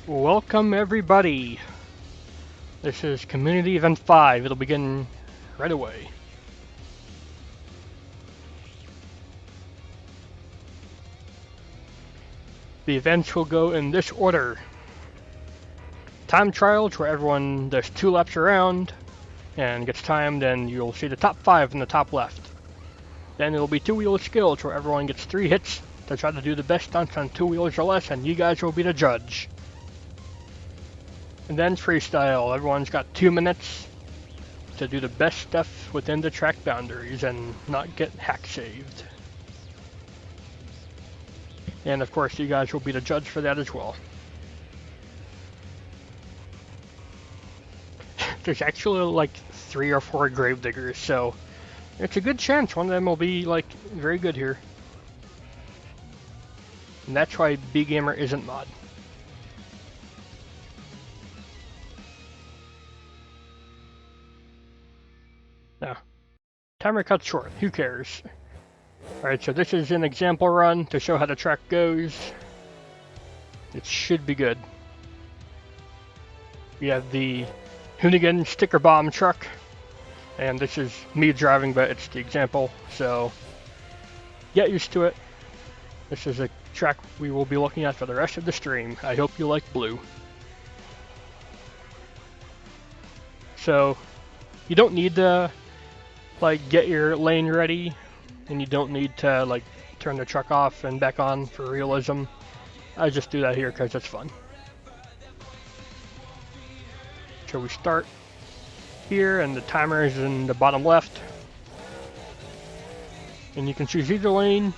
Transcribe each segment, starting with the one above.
Welcome everybody. This is Community Event 5. It'll begin right away. The events will go in this order. Time trials, where everyone does 2 laps around and gets timed, and you'll see the top 5 in the top left. Then it'll be 2-wheel skills, where everyone gets 3 hits to try to do the best stunts on 2 wheels or less, and you guys will be the judge. And then freestyle, everyone's got 2 minutes to do the best stuff within the track boundaries and not get hack saved. And of course you guys will be the judge for that as well. There's actually like 3 or 4 gravediggers, so it's a good chance one of them will be like very good here. And that's why BeamNG isn't mod. Now, timer cut short, who cares? Alright, so this is an example run to show how the track goes. It should be good. We have the Hoonigan sticker bomb truck, and this is me driving, but it's the example, so get used to it. This is a track we will be looking at for the rest of the stream. I hope you like blue. So, you don't need to like get your lane ready, and you don't need to like turn the truck off and back on for realism. I just do that here because it's fun. So we start here, and the timer is in the bottom left, and you can choose either lane,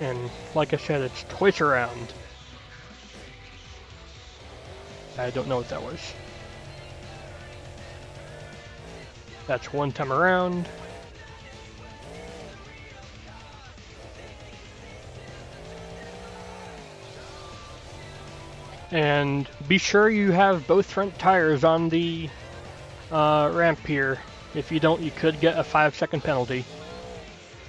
and like I said, it's twice around. I don't know what that was. That's 1 time around. And be sure you have both front tires on the ramp here. If you don't, you could get a 5-second penalty.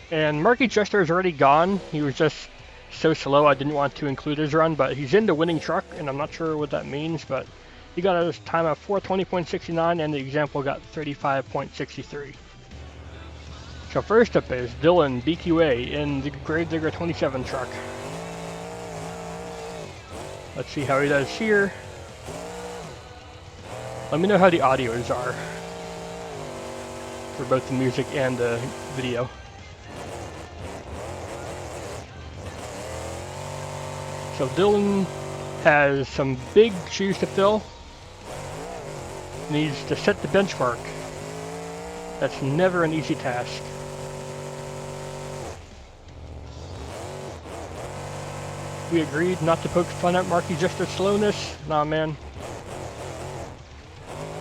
And Marky Jester is already gone. He was just so slow I didn't want to include his run, but he's in the winning truck, and I'm not sure what that means, but he got a time of 4:20.69, and the example got 35.63. So first up is Dylanbqa in the Gravedigger 27 truck. Let's see how he does here. Let me know how the audios are for both the music and the video. So Dylan has some big shoes to fill. Needs to set the benchmark. That's never an easy task. We agreed not to poke fun at Marky Jester's slowness. Nah, man.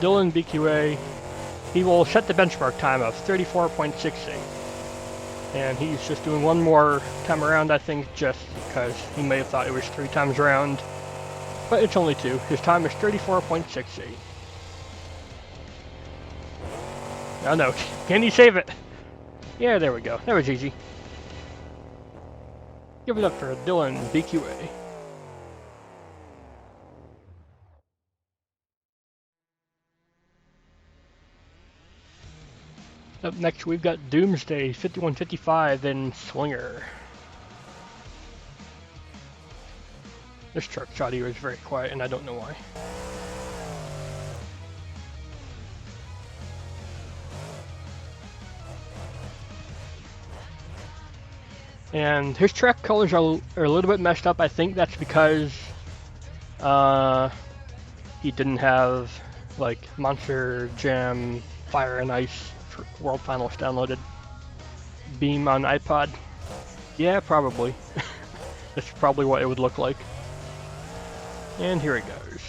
Dylanbqa, he will set the benchmark time of 34.68. And he's just doing 1 more time around, I think, just because he may have thought it was 3 times around. But it's only 2. His time is 34.68. Oh no, can he save it? Yeah, there we go. That was easy. Give it up for Dylanbqa. Up next, we've got Doomsday 5155 in Slinger. This truck's audio is very quiet, and I don't know why. And his track colors are a little bit messed up. I think that's because he didn't have like Monster Jam Fire and Ice for World Finals downloaded. Beam on iPod. Yeah, probably. That's probably what it would look like. And here it goes.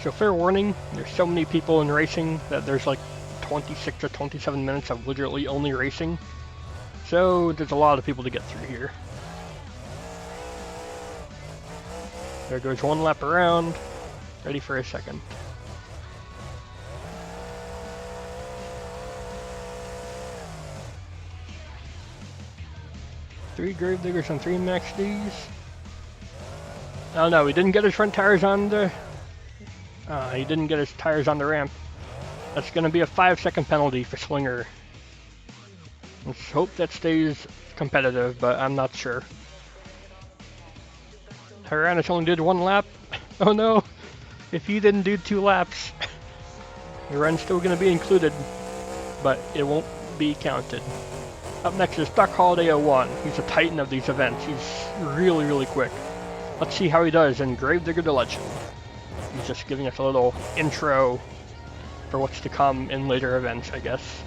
So fair warning, there's so many people in racing that there's like 26 or 27 minutes of literally only racing. So there's a lot of people to get through here. There goes 1 lap around. Ready for a second. 3 Gravediggers on 3 Max Ds. Oh no, he didn't get his front tires on the... he didn't get his tires on the ramp. That's going to be a 5-second penalty for Slinger. Let's hope that stays competitive, but I'm not sure. Tyrannos only did 1 lap. Oh no! If he didn't do 2 laps, your run's still going to be included, but it won't be counted. Up next is DuckHoliday01. He's a titan of these events. He's really, really quick. Let's see how he does in Gravedigger the Legend. He's just giving us a little intro for what's to come in later events, I guess.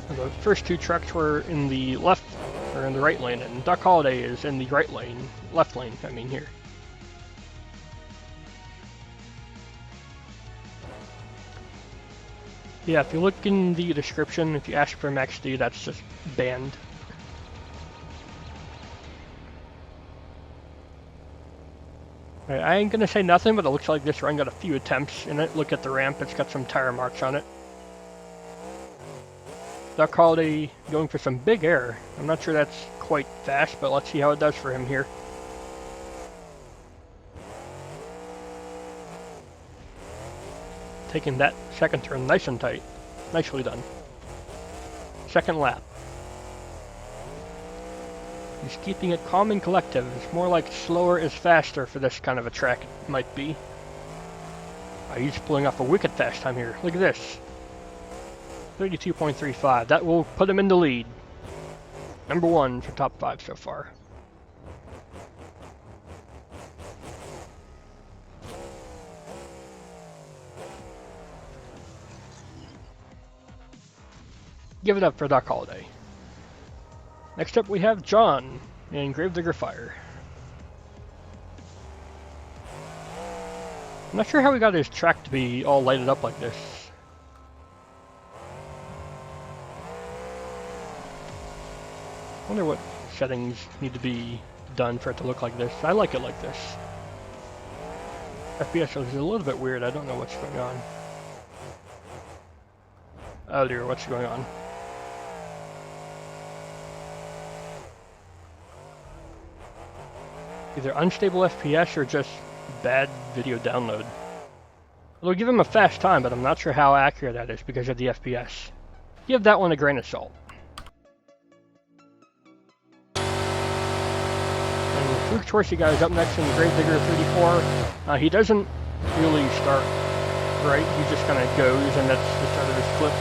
And the first 2 trucks were in the left, or in the right lane, and Duck Holiday is in the right lane, left lane, I mean here. Yeah, if you look in the description, if you ask for Max D, that's just banned. Right, I ain't gonna say nothing, but it looks like this run got a few attempts in it. Look at the ramp, it's got some tire marks on it. Duck Holiday going for some big air. I'm not sure that's quite fast, but let's see how it does for him here. Taking that second turn nice and tight. Nicely done. Second lap. He's keeping it calm and collective. It's more like slower is faster for this kind of a track, it might be. He's pulling off a wicked fast time here. Look at this. 32.35. That will put him in the lead. Number 1 for top 5 so far. Give it up for Duck Holiday. Next up we have John in Gravedigger Fire. I'm not sure how we got his track to be all lighted up like this. I wonder what settings need to be done for it to look like this. I like it like this. FPS is a little bit weird, I don't know what's going on. Oh dear, what's going on? Either unstable FPS or just bad video download. It'll give him a fast time, but I'm not sure how accurate that is because of the FPS. Give that one a grain of salt. And Fluke Chorsey guy is up next in Gravedigger 34. He doesn't really start right, he just kind of goes, and that's the start of his clip.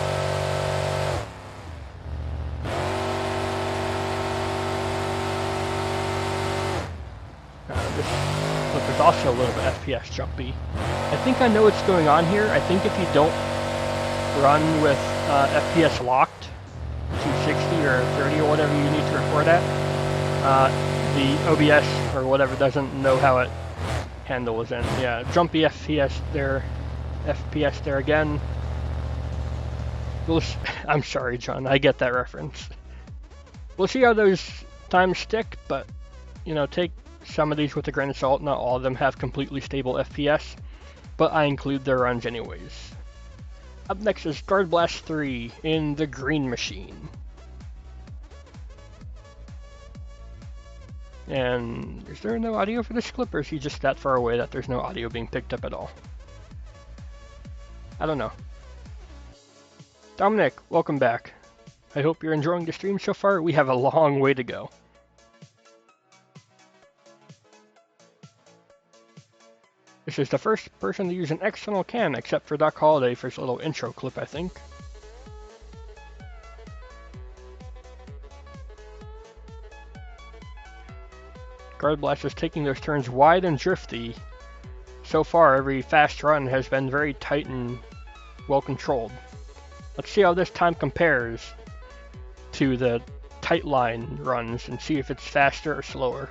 There's also a little bit FPS jumpy. I think I know what's going on here. I think if you don't run with FPS locked to 60 or 30 or whatever you need to record at, the OBS or whatever doesn't know how it handles. And yeah, jumpy FPS there again. I'm sorry, John, I get that reference. We'll see how those times stick, but you know, take some of these with a grain of salt. Not all of them have completely stable FPS, but I include their runs anyways. Up next is Guard Blast 3 in the Green Machine. And is there no audio for this clip, or is he just that far away that there's no audio being picked up at all? I don't know. Dominic, welcome back. I hope you're enjoying the stream so far. We have a long way to go. This is the first person to use an external cam, except for Duck Holiday for his little intro clip, I think. Guard Blast is taking those turns wide and drifty. So far, every fast run has been very tight and well controlled. Let's see how this time compares to the tight line runs and see if it's faster or slower.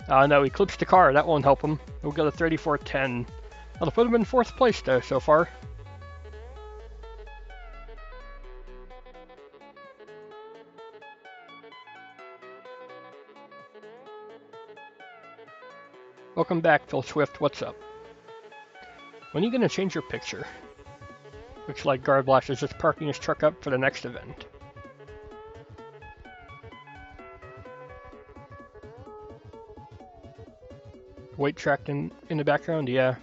No, he clips the car. That won't help him. We'll get a 34.10. That'll put him in 4th place though so far. Welcome back, Phil Swift. What's up? When are you gonna change your picture? Looks like Guard Blast is just parking his truck up for the next event. weight track in the background, yeah.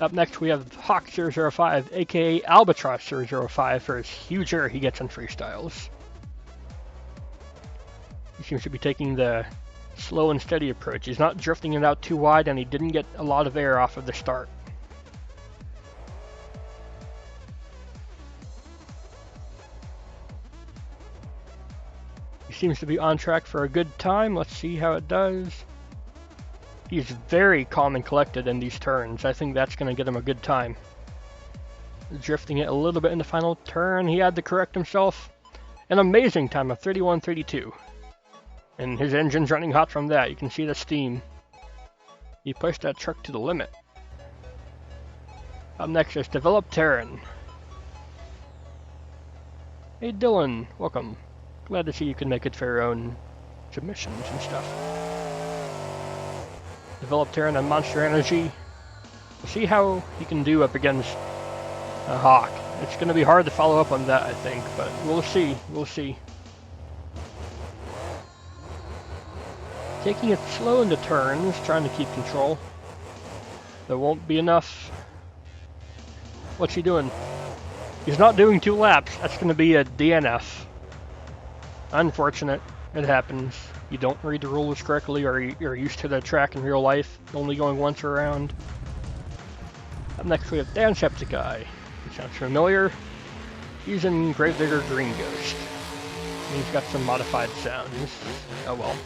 Up next we have Hawk005, aka Albatros005, for his huge air he gets in freestyles. He seems to be taking the slow and steady approach. He's not drifting it out too wide, and he didn't get a lot of air off of the start. He seems to be on track for a good time. Let's see how it does. He's very calm and collected in these turns. I think that's going to get him a good time. Drifting it a little bit in the final turn. He had to correct himself. An amazing time of 31.32. And his engine's running hot from that. You can see the steam. He pushed that truck to the limit. Up next is DevelopTerron. Hey Dylan, welcome. Glad to see you can make it for your own submissions and stuff. DevelopTerron and Monster Energy. We'll see how he can do up against a Hawk. It's going to be hard to follow up on that, I think, but we'll see. We'll see. Taking it slow into turns, trying to keep control. There won't be enough. What's he doing? He's not doing 2 laps. That's going to be a DNF. Unfortunate. It happens. You don't read the rules correctly, or you're used to the track in real life, only going once around. Up next we have Dylanbqa. He sounds familiar. He's in Gravedigger Green Ghost. And he's got some modified sounds. Oh well.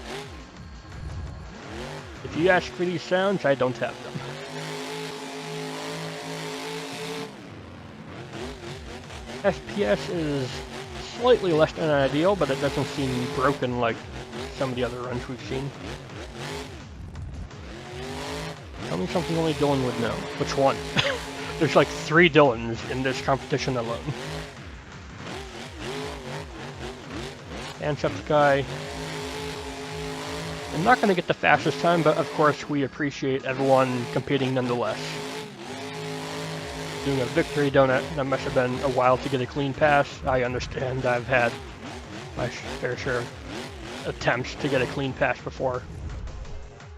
If you ask for these sounds, I don't have them. FPS is slightly less than ideal, but it doesn't seem broken like some of the other runs we've seen. Tell me something only Dylan would know. Which one? There's like 3 Dylans in this competition alone. Dylanbqa. I'm not going to get the fastest time, but of course we appreciate everyone competing nonetheless. Doing a victory donut, that must have been a while to get a clean pass. I understand, I've had my fair share of attempts to get a clean pass before.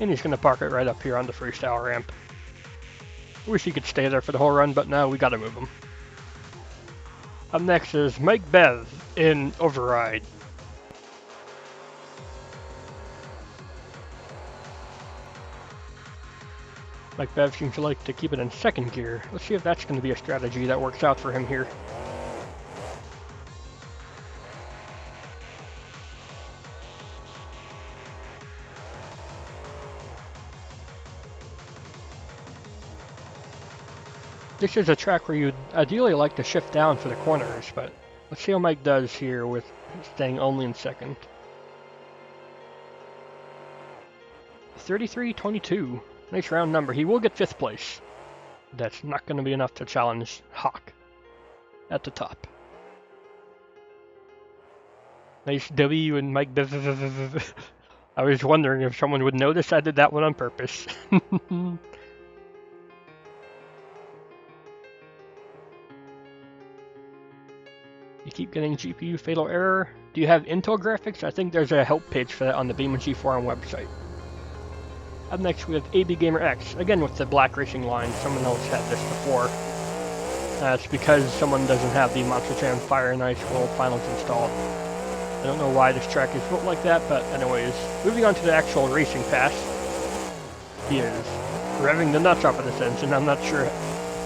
And he's going to park it right up here on the freestyle ramp. Wish he could stay there for the whole run, but no, we gotta move him. Up next is Macbeth in Override. Macbeth seems to like to keep it in second gear. Let's see if that's going to be a strategy that works out for him here. This is a track where you'd ideally like to shift down for the corners, but let's see how Mike does here with staying only in second. 33-22. Nice round number. He will get 5th place. That's not going to be enough to challenge Hawk at the top. Nice W and Mike. I was wondering if someone would notice I did that one on purpose. You keep getting GPU fatal error. Do you have Intel graphics? I think there's a help page for that on the BeamNG forum website. Up next we have ABgamerX, again with the black racing line. Someone else had this before. It's because someone doesn't have the Monster Jam Fire and Ice World Finals installed. I don't know why this track is built like that, but anyways. Moving on to the actual racing pass. He is revving the nuts off of this engine. I'm not sure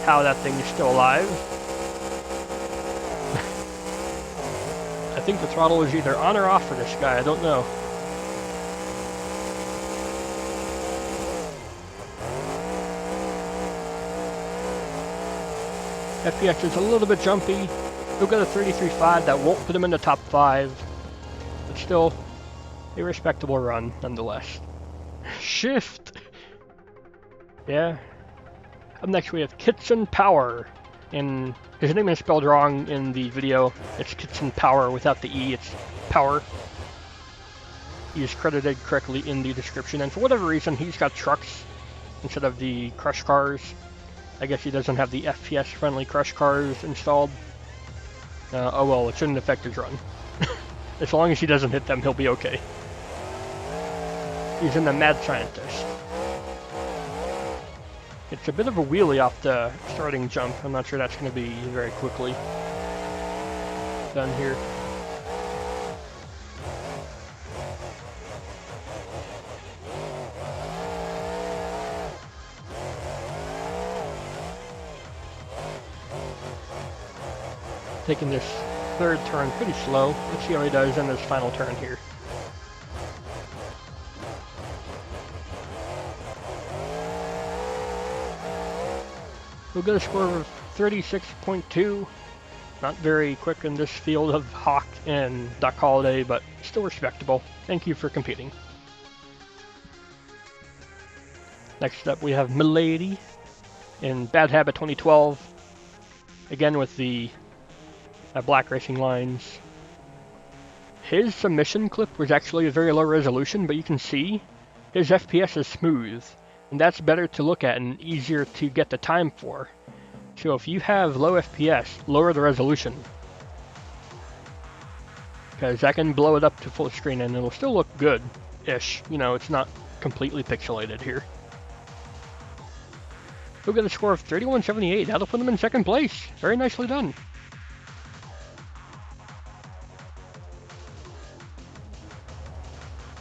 how that thing is still alive. I think the throttle is either on or off for this guy, I don't know. FPS is a little bit jumpy. He'll get a 33.5, that won't put him in the top 5. But still, a respectable run, nonetheless. Shift! Yeah. Up next we have Kitson Power. And his name is spelled wrong in the video. It's Kitson Power without the E, it's Power. He is credited correctly in the description, and for whatever reason he's got trucks instead of the crush cars. I guess he doesn't have the FPS-friendly crush cars installed. Oh well, it shouldn't affect his run. As long as he doesn't hit them, he'll be okay. He's in the Mad Scientist. It's a bit of a wheelie off the starting jump. I'm not sure that's going to be very quickly done here. Taking this third turn pretty slow. Let's see how he does in this final turn here. We'll get a score of 36.2. Not very quick in this field of Hawk and Duck Holiday, but still respectable. Thank you for competing. Next up we have Milady in Bad Habit 2012. Again with the black racing lines. His submission clip was actually a very low resolution, but you can see his FPS is smooth. And that's better to look at and easier to get the time for. So if you have low FPS, lower the resolution. Because I can blow it up to full screen and it'll still look good-ish. You know, it's not completely pixelated here. We'll get a score of 3178. That'll put him in second place. Very nicely done.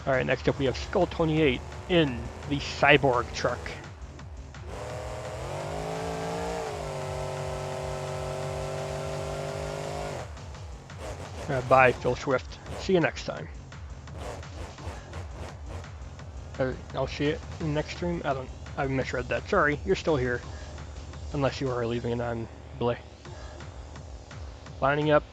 Alright, next up we have Skull28 in the cyborg truck. Bye, Phil Swift. See you next time. I'll see it in the next stream. I misread that. Sorry, you're still here. Unless you are leaving it on Bleh. Lining up.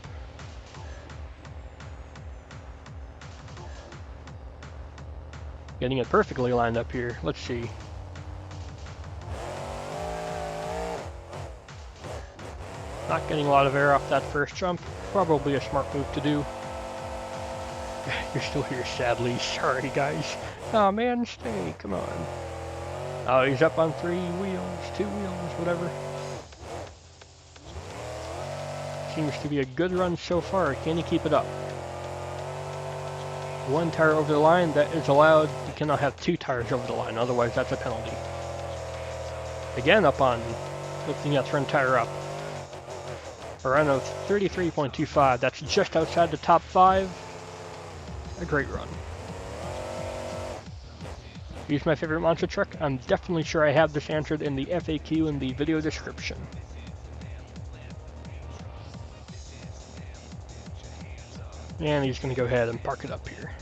Getting it perfectly lined up here. Let's see. Not getting a lot of air off that first jump. Probably a smart move to do. You're still here, sadly. Sorry, guys. Oh man, stay. Come on. Oh, he's up on 3 wheels, 2 wheels, whatever. Seems to be a good run so far. Can he keep it up? 1 tire over the line, that is allowed. You cannot have 2 tires over the line, otherwise that's a penalty. Again, up on lifting that front tire up. Around a 33.25, that's just outside the top 5. A great run. Use my favorite monster truck? I'm definitely sure I have this answered in the FAQ in the video description. And he's going to go ahead and park it up here.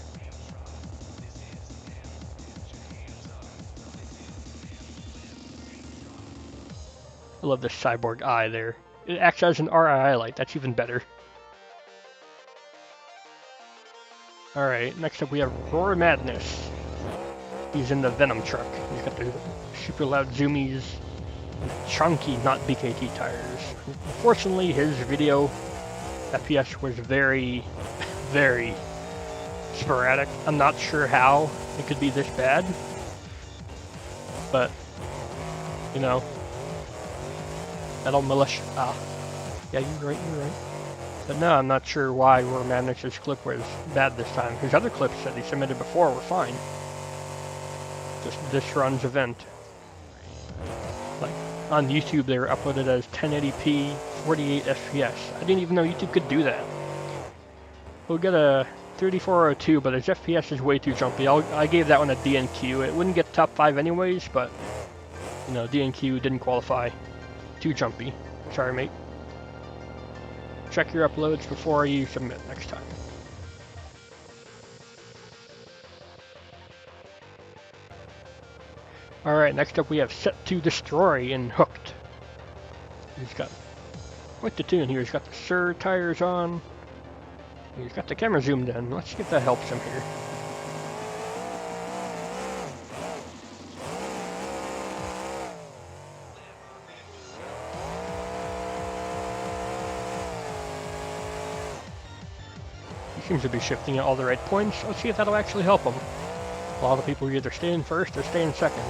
I love this cyborg eye there. It acts as an RII light, that's even better. Alright, next up we have Roar Madness. He's in the Venom truck. He's got the super loud zoomies, chunky, not BKT tires. Unfortunately, his video FPS was very sporadic. I'm not sure how it could be this bad, but you know, Metal Militia. Yeah, you're right. But no, I'm not sure why Roar Madness's clip was bad this time. His other clips that he submitted before were fine. Just this run's event. Like on YouTube, they were uploaded as 1080p, 48 FPS. I didn't even know YouTube could do that. We'll get a 3402, but his FPS is way too jumpy. I gave that one a DNQ. It wouldn't get top 5 anyways, but you know, DNQ didn't qualify. Too jumpy. Sorry, mate. Check your uploads before you submit next time. Alright, next up we have SET-TO-DESTORY in Hooked. He's got quite the tune here. He's got the Sir tires on. He's got the camera zoomed in. Let's see if that helps him here. He seems to be shifting at all the right points. Let's see if that'll actually help him. A lot of people either stay in first or stay in second.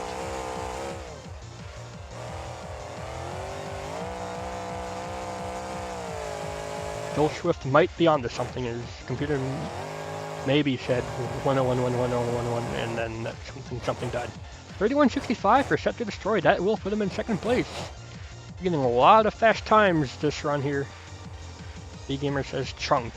Phil Swift might be onto something. His computer maybe said 101, 101, 101, and then that something died. 31.65 for SET-To-DESTORY. That will put him in second place. Getting a lot of fast times this run here. BeamGamer says chunk.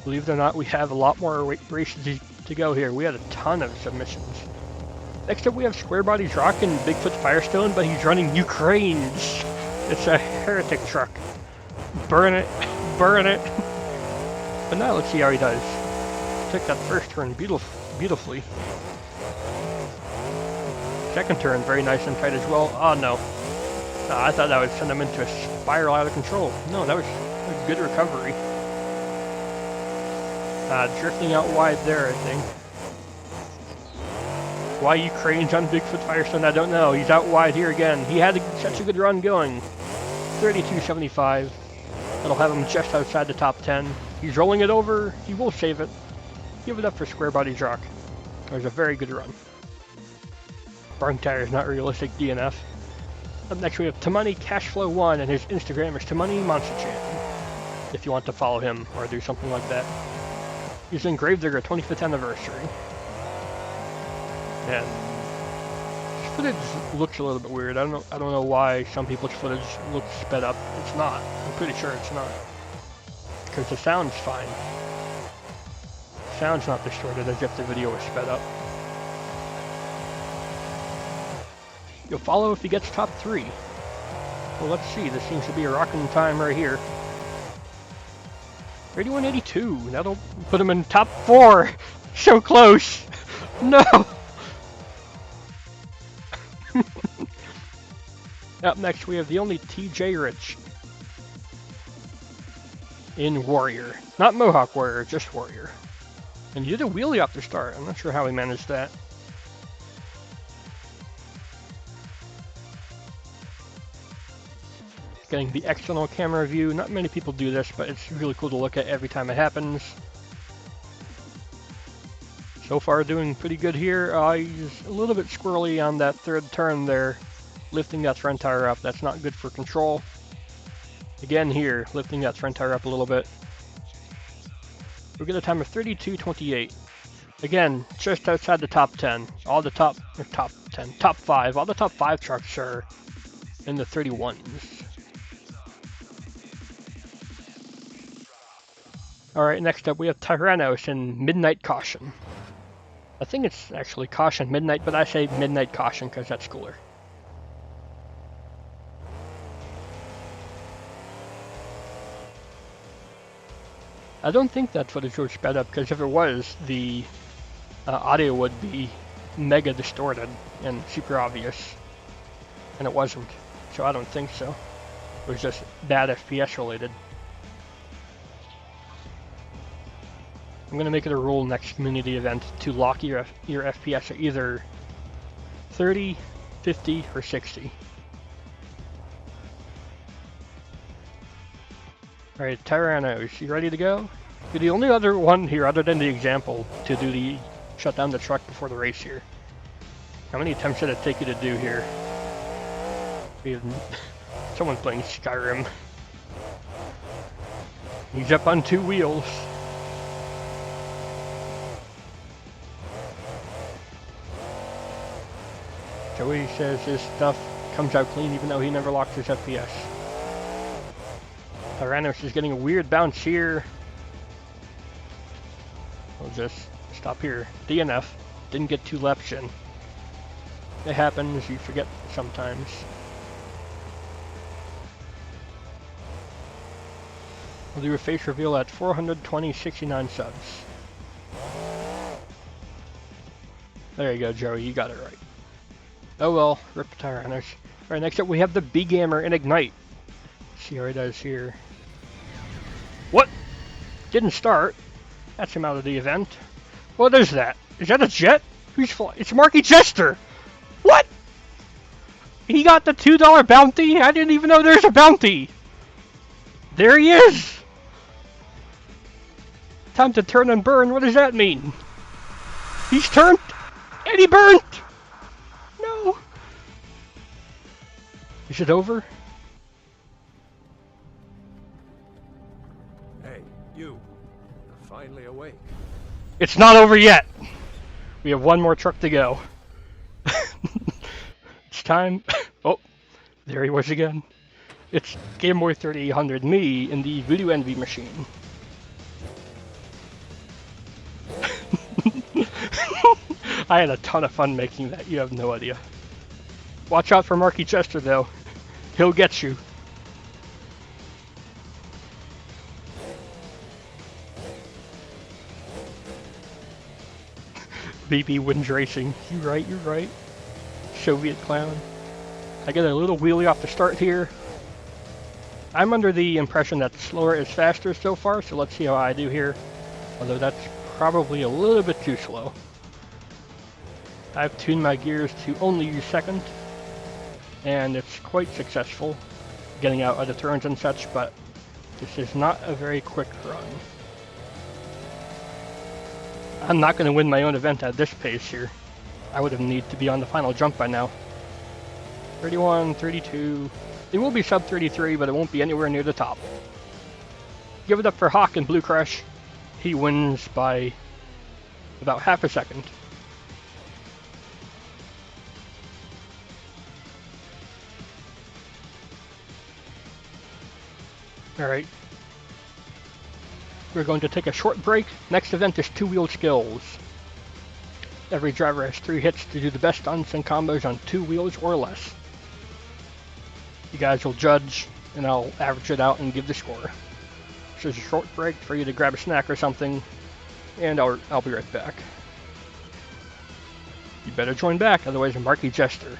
Believe it or not, we have a lot more races to go here. We had a ton of submissions. Next up we have SquareBodiesRock and Bigfoot Firestone, but he's running Ukraine's. It's a heretic truck. Burn it, burn it. But now let's see how he does. Took that first turn beautifully. Second turn, very nice and tight as well. Oh no. I thought that would send him into a spiral out of control. No, that was a good recovery. Drifting out wide there, I think. Why Ukraine's on Bigfoot Firestone, I don't know. He's out wide here again. He had such a good run going. 32.75. That'll have him just outside the top 10. He's rolling it over. He will save it. Give it up for SquareBodiesRock. That was a very good run. Barn Tire is not realistic DNF. Up next we have Tamani Cashflow1 and his Instagram is TamaniMonsterChan. If you want to follow him or do something like that. He's in Gravedigger 25th anniversary. And his footage looks a little bit weird. I don't know why some people's footage looks sped up. It's not. I'm pretty sure it's not. Because the sound's fine. The sound's not distorted as if the video was sped up. You'll follow if he gets top 3. Well, let's see. This seems to be a rocking time right here. 31.82. That'll put him in top 4. So close. No. Up next, we have TheOnlyTjrich in Warrior. Not Mohawk Warrior, just Warrior. And you did a wheelie off the start. I'm not sure how he managed that. Getting the external camera view. Not many people do this, but it's really cool to look at every time it happens. So far doing pretty good here. He's a little bit squirrely on that third turn there. Lifting that front tire up. That's not good for control. Again here, lifting that front tire up a little bit. We get a time of 32.28. Again, just outside the top 10. All the top 5. All the top 5 trucks are in the 31s. Alright, next up we have Tyrannos and Midnight Caution. I think it's actually Caution Midnight, but I say Midnight Caution because that's cooler. I don't think that footage was sped up, because if it was, the audio would be mega distorted and super obvious. And it wasn't, so I don't think so. It was just bad FPS related. I'm going to make it a rule next community event to lock your FPS at either 30, 50, or 60. Alright, Tyrannos, you ready to go? You're the only other one here, other than the example, to do the shut down the truck before the race here. How many attempts did it take you to do here? We have someone playing Skyrim. He's up on 2 wheels. Joey says his stuff comes out clean even though he never locked his FPS. Tyrannos is getting a weird bounce here. We'll just stop here. DNF. Didn't get 2 laps in. It happens, you forget sometimes. We'll do a face reveal at 420.69 subs. There you go, Joey, you got it right. Oh well, rip Tyrannos. Alright, next up we have the BeamGamer in Ignite. Let's see how he does here. What? Didn't start. That's him out of the event. What is that? Is that a jet? Who's flying? It's Marky Jester! What? He got the $2 bounty? I didn't even know there's a bounty! There he is! Time to turn and burn, what does that mean? He's turned and he burnt! No! Is it over? Hey, you. You're finally awake. It's not over yet. We have one more truck to go. It's time. Oh, there he was again. It's gameboy3800, me, in the Voodoo Envy machine. I had a ton of fun making that, you have no idea. Watch out for Marky Chester, though. He'll get you. BB wins racing. You're right, you're right. Soviet clown. I get a little wheelie off the start here. I'm under the impression that slower is faster so far, so let's see how I do here. Although that's probably a little bit too slow. I've tuned my gears to only use second, and it's quite successful getting out of the turns and such, but this is not a very quick run. I'm not going to win my own event at this pace here. I would have need to be on the final jump by now. 31, 32. It will be sub 33, but it won't be anywhere near the top. Give it up for Hawk and Blue Crush. He wins by about half a second. Alright. We're going to take a short break. Next event is two-wheel skills. Every driver has 3 hits to do the best stunts and combos on 2 wheels or less. You guys will judge, and I'll average it out and give the score. This is a short break for you to grab a snack or something, and I'll be right back. You better join back, otherwise Marky Jester.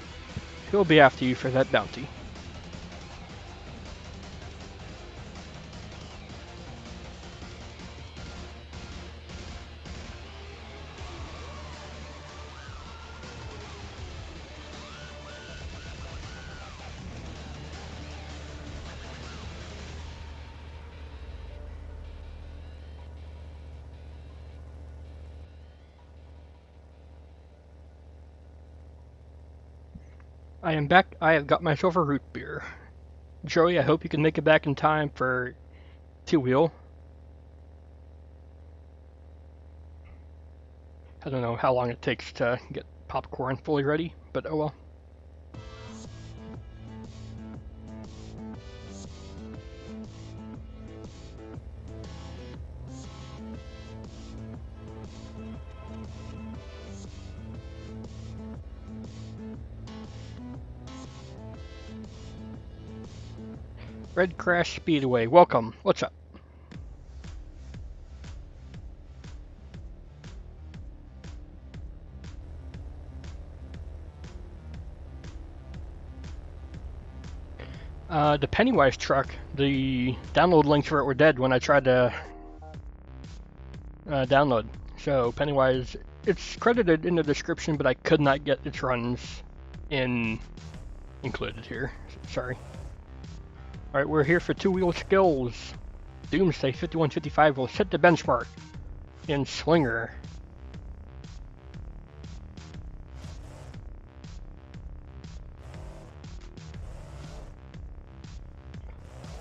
He'll be after you for that bounty. I am back. I have got myself a root beer. Joey, I hope you can make it back in time for two-wheel. I don't know how long it takes to get popcorn fully ready, but oh well. Red Crash Speedway, welcome. What's up? The Pennywise truck, the download links for it were dead when I tried to download. So Pennywise, it's credited in the description, but I could not get its runs included here. Sorry. Alright, we're here for two-wheel skills. Doomsday 5155 will set the benchmark in Slinger.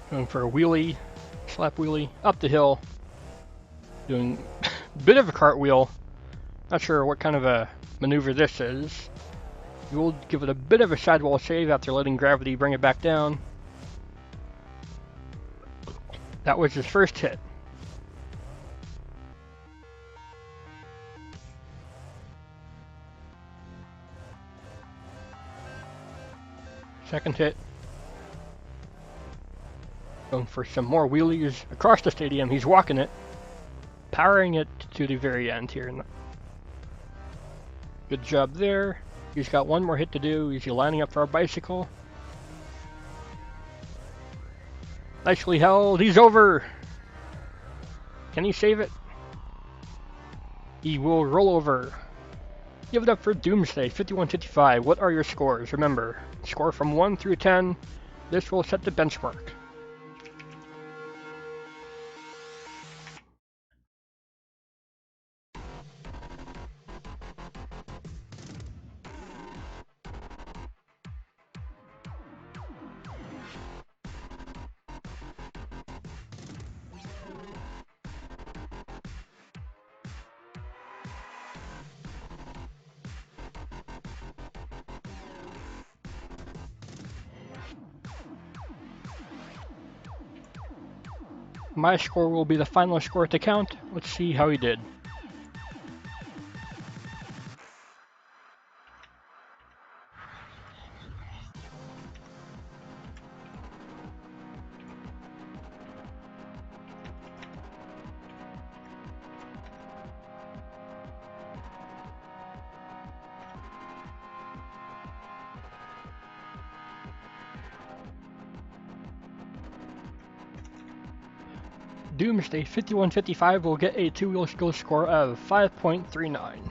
Going for a wheelie, slap wheelie, up the hill. Doing a bit of a cartwheel. Not sure what kind of a maneuver this is. You will give it a bit of a sidewall save after letting gravity bring it back down. That was his first hit. Second hit. Going for some more wheelies across the stadium. He's walking it. Powering it to the very end here. Good job there. He's got one more hit to do. He's lining up for a bicycle. Nicely held. He's over. Can he save it? He will roll over. Give it up for Doomsday 5155. What are your scores? Remember, score from 1 through 10. This will set the benchmark. my score will be the final score to count. Let's see how he did. Doomsday 5155 will get a two-wheel skill score of 5.39.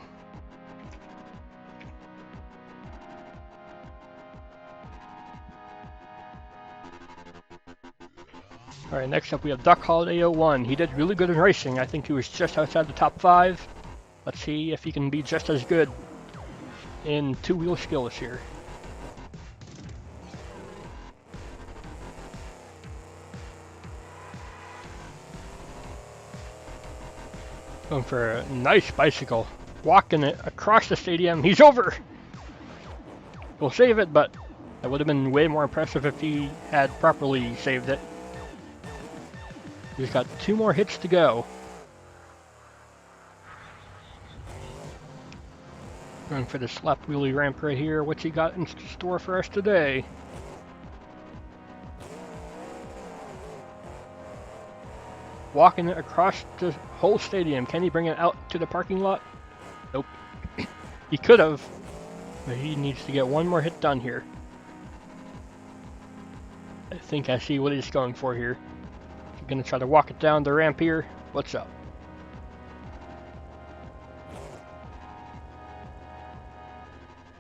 Alright, next up we have Duck Holiday 01. He did really good in racing. I think he was just outside the top 5. Let's see if he can be just as good in two-wheel skills here. Going for a nice bicycle. Walking it across the stadium. He's over! We'll save it, but that would have been way more impressive if he had properly saved it. He's got 2 more hits to go. Going for this lap wheelie ramp right here. What's he got in store for us today? Walking it across the whole stadium. Can he bring it out to the parking lot? Nope. He could have, but he needs to get 1 more hit done here. I think I see what he's going for here. He's gonna try to walk it down the ramp here. What's up?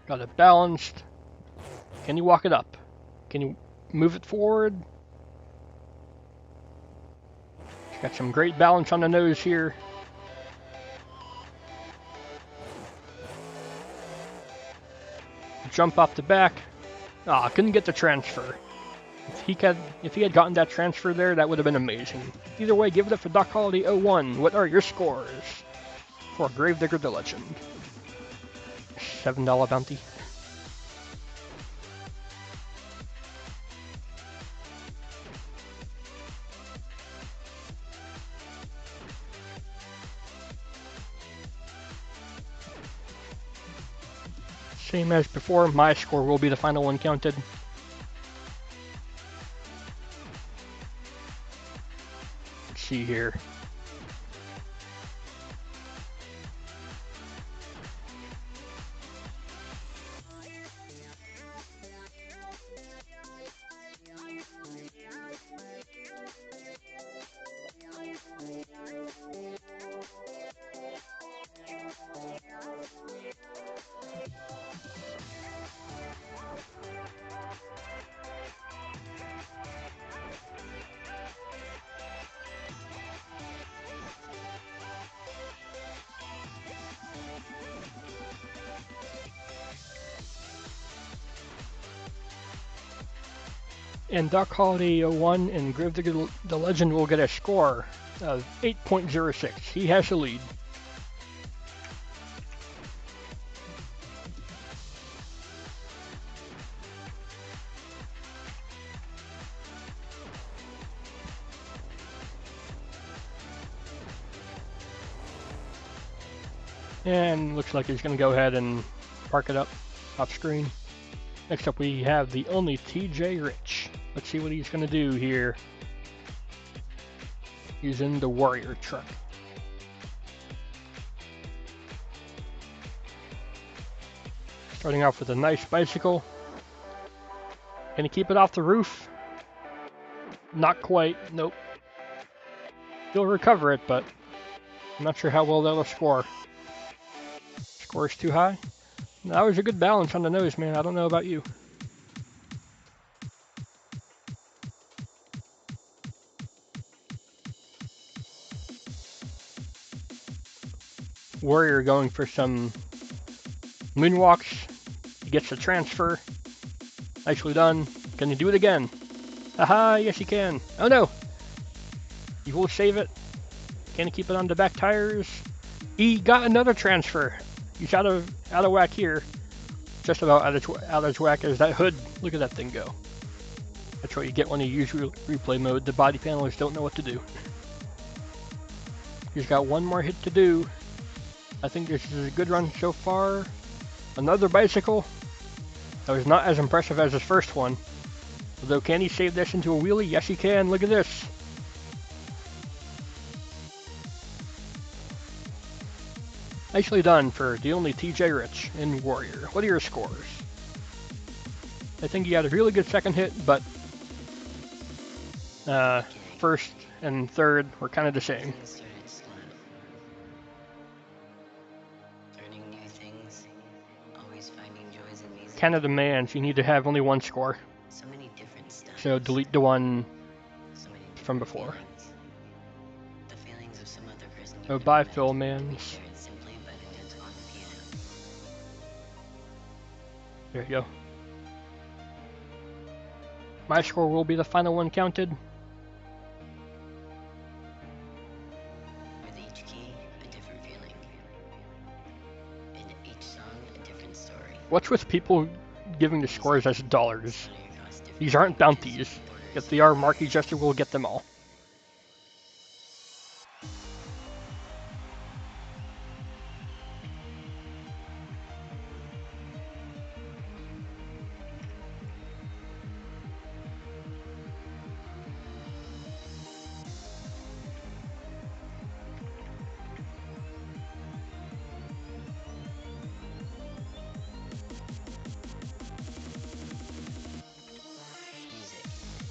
Got it balanced. Can you walk it up? Can you move it forward? Got some great balance on the nose here. Jump off the back. Ah, couldn't get the transfer. If he had gotten that transfer there, that would have been amazing. Either way, give it up for Duck Holiday 01. What are your scores for Gravedigger the Legend? $7 bounty. Same as before, my score will be the final one counted. Let's see here. And Duck Holiday 01 and Gravedigger the Legend will get a score of 8.06. He has the lead. And looks like he's going to go ahead and park it up off screen. Next up we have TheOnlyTjrich. Let's see what he's going to do here. He's in the Warrior truck. Starting off with a nice bicycle. Can he keep it off the roof? Not quite, nope. He'll recover it, but I'm not sure how well that'll score. Score's too high. That was a good balance on the nose, man. I don't know about you. Warrior going for some moonwalks. He gets the transfer. Nicely done. Can he do it again? Haha, yes he can. Oh no! He will save it. Can he keep it on the back tires? He got another transfer. He's out of whack here. Just about out of whack as that hood. Look at that thing go. That's what you get when you use replay mode. The body panelers don't know what to do. He's got one more hit to do. I think this is a good run so far. Another bicycle. That was not as impressive as his first one. Although, can he save this into a wheelie? Yes, he can. Look at this. Nicely done for TheOnlyTjrich in Warrior. What are your scores? I think he had a really good second hit, but first and third were kind of the same. Canada demands you need to have only one score. So delete the one from before. Oh, bye, Phil, man. There you go. My score will be the final one counted. With each key, a different feeling. In each song, a different story. What's with people giving the scores as dollars? These aren't bounties. If they are, Marky Jester will get them all.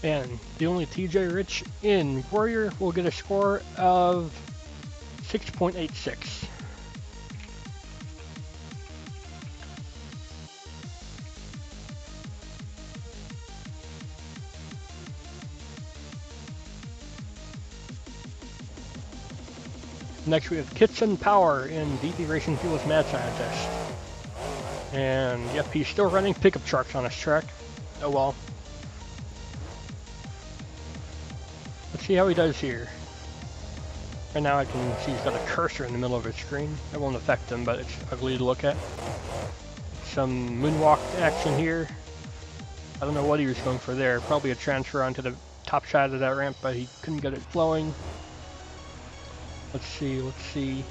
And TheOnlyTjrich in Warrior will get a score of 6.86. Next we have Kitson Powerin in DP Racing Fuel's Mad Scientist. And yep, he's still running pickup trucks on his track. Oh well. Let's see how he does here. Right now I can see he's got a cursor in the middle of his screen. That won't affect him, but it's ugly to look at. Some moonwalk action here. I don't know what he was going for there. Probably a transfer onto the top side of that ramp, but he couldn't get it flowing. Let's see, let's see.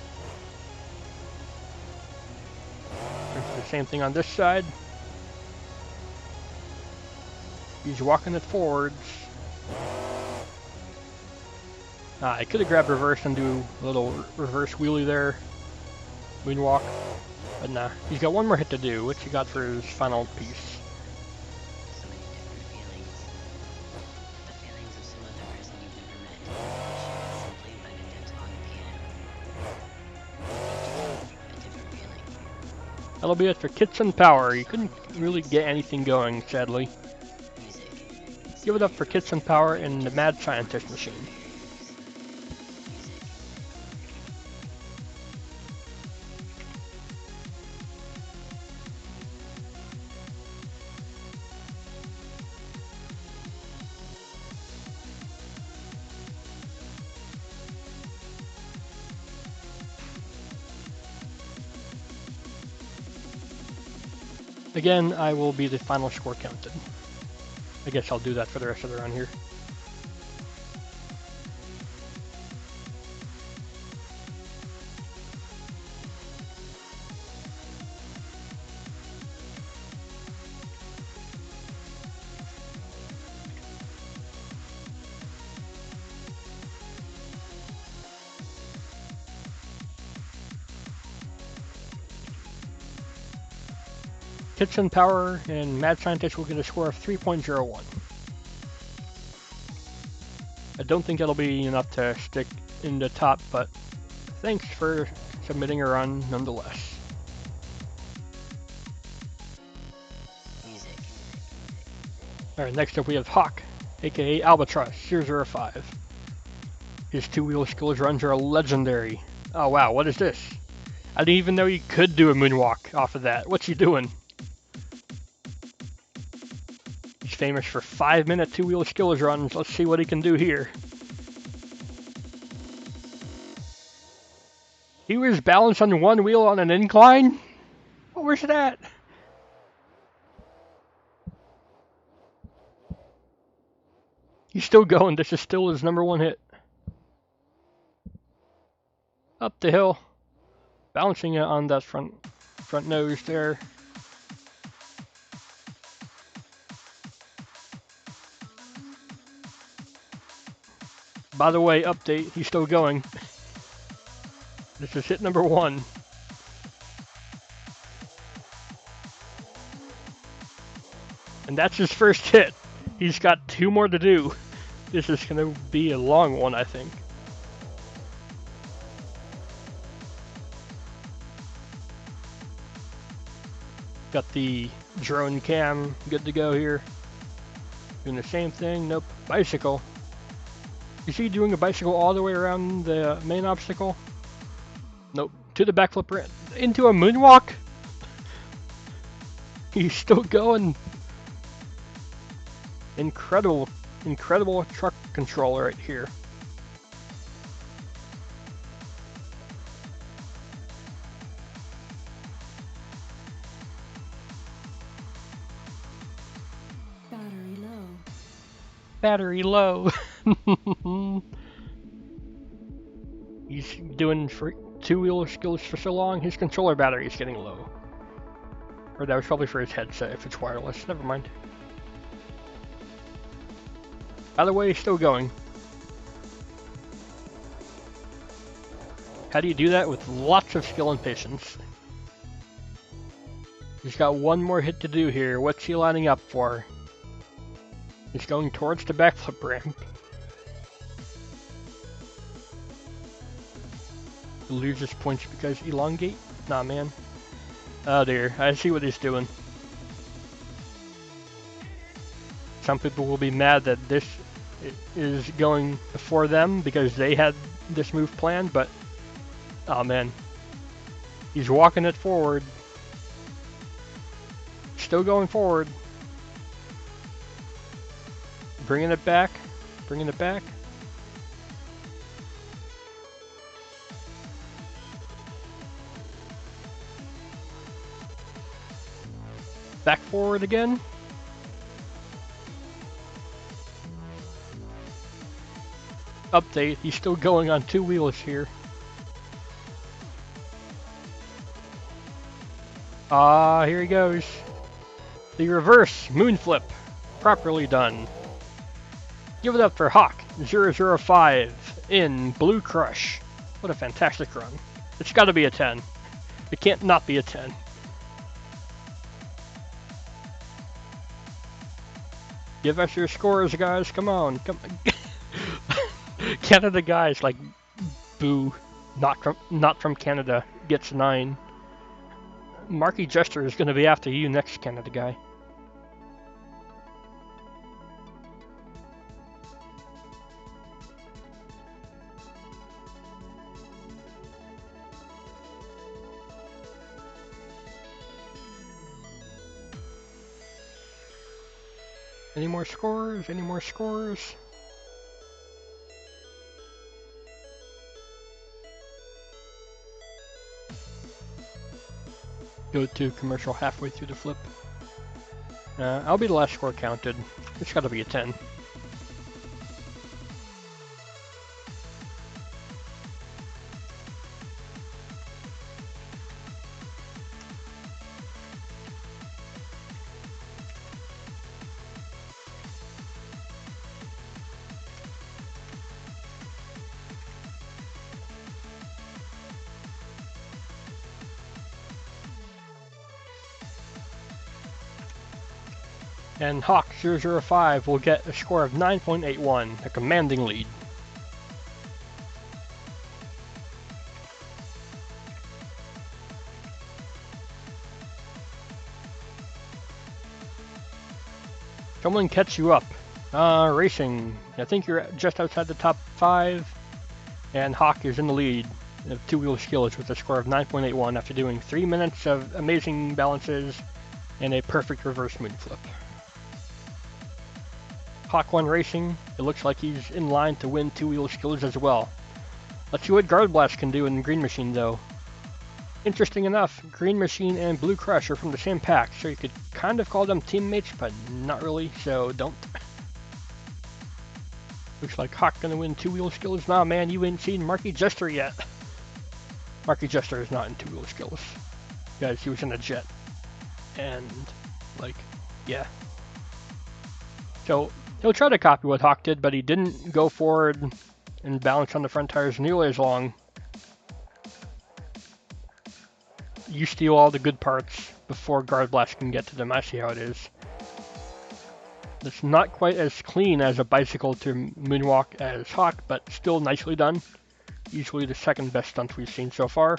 The same thing on this side. He's walking it forwards. I could have grabbed reverse and do a little reverse wheelie there. Moonwalk. But nah. He's got one more hit to do. What's he got for his final piece? That'll be it for Kitson Power. You couldn't really get anything going, sadly. Give it up for Kitson Power in the Mad Scientist machine. Again, I will be the final score counted. I guess I'll do that for the rest of the run here. Kitson Power and Mad Scientist will get a score of 3.01. I don't think it'll be enough to stick in the top, but thanks for submitting a run nonetheless. Alright, next up we have Hawk, aka Albatros 005. His two-wheel skills runs are legendary. Oh wow, what is this? I didn't even know you could do a moonwalk off of that. What's he doing? He's famous for 5-minute two-wheel skills runs. Let's see what he can do here. He was balanced on one wheel on an incline? What was that? He's still going. This is still his #1 hit. Up the hill. Bouncing it on that front nose there. By the way, update, he's still going. This is hit #1. And that's his first hit. He's got 2 more to do. This is going to be a long one, I think. Got the drone cam good to go here. Doing the same thing. Nope. Bicycle. You see doing a bicycle all the way around the main obstacle? Nope. To the backflip into a moonwalk? He's still going. Incredible truck controller right here. Battery low. He's doing for 2-wheel skills for so long, his controller battery is getting low. Or that was probably for his headset if it's wireless. Never mind. By the way, he's still going. How do you do that? With lots of skill and patience. He's got 1 more hit to do here. What's he lining up for? He's going towards the backflip ramp. He loses points because elongate? Nah, man. Oh dear, I see what he's doing. Some people will be mad that this is going before them because they had this move planned, but oh man. He's walking it forward. Still going forward. Bringing it back. Bringing it back. Back forward again. Update, he's still going on 2 wheels here. Ah, here he goes. The reverse moon flip. Properly done. Give it up for Hawk005 in Blue Crush. What a fantastic run. It's got to be a 10. It can't not be a 10. Give us your scores, guys. Come on. Come on. Canada guys like boo. Not from Canada gets 9. Marky Jester is going to be after you next, Canada guy. Any more scores? Any more scores? Go to commercial halfway through the flip. I'll be the last score counted. It's gotta be a 10. And Hawk005 will get a score of 9.81, a commanding lead. Someone catch you up. Racing. I think you're just outside the top 5, and Hawk is in the lead of 2-wheel skills with a score of 9.81 after doing 3 minutes of amazing balances and a perfect reverse moon flip. Hawk 1 Racing, it looks like he's in line to win 2-wheel skills as well. Let's see what Guard Blast can do in Green Machine though. Interesting enough, Green Machine and Blue Crush are from the same pack, so you could kind of call them teammates, but not really, so don't. Looks like Hawk gonna win two-wheel skills. Nah, man, you ain't seen Marky Jester yet. Marky Jester is not in two-wheel skills. Guys, he was in a jet. And, like, yeah. So, he'll try to copy what Hawk did, but he didn't go forward and balance on the front tires nearly as long. You steal all the good parts before Guard Blast can get to them. I see how it is. It's not quite as clean as a bicycle to moonwalk as Hawk, but still nicely done. Usually the second best stunt we've seen so far.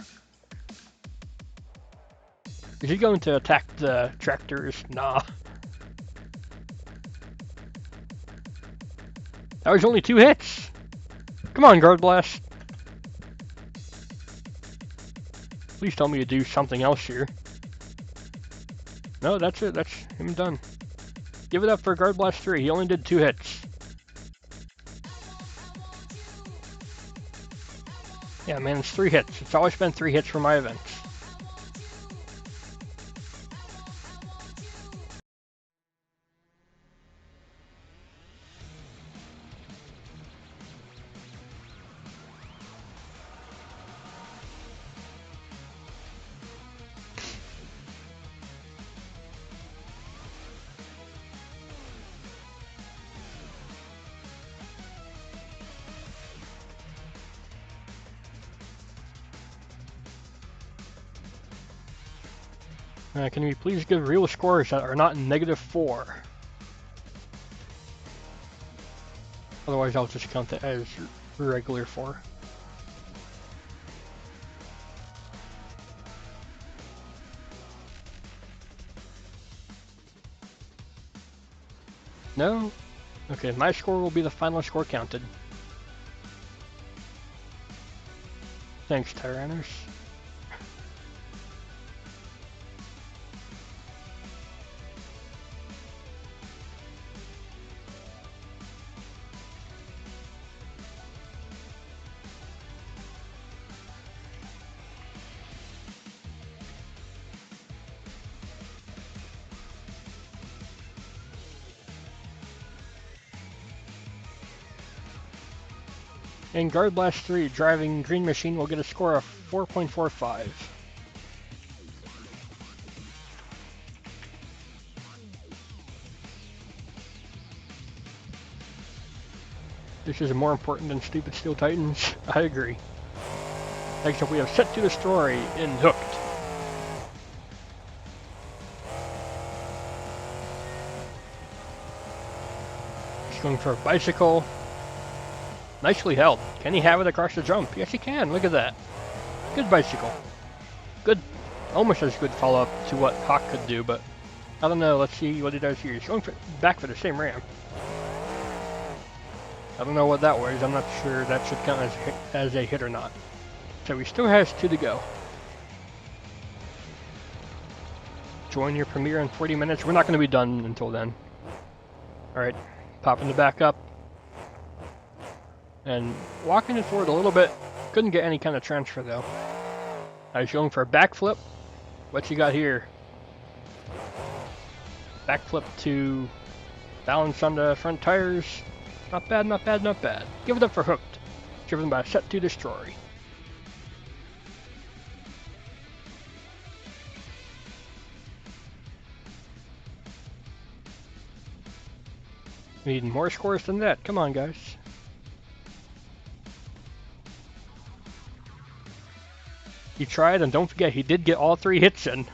Is he going to attack the tractors? Nah. That was only 2 hits! Come on, Guard Blast. Please tell me to do something else here. No, that's it. That's him done. Give it up for Guard Blast 3. He only did 2 hits. Yeah, man, it's 3 hits. It's always been 3 hits for my events. Can we please give real scores that are not -4? Otherwise, I'll just count it as regular 4. No? Okay, my score will be the final score counted. Thanks, Tyrannos. And Guard Blast 3 driving Green Machine will get a score of 4.45. This is more important than Stupid Steel Titans. I agree. Next up we have SET-TO-DESTORY in Hooked. He's going for a bicycle. Nicely held. Can he have it across the jump? Yes, he can. Look at that. Good bicycle. Good, almost as good follow-up to what Hawk could do, but I don't know. Let's see what he does here. He's going back for the same ramp. I don't know what that was. I'm not sure that should count as a hit or not. So he still has 2 to go. Join your premiere in 40 minutes. We're not going to be done until then. Alright, popping the back up. And walking it forward a little bit. Couldn't get any kind of transfer though. I was going for a backflip. What you got here? Backflip to balance on the front tires. Not bad, not bad, not bad. Give it up for Hooked. Driven by SET-TO-DESTORY. We need more scores than that. Come on, guys. He tried, and don't forget, he did get all 3 hits in.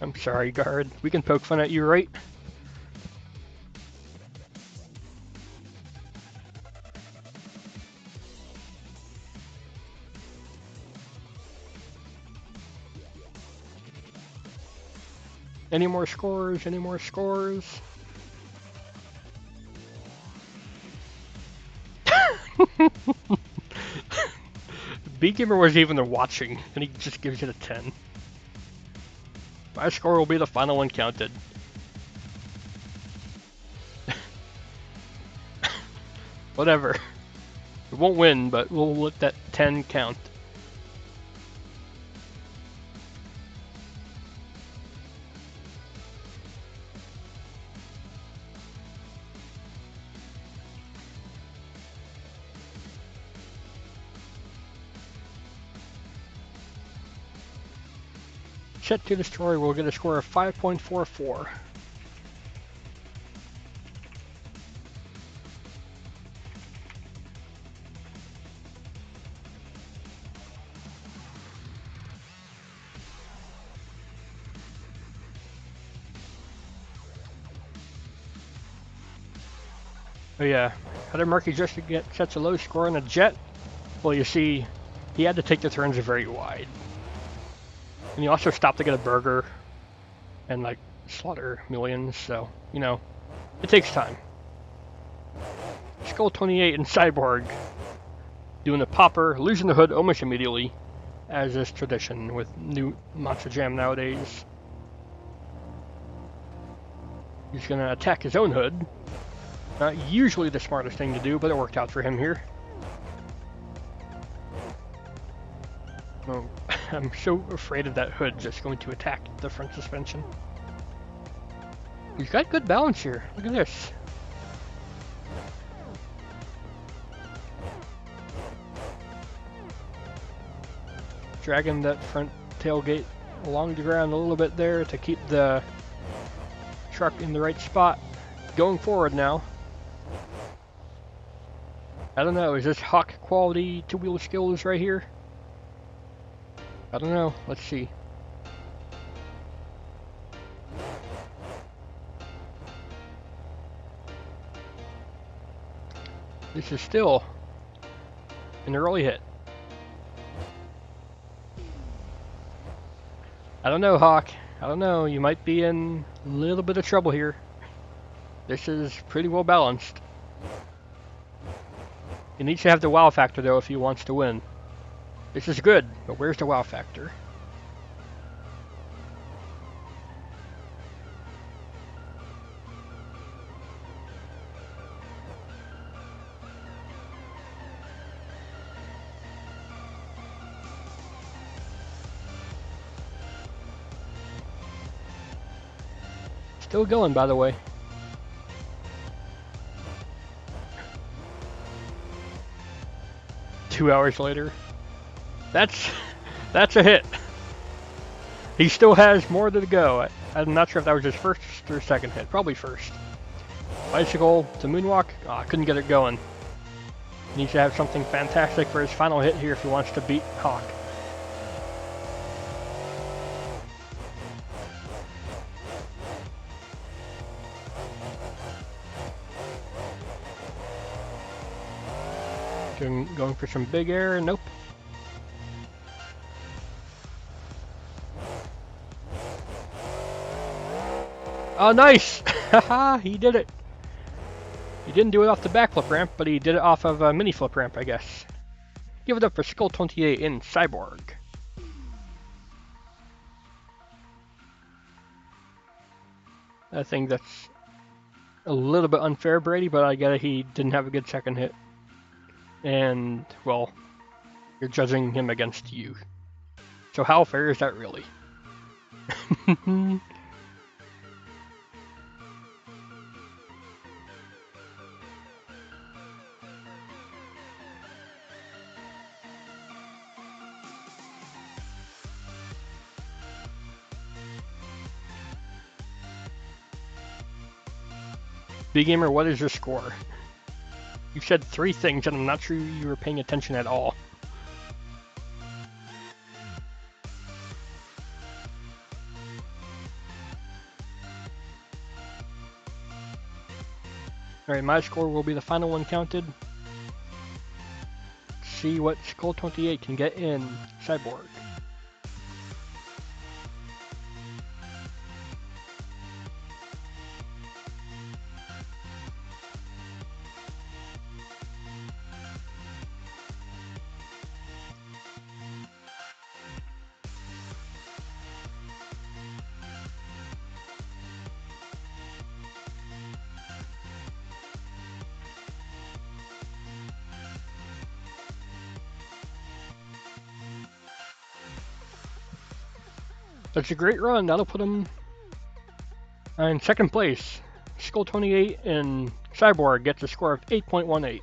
I'm sorry, Guard. We can poke fun at you, right? Any more scores? Any more scores? BeamGamer wasn't even there watching, and he just gives it a 10. My score will be the final one counted. Whatever. We won't win, but we'll let that 10 count. SET-TO-DESTORY will get a score of 5.44. Oh yeah, how did Marky just get such a low score on a jet? Well, you see, he had to take the turns very wide. And he also stopped to get a burger and like slaughter millions, so, you know, it takes time. Skull28 and Cyborg doing the popper, losing the hood almost immediately, as is tradition with new Monster Jam nowadays. He's gonna attack his own hood. Not usually the smartest thing to do, but it worked out for him here. Oh, I'm so afraid of that hood just going to attack the front suspension. He's got good balance here. Look at this. Dragging that front tailgate along the ground a little bit there to keep the truck in the right spot. Going forward now. I don't know, is this Hawk quality two-wheel skills right here? I don't know, let's see. This is still an early hit. I don't know, Hawk. I don't know, you might be in a little bit of trouble here. This is pretty well balanced. He needs to have the wow factor though if he wants to win. This is good, but where's the wow factor? Still going, by the way. Two hours later. That's a hit. He still has more to go. I'm not sure if that was his first or second hit. Probably first. Bicycle to moonwalk. Oh, I couldn't get it going. Needs to have something fantastic for his final hit here if he wants to beat Hawk. Going for some big air. Nope. Oh, nice! Haha, he did it. He didn't do it off the backflip ramp, but he did it off of a mini flip ramp, I guess. Give it up for Skull28 in Cyborg. I think that's a little bit unfair, Brady, but I get it. He didn't have a good second hit. And, well, you're judging him against you. So how fair is that really? BeGamer, what is your score? You said three things and I'm not sure you were paying attention at all. Alright, my score will be the final one counted. Let's see what Skull28 can get in Cyborg. That's a great run. That'll put him in second place. Skull28 and Cyborg gets a score of 8.18.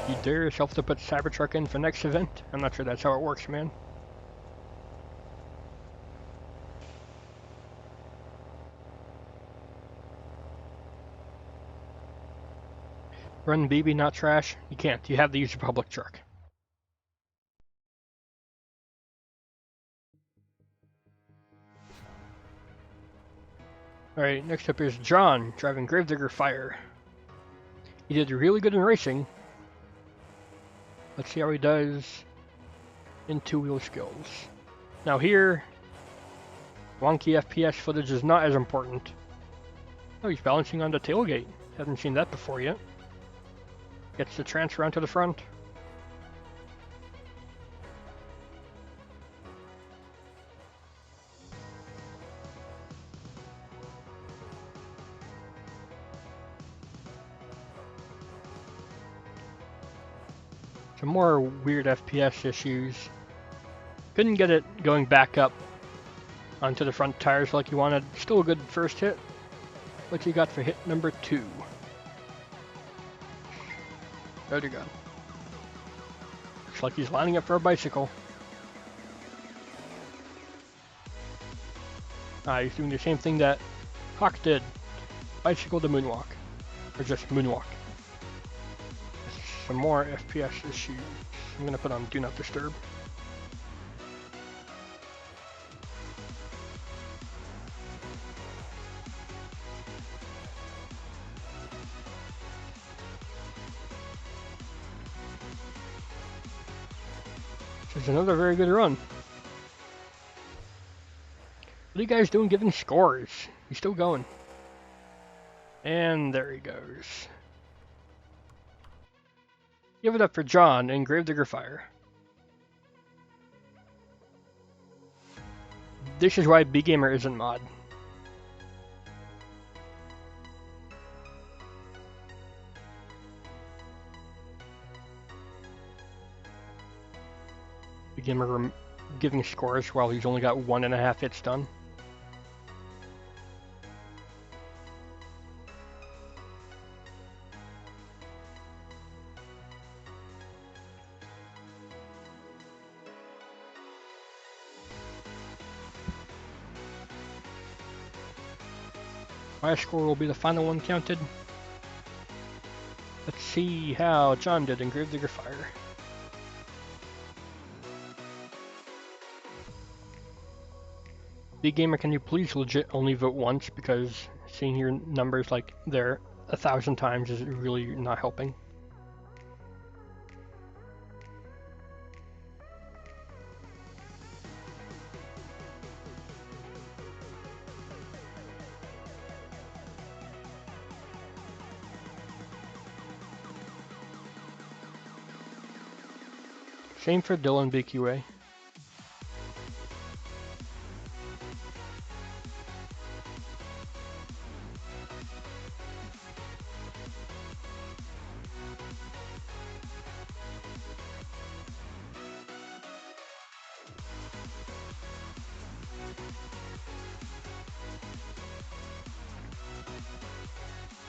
You dare yourself to put Cybertruck in for next event? I'm not sure that's how it works, man. Run BB, not trash? You can't. You have to use your public truck. Alright, next up is John, driving Gravedigger Fire. He did really good in racing. Let's see how he does in two-wheel skills. Now here, wonky FPS footage is not as important. Oh, he's balancing on the tailgate. Haven't seen that before yet. Gets the transfer onto the front. Some more weird FPS issues. Couldn't get it going back up onto the front tires like you wanted. Still a good first hit. What you got for hit number 2? Oh dear God. Looks like he's lining up for a bicycle. He's doing the same thing that Hawk did. Bicycle to moonwalk. Or just moonwalk. Some more FPS issues. I'm gonna put on Do Not Disturb. This is another very good run. What are you guys doing giving scores? He's still going. And there he goes. Give it up for John in Gravedigger Fire. This is why BGamer isn't mod. BGamer giving scores while he's only got 1.5 hits done. My score will be the final one counted. Let's see how John did in Gravedigger Fire. BGamer, can you please legit only vote once, because seeing your numbers like there 1,000 times is really not helping. Same for Dylanbqa.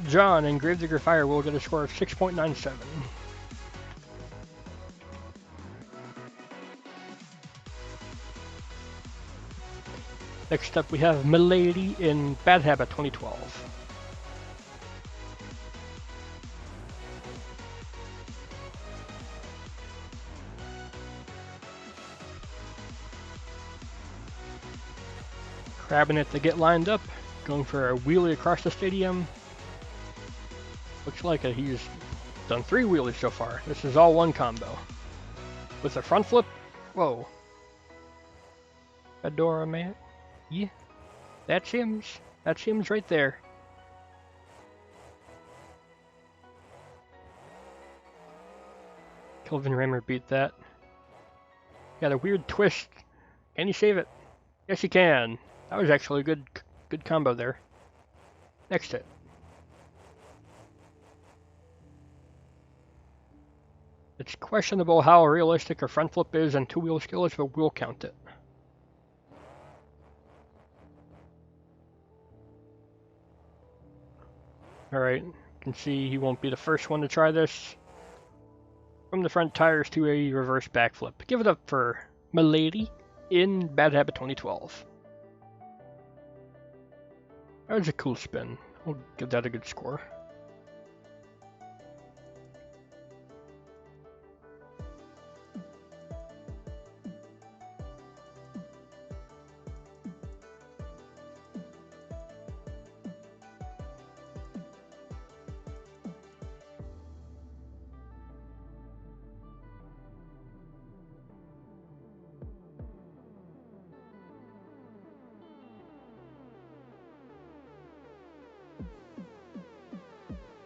John in Gravedigger Fire will get a score of 6.97. Next up we have Milady in Bad Habit 2012. Grabbing it to get lined up, going for a wheelie across the stadium. Looks like he's done 3 wheelies so far. This is all one combo. With a front flip, whoa. Adora man. Yeah, that's him. That's him right there. Kelvin Raymer beat that. Got a weird twist. Can you save it? Yes, you can. That was actually a good combo there. Next hit. It's questionable how realistic a front flip is and 2-wheel skill is, but we'll count it. Alright, you can see he won't be the first one to try this. from the front tires to a reverse backflip. Give it up for Milady in Bad Habit 2012. That was a cool spin. I'll give that a good score.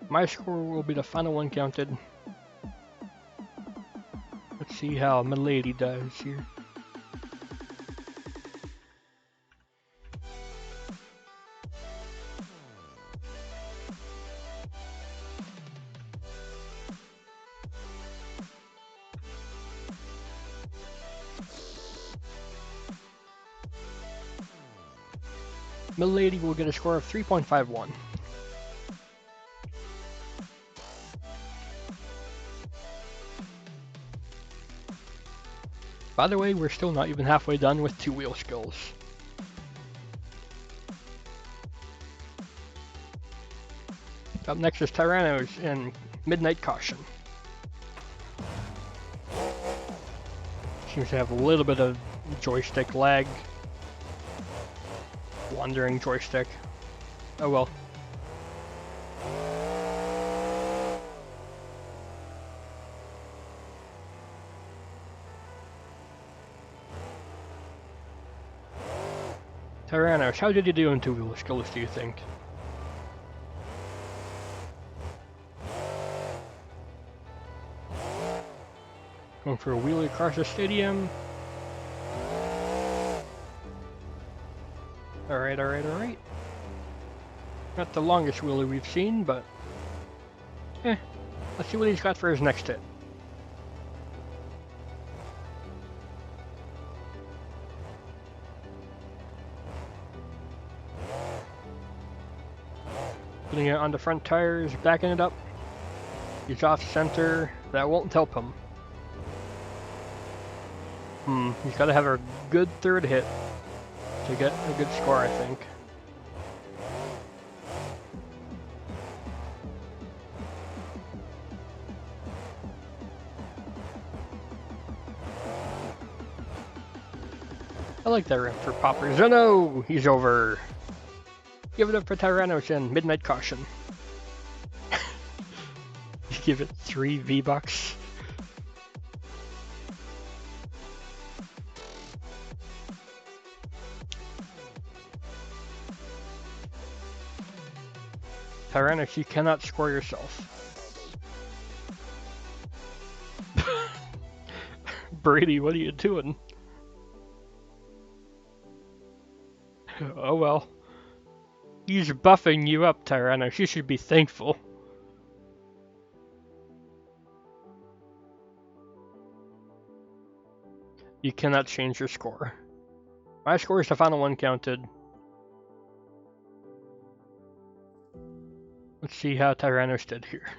My score will be the final one counted. Let's see how Milady does here. Milady will get a score of 3.51. By the way, we're still not even halfway done with two-wheel skills. Up next is Tyrannos and Midnight Caution. Seems to have a little bit of joystick lag. Wandering joystick. Oh well. Tyrannos, how did you do in two-wheel skills, do you think? Going for a wheelie across the stadium. Alright, alright, alright. Not the longest wheelie we've seen, but... let's see what he's got for his next hit. Putting it on the front tires, backing it up. He's off center. That won't help him. He's got to have a good third hit to get a good score, I think. I like that ramp for poppers. Oh no! He's over. Give it up for Tyrannos and Midnight Caution. Give it 3 V-Bucks. Tyrannos, you cannot score yourself. Brady, what are you doing? Oh well. He's buffing you up, Tyrannos. You should be thankful. You cannot change your score. My score is the final one counted. Let's see how Tyrannos did here.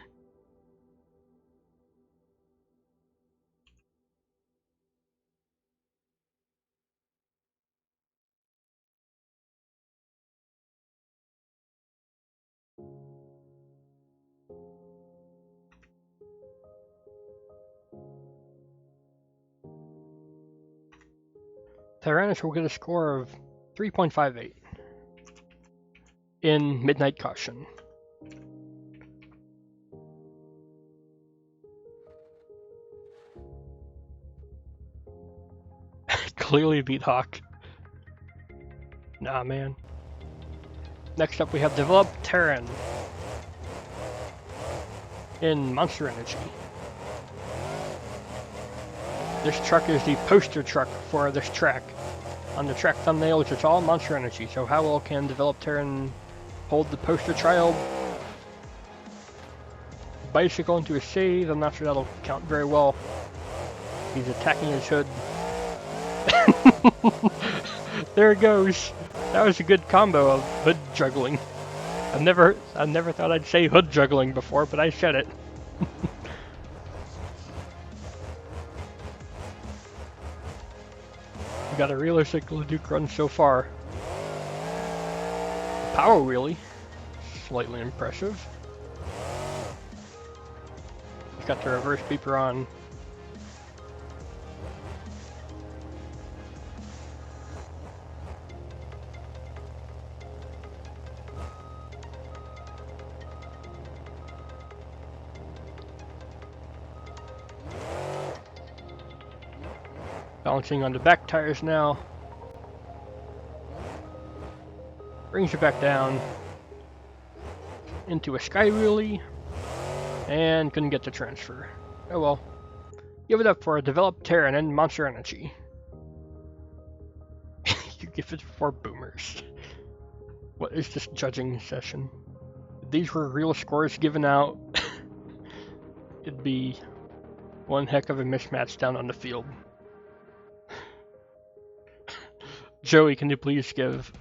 Tyrannos will get a score of 3.58 in Midnight Caution. Clearly beat Hawk. Nah, man. Next up we have DevelopTerron in Monster Energy. This truck is the poster truck for this track. On the track thumbnails, it's all Monster Energy, so how well can DevelopTerron hold the poster child bicycle into a save? I'm not sure that'll count very well. He's attacking his hood. There it goes. That was a good combo of hood juggling. I never thought I'd say hood juggling before, but I said it. got a realistic Leduc run so far. Power wheelie, slightly impressive. He's got the reverse beeper on. Balancing on the back tires now. Brings you back down into a sky wheelie, and couldn't get the transfer. Oh well. Give it up for DevelopTerron and Monster Energy. You give it 4 boomers. What is this judging session? If these were real scores given out, it'd be one heck of a mismatch down on the field. Joey, can we please give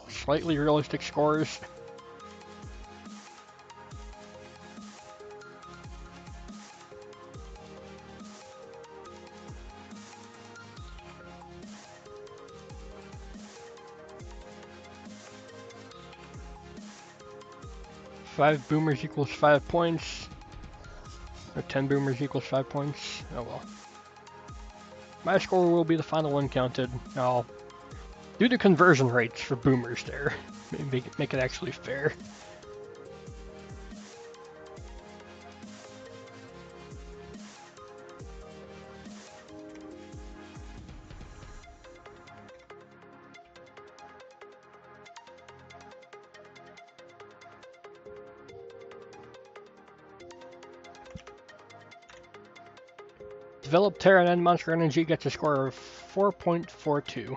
slightly realistic scores? Five boomers equals 5 points. Or 10 boomers equals 5 points. Oh well. My score will be the final one counted. I'll do the conversion rates for boomers there. Make it actually fair. DevelopTerron and Monster Energy gets a score of 4.42.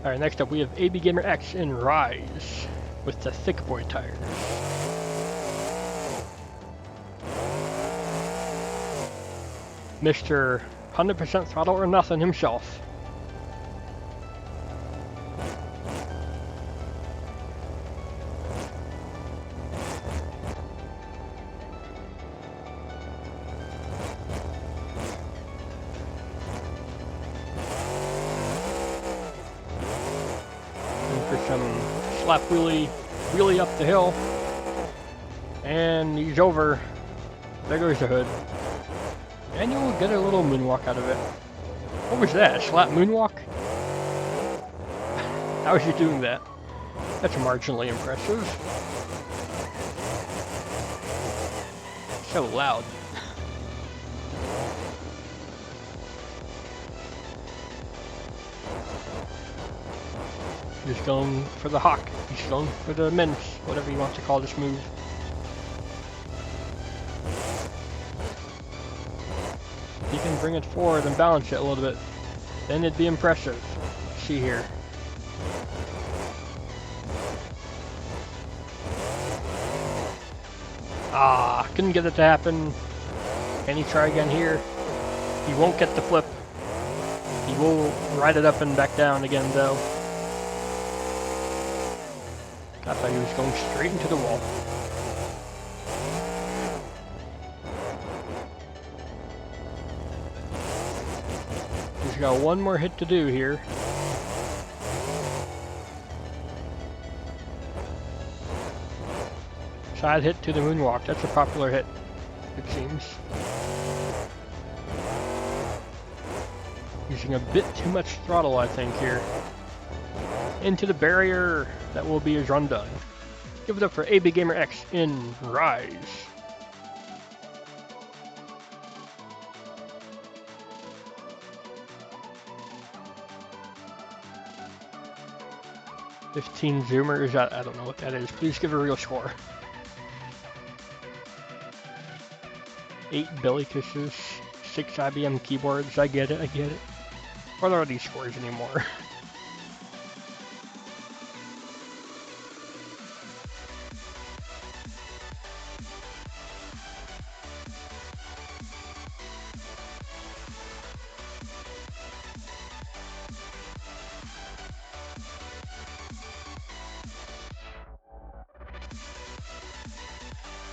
Alright, next up we have ABgamerX in Rise with the thick boy tires. Mr. 100% throttle or nothing himself. And for some slap wheelie up the hill. And he's over. There goes the hood. And you'll get a little moonwalk out of it. What was that? A slap moonwalk? How is he doing that? That's marginally impressive. So loud. He's going for the hawk. He's going for the mince, whatever you want to call this move. He can bring it forward and balance it a little bit, then it'd be impressive. See here. Ah, couldn't get it to happen. Can he try again here? He won't get the flip. He will ride it up and back down again though. I thought he was going straight into the wall. He's got one more hit to do here. Side hit to the moonwalk. That's a popular hit, it seems. Using a bit too much throttle, I think, here. Into the barrier. That will be his run done. Give it up for ABgamerX in Rise. "15 zoomers, I don't know what that is. Please give a real score. 8 belly kisses, 6 IBM keyboards. I get it, I get it. What are these scores anymore?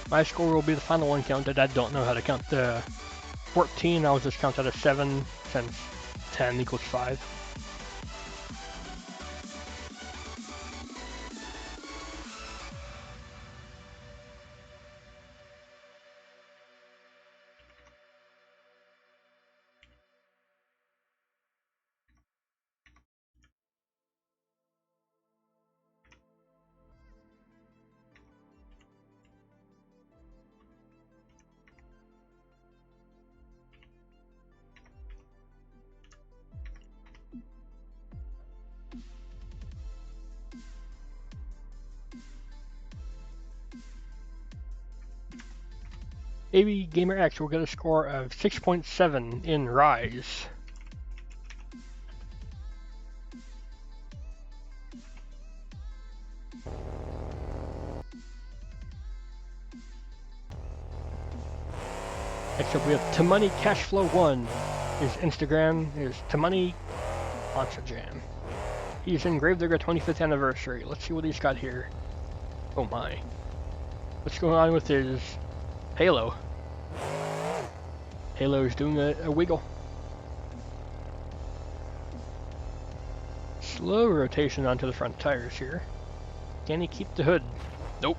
My score will be the final one counted. I don't know how to count the 14. I'll just count that as 7 since 10 equals 5. ABgamerX will get a score of 6.7 in Rise. Next up we have Tamoney Cashflow1. His Instagram is Tamoney Monster Jam. He's in Gravedigger 25th anniversary. Let's see what he's got here. Oh my. What's going on with his Halo? Halo's doing a wiggle. Slow rotation onto the front tires here. Can he keep the hood? Nope.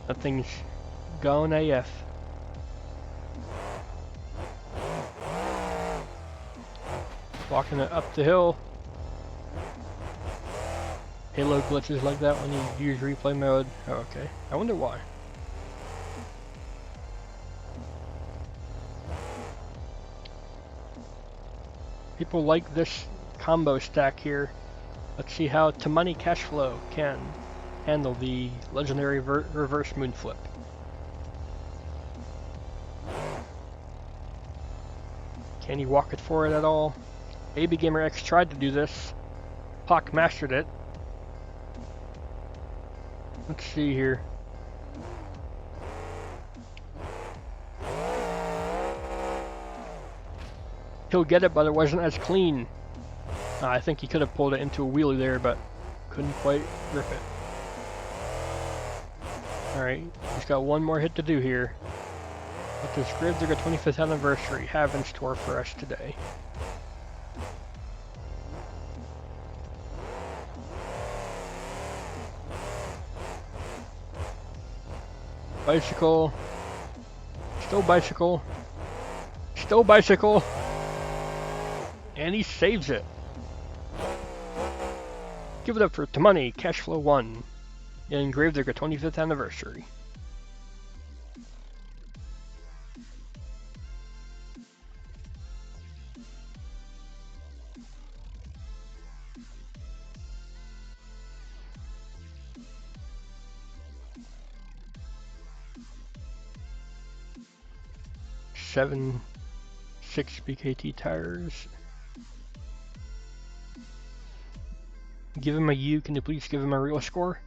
That thing's going AF. Walking it up the hill. Halo glitches like that when you use replay mode. Oh, okay. I wonder why. People like this combo stack here. Let's see how Tamoney Cashflow can handle the legendary reverse moon flip. Can he walk it for it at all? ABgamerX tried to do this. Pock mastered it. Let's see here. He'll get it, but it wasn't as clean. I think he could have pulled it into a wheelie there, but couldn't quite grip it. Alright, he's got one more hit to do here. What does Gravedigger 25th anniversary have in store for us today? Bicycle. Still bicycle. Still bicycle. And he saves it. Give it up for Tamoney Cashflow1 in Gravedigger 25th anniversary. Seven 6 BKT tires. Give him a U. Can you please give him a real score?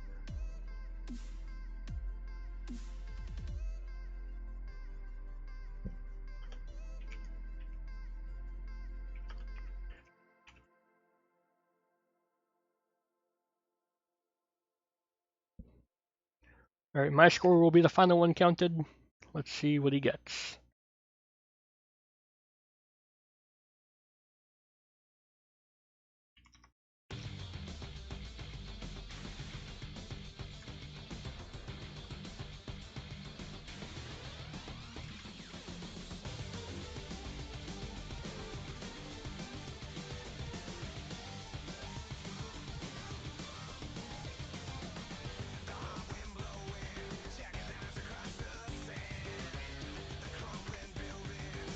Alright, my score will be the final one counted. Let's see what he gets.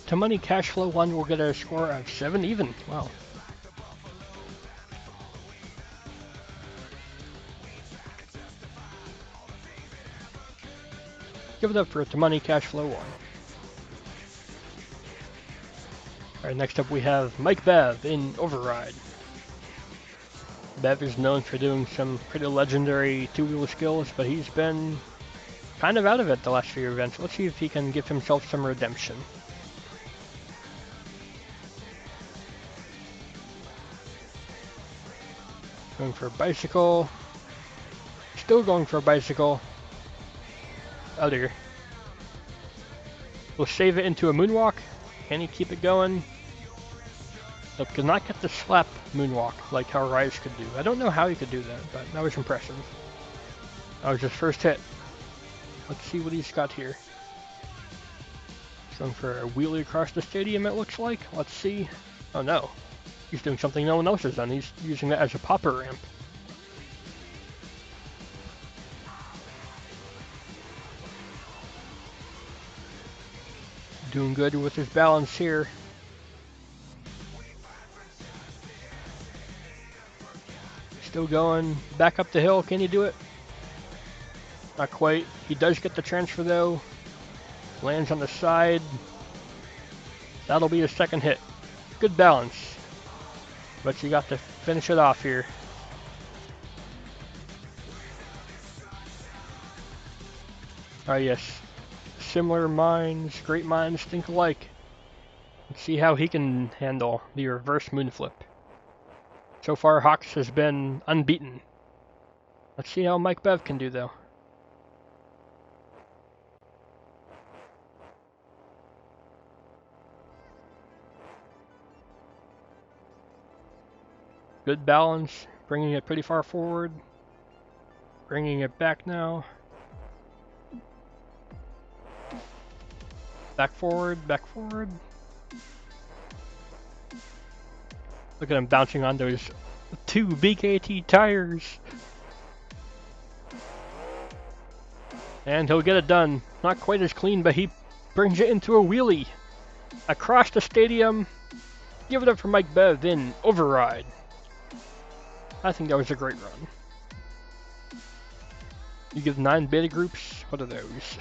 Tamoney Cashflow1 will get a score of 7 even. Wow. Give it up for Tamoney Cashflow1. Alright, next up we have Mike Bev in Override. Bev is known for doing some pretty legendary two-wheel skills, but he's been kind of out of it the last few events. Let's see if he can give himself some redemption. Going for bicycle. Still going for a bicycle. Oh dear. We'll save it into a moonwalk. Can he keep it going? Nope, could not get the slap moonwalk like how Rise could do. I don't know how he could do that, but that was impressive. That was his first hit. Let's see what he's got here. He's going for a wheelie across the stadium, it looks like. Let's see. Oh no. He's doing something no one else has done. He's using that as a popper ramp. Doing good with his balance here. Still going back up the hill. Can he do it? Not quite. He does get the transfer though. Lands on the side. That'll be his second hit. Good balance. But you got to finish it off here. Ah yes. Similar minds, great minds think alike. Let's see how he can handle the reverse moonflip. So far, Hawks has been unbeaten. Let's see how Mike Bev can do though. Good balance, bringing it pretty far forward. Bringing it back now. Back forward, back forward. Look at him bouncing on those 2 BKT tires. And he'll get it done. Not quite as clean, but he brings it into a wheelie. Across the stadium. Give it up for Mike Bev in override. I think that was a great run. You give 9 beta groups. What are those?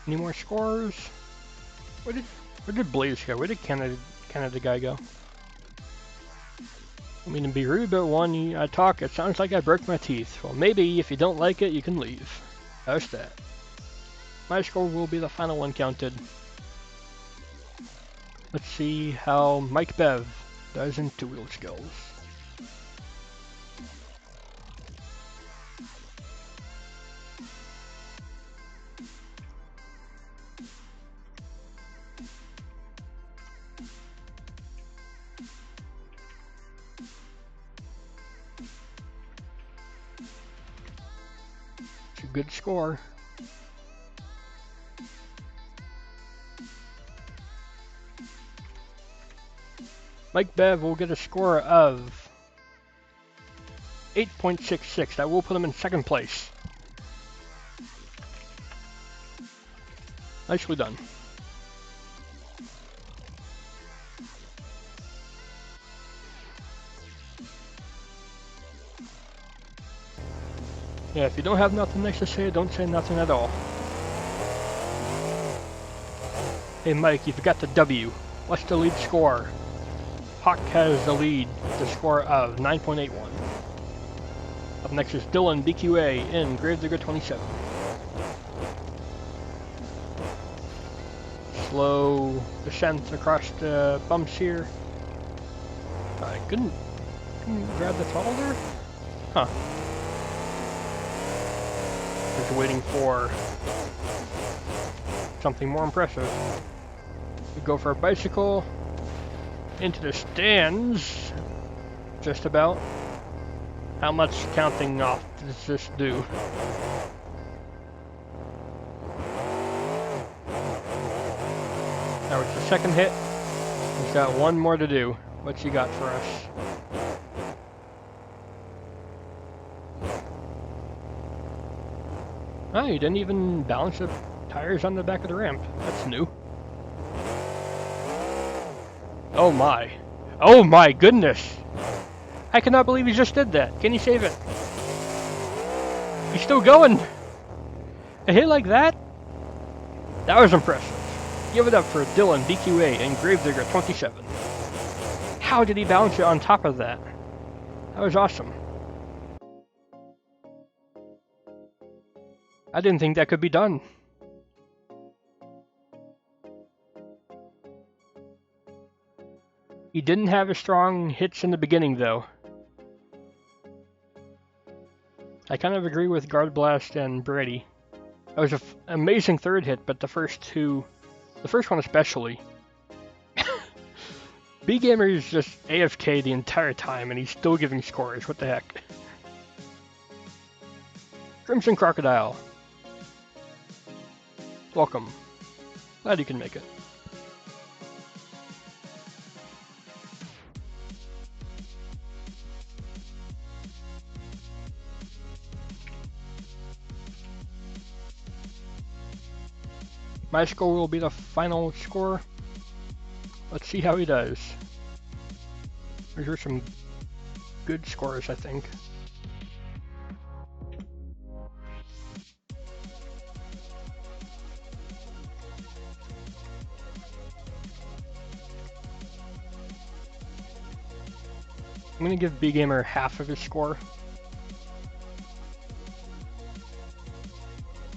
Any more scores? Where did Blaze go? Where did Canada guy go? I mean to be rude, but when I talk, it sounds like I broke my teeth. Well, maybe if you don't like it, you can leave. How's that? My score will be the final one counted. Let's see how Mike Bev does in two-wheel skills. It's a good score. Mike Bev will get a score of 8.66. That will put him in second place. Nicely done. Yeah, if you don't have nothing nice to say, don't say nothing at all. Hey Mike, you forgot the W. What's the lead score? Hawk has the lead, the score of 9.81. Up next is Dylanbqa in Gravedigger 27. Slow descent across the bumps here. I couldn't grab the throttle there? Huh. Just waiting for something more impressive. We go for a bicycle. Into the stands, just about. How much counting off does this do? That was the second hit. He's got one more to do. What you got for us? Oh, you didn't even balance the tires on the back of the ramp. That's new. Oh my. Oh my goodness! I cannot believe he just did that. Can you save it? He's still going. A hit like that? That was impressive. Give it up for Dylanbqa and Gravedigger27. How did he balance it on top of that? That was awesome. I didn't think that could be done. He didn't have as strong hits in the beginning, though. I kind of agree with Guard Blast and Brady. That was an amazing third hit, but the first one especially. BeamNG is just AFK the entire time, and he's still giving scores. What the heck? Crimson Crocodile. Welcome. Glad you can make it. My score will be the final score. Let's see how he does. These are some good scores, I think. I'm gonna give BeamNG half of his score.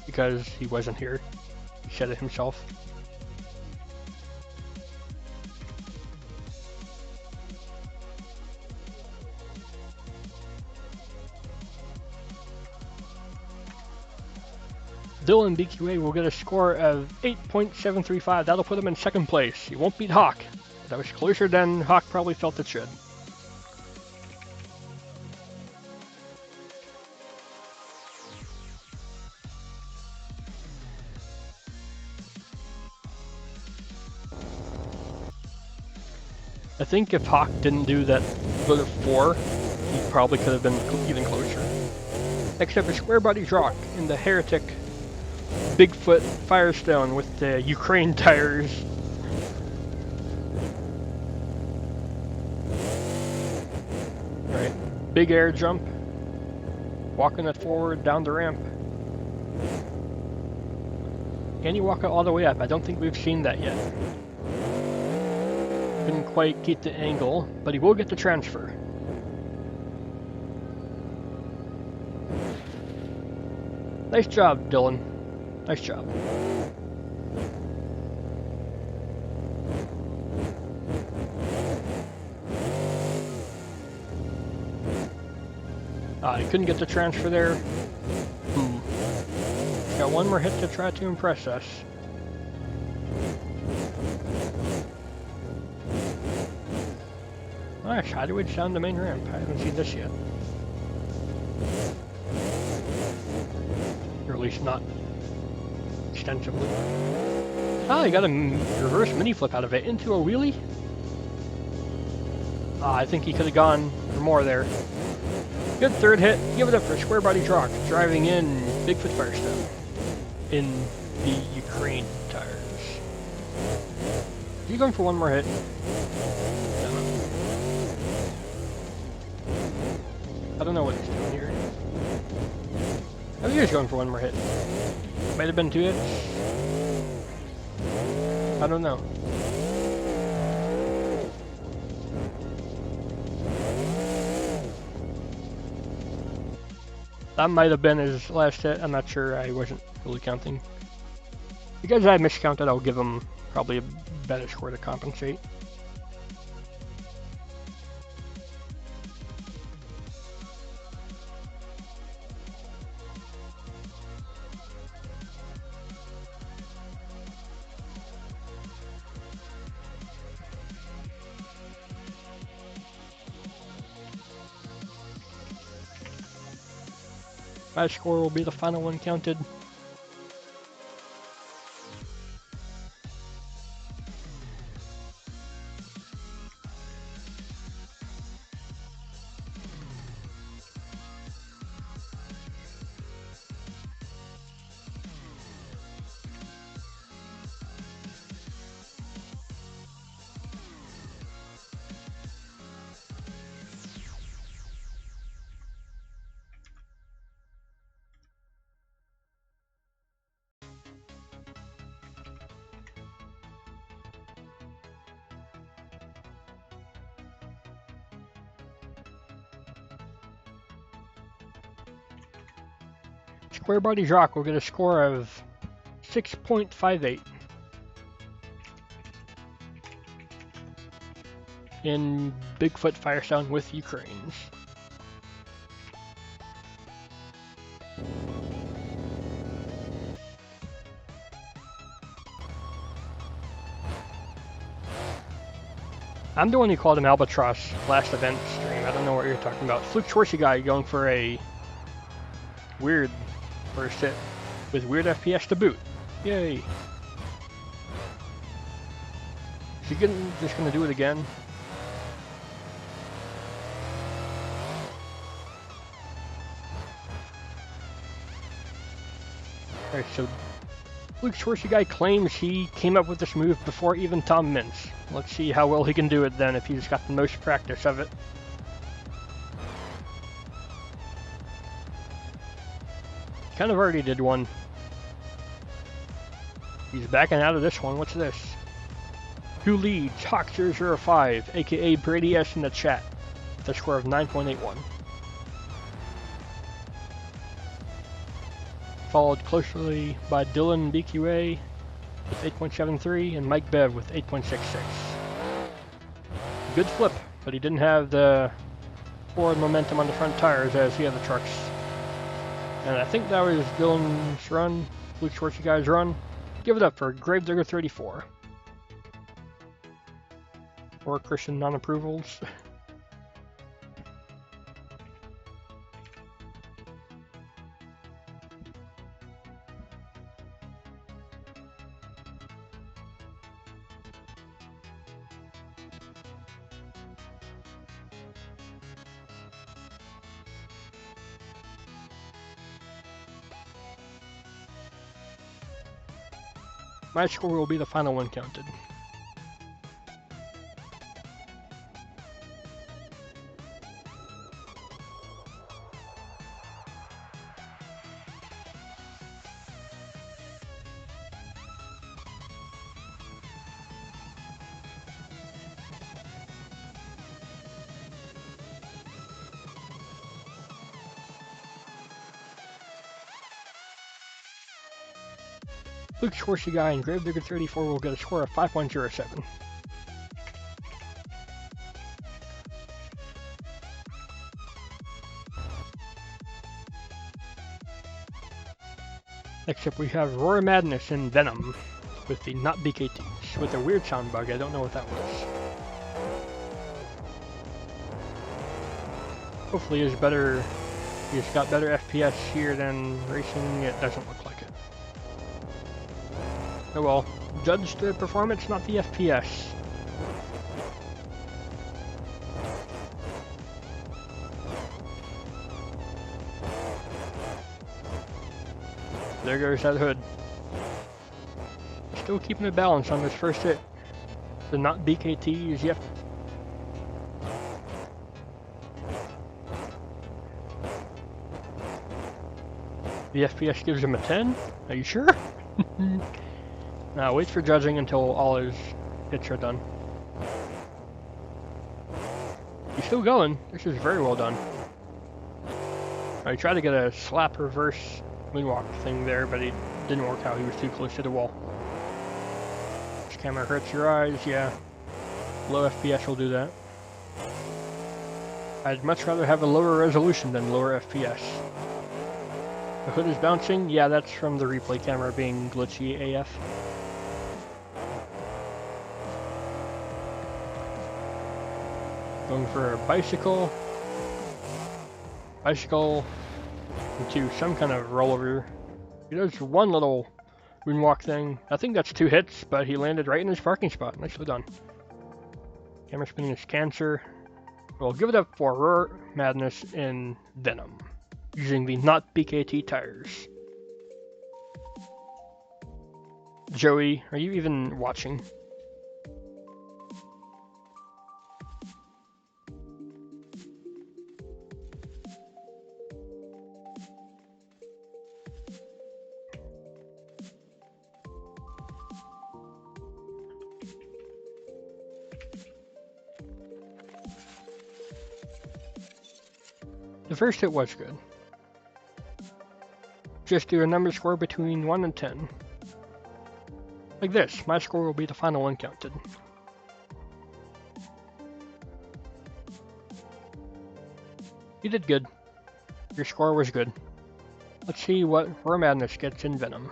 Because he wasn't here. He said it himself. Dylanbqa will get a score of 8.735. That'll put him in second place. He won't beat Hawk. That was closer than Hawk probably felt it should. I think if Hawk didn't do that vote of 4, he probably could have been even closer. Next up is SquareBodiesRock in the Heretic Bigfoot Firestone with the Ukraine tires. Alright, big air jump. Walking it forward down the ramp. Can you walk it all the way up? I don't think we've seen that yet. Couldn't quite get the angle, but he will get the transfer. Nice job, Dylan. Nice job. He couldn't get the transfer there. Got one more hit to try to impress us. Nice, Hideaway's down the main ramp. I haven't seen this yet. Or at least not extensively. He got a reverse mini flip out of it into a wheelie. I think he could have gone for more there. Good third hit. Give it up for SquareBodiesRock, driving in Bigfoot Firestone in the Ukraine tires. Is he going for one more hit? I don't know what he's doing here. I think he was going for one more hit. Might have been 2 hits. I don't know. That might have been his last hit. I'm not sure. I wasn't really counting. Because I miscounted, I'll give him probably a better score to compensate. My score will be the final one counted. SquareBodiesRock will get a score of 6.58 in Bigfoot Firestone with Ukraine's. I'm the one who called him Albatros last event stream. I don't know what you're talking about. Fluke Schwarzy guy going for a weird first hit with weird FPS to boot. Yay! Is he just gonna do it again? Alright, so Fluke Schwarzy guy claims he came up with this move before even Tom Mintz. Let's see how well he can do it then if he's got the most practice of it. Kind of already did one. He's backing out of this one. What's this? Who leads? Hawk005, aka Brady S in the chat, with a score of 9.81. Followed closely by Dylanbqa with 8.73 and Mike Bev with 8.66. Good flip, but he didn't have the forward momentum on the front tires as the other trucks. And I think that was Dylan's run, Fluke Schwarzy guy's run. Give it up for Gravedigger34. Or Christian non-approvals. My score will be the final one counted. Fluke Schwarzy guy and Gravedigger34 will get a score of 5.07. Next up we have Roar Madness and Venom with the not BKTs with a weird sound bug. I don't know what that was. Hopefully he's got better FPS here than racing. It doesn't look like it. Oh well, judge the performance, not the FPS. There goes that hood. Still keeping a balance on this first hit. The not BKT is yet. The FPS gives him a 10? Are you sure? Now wait for judging until all his hits are done. He's still going. This is very well done. I tried to get a slap reverse moonwalk thing there, but it didn't work out. He was too close to the wall. This camera hurts your eyes, yeah. Low FPS will do that. I'd much rather have a lower resolution than lower FPS. The hood is bouncing? Yeah, that's from the replay camera being glitchy AF. Going for a bicycle into some kind of rollover. He does one little moonwalk thing. I think that's 2 hits, but he landed right in his parking spot. Nicely done. Camera spinning is cancer. We'll give it up for Roar Madness in Venom, using the not BKT tires. Joey, are you even watching? The first hit was good. Just do a number score between 1 and 10. Like this, my score will be the final one counted. You did good. Your score was good. Let's see what Roar Madness gets in Venom.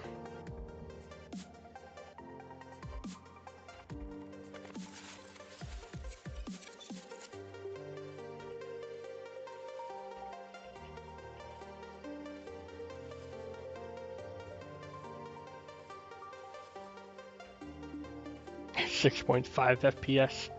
.5 FPS.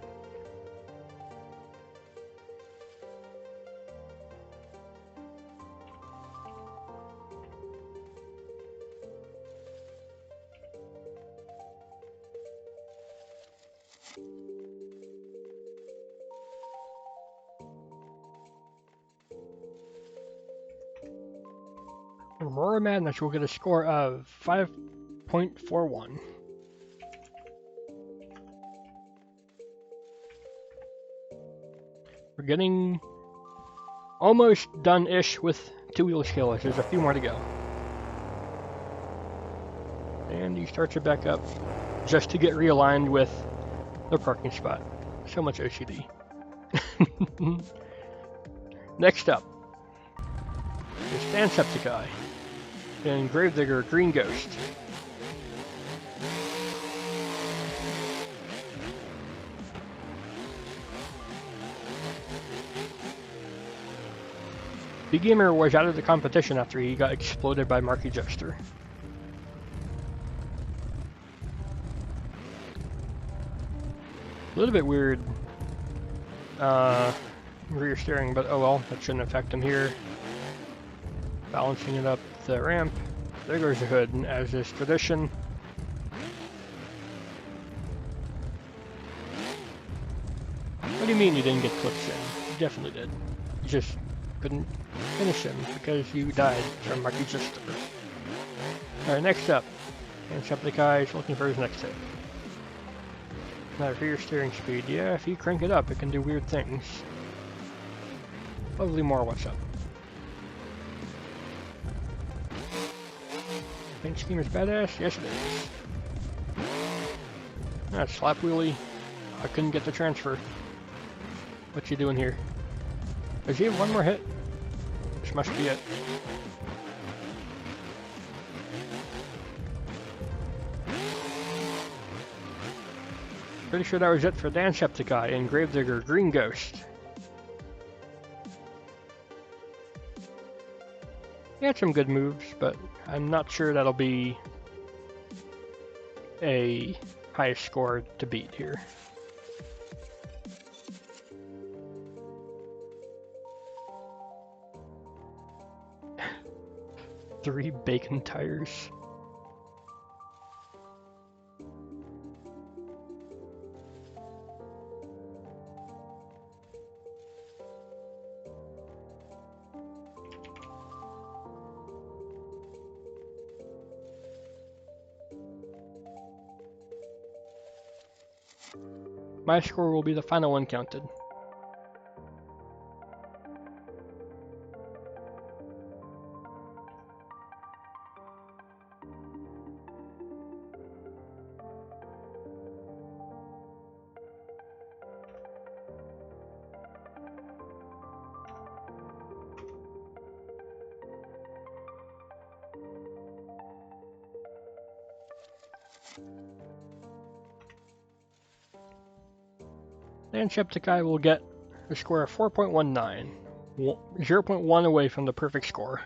Roar Madness will get a score of 5.41. We're getting almost done-ish with two-wheel skills. There's a few more to go. And he starts it back up just to get realigned with the parking spot. So much OCD. Next up is Jacksepticeye and Gravedigger Green Ghost. BeamNG was out of the competition after he got exploded by Marky Jester. A little bit weird rear steering, but oh well, that shouldn't affect him here. Balancing it up the ramp. There goes the hood, and as is tradition. What do you mean you didn't get clips in? You definitely did. You just couldn't finish him because you died from Marky Jester. Alright, next up. Jacksepticeye is looking for his next hit. Now for your steering speed, yeah, if you crank it up, it can do weird things. Probably more what's up. Paint scheme is badass? Yes it is. Ah, slap wheelie. I couldn't get the transfer. What's he doing here? Does he have one more hit? This must be it. Pretty sure that was it for Jacksepticeye and Gravedigger Green Ghost. He had some good moves, but I'm not sure that'll be a high score to beat here. Three bacon tires. My score will be the final one counted. Jacksepticeye will get a score of 4.19, 0.1 away from the perfect score.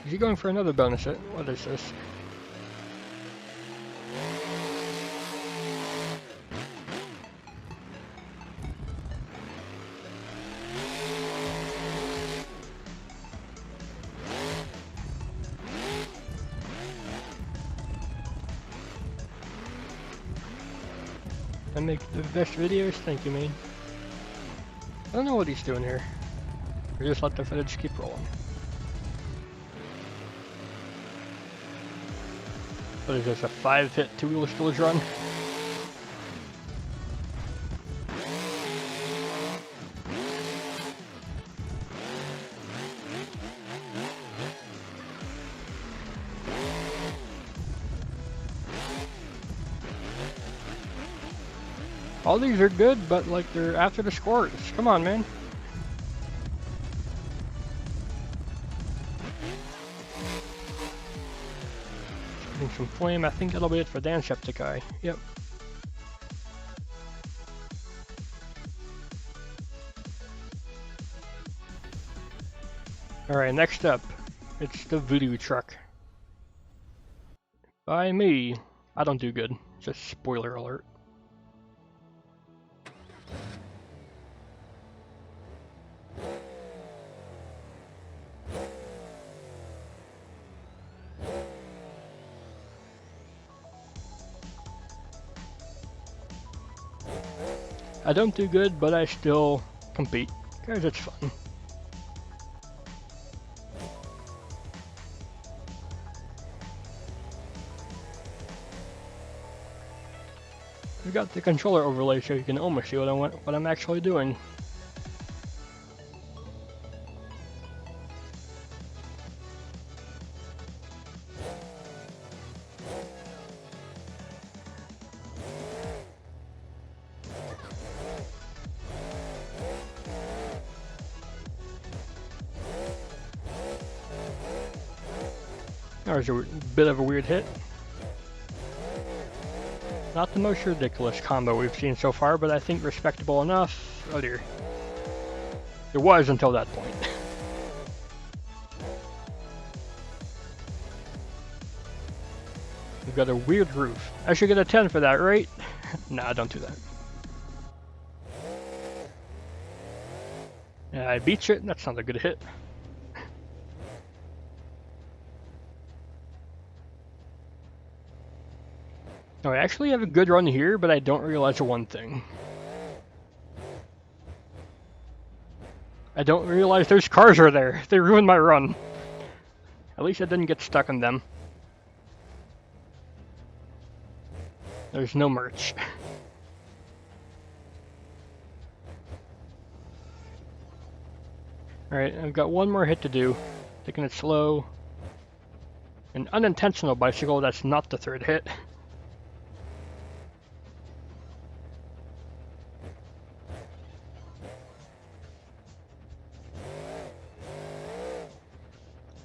Is he going for another bonus hit? What is this? I make the best videos. Thank you, man. I don't know what he's doing here. Or just let the footage keep rolling. What is this, a 5-hit two-wheel skills run? All these are good, but like they're after the scores. Come on, man. Getting some flame. I think that'll be it for Dylanbqa. Yep. Alright, next up, it's the voodoo truck. By me. I don't do good. Just spoiler alert. I don't do good, but I still compete, because it's fun. We've got the controller overlay so you can almost see what I'm actually doing. There's a bit of a weird hit. Not the most ridiculous combo we've seen so far, but I think respectable enough. Oh dear. It was until that point. We've got a weird roof. I should get a 10 for that, right? Nah, don't do that. Yeah, I beat you. That's not a good hit. No, I actually have a good run here, but I don't realize one thing. I don't realize those cars are there. They ruined my run. At least I didn't get stuck in them. There's no merch. Alright, I've got one more hit to do. Taking it slow. An unintentional bicycle, that's not the third hit.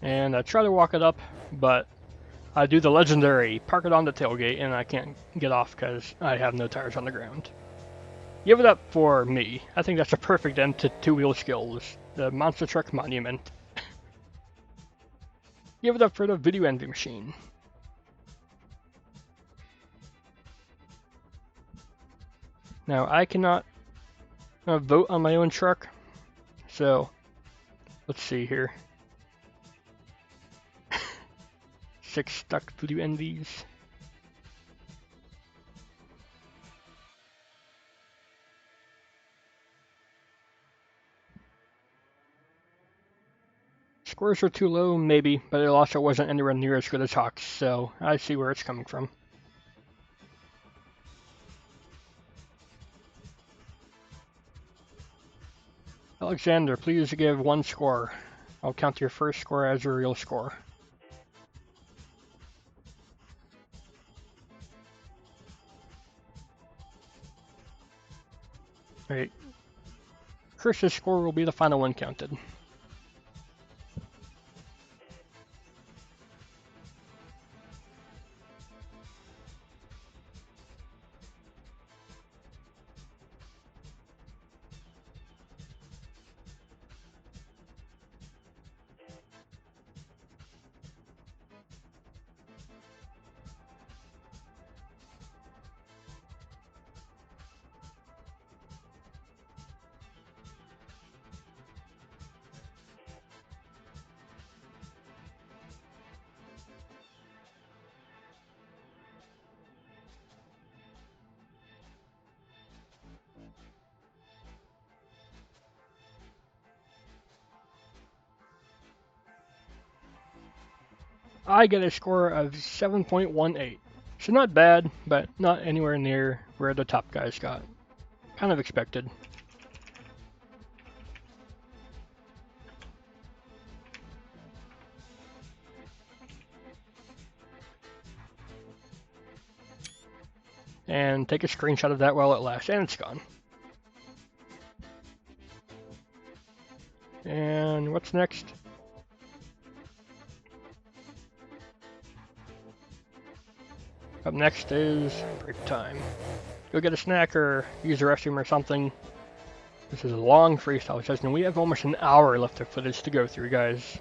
And I try to walk it up, but I do the legendary park it on the tailgate and I can't get off because I have no tires on the ground. Give it up for me. I think that's a perfect end to two-wheel skills. The monster truck monument. Give it up for the video envy machine. Now I cannot vote on my own truck, so let's see here. 6 stuck voodoo envies. Scores are too low, maybe, but it also wasn't anywhere near as good as Hawk's, so I see where it's coming from. Alexander, please give 1 score. I'll count your first score as your real score. Alright. Chris's score will be the final one counted. I get a score of 7.18. So not bad, but not anywhere near where the top guys got. Kind of expected. And take a screenshot of that while it lasts, and it's gone. And what's next? Up next is break time. Go get a snack or use the restroom or something. This is a long freestyle session. We have almost an hour left of footage to go through, guys.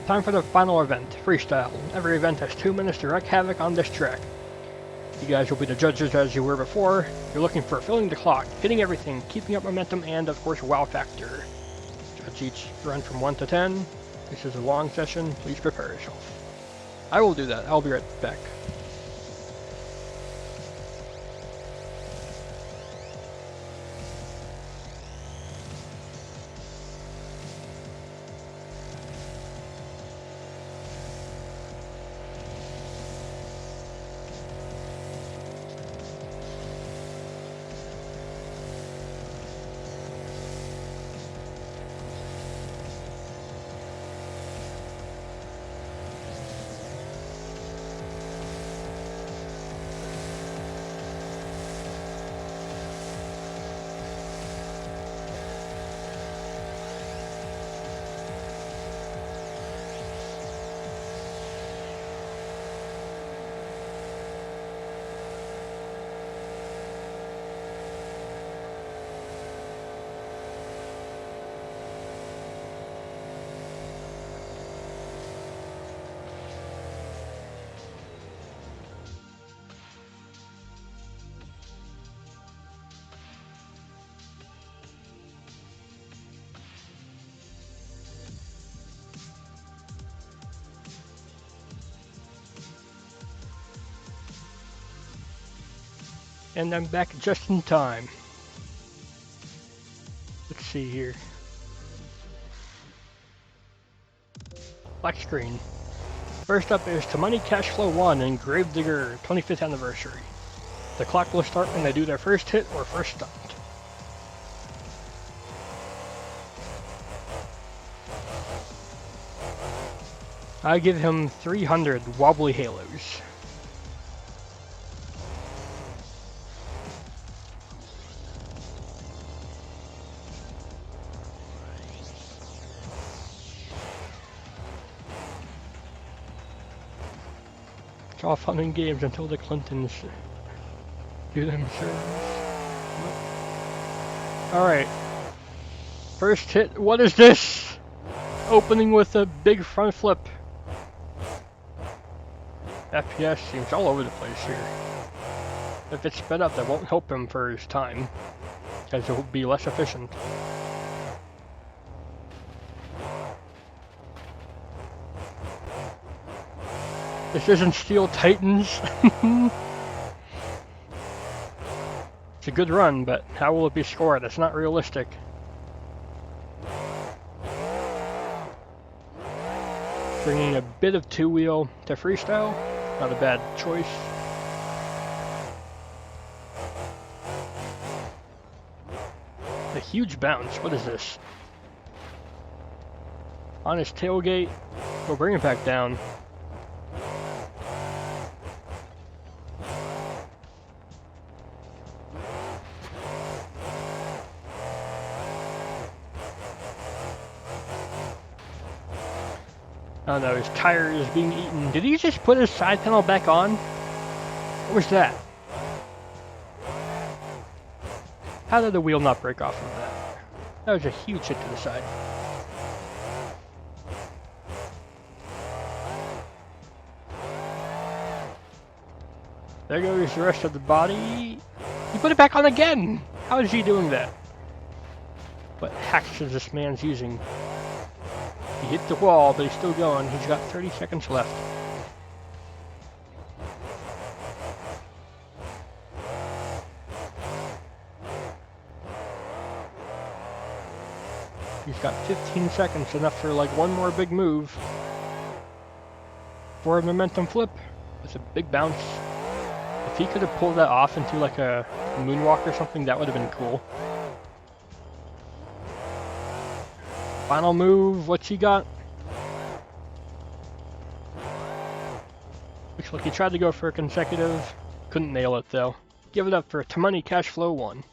Time for the final event, freestyle. Every event has 2 minutes to wreak havoc on this track. You guys will be the judges as you were before. You're looking for filling the clock, hitting everything, keeping up momentum, and of course wow factor. Judge each run from 1 to 10. This is a long session, please prepare yourself. I will do that, I'll be right back. And I'm back just in time. Let's see here. Black screen. First up is To Money Cash Flow 1 and Gravedigger 25th Anniversary. The clock will start when they do their first hit or first stunt. I give him 300 wobbly halos. It's all fun and games until the Clintons do themselves. Alright. First hit, what is this? Opening with a big front flip. FPS seems all over the place here. If it's sped up, that won't help him for his time, because it will be less efficient. This isn't Steel Titans. It's a good run, but how will it be scored? That's not realistic. Bringing a bit of two-wheel to freestyle. Not a bad choice. A huge bounce. What is this? On his tailgate. We'll bring it back down. Oh no, his tire is being eaten. Did he just put his side panel back on? What was that? How did the wheel not break off of that? That was a huge hit to the side. There goes the rest of the body. He put it back on again! How is he doing that? What hacks is this man's using? He hit the wall, but he's still going. He's got 30 seconds left. He's got 15 seconds, enough for like one more big move. Forward momentum flip with a big bounce. If he could have pulled that off into like a moonwalk or something, that would have been cool. Final move, what's he got? Looks like he tried to go for a consecutive. Couldn't nail it though. Give it up for Money Cash Flow 1.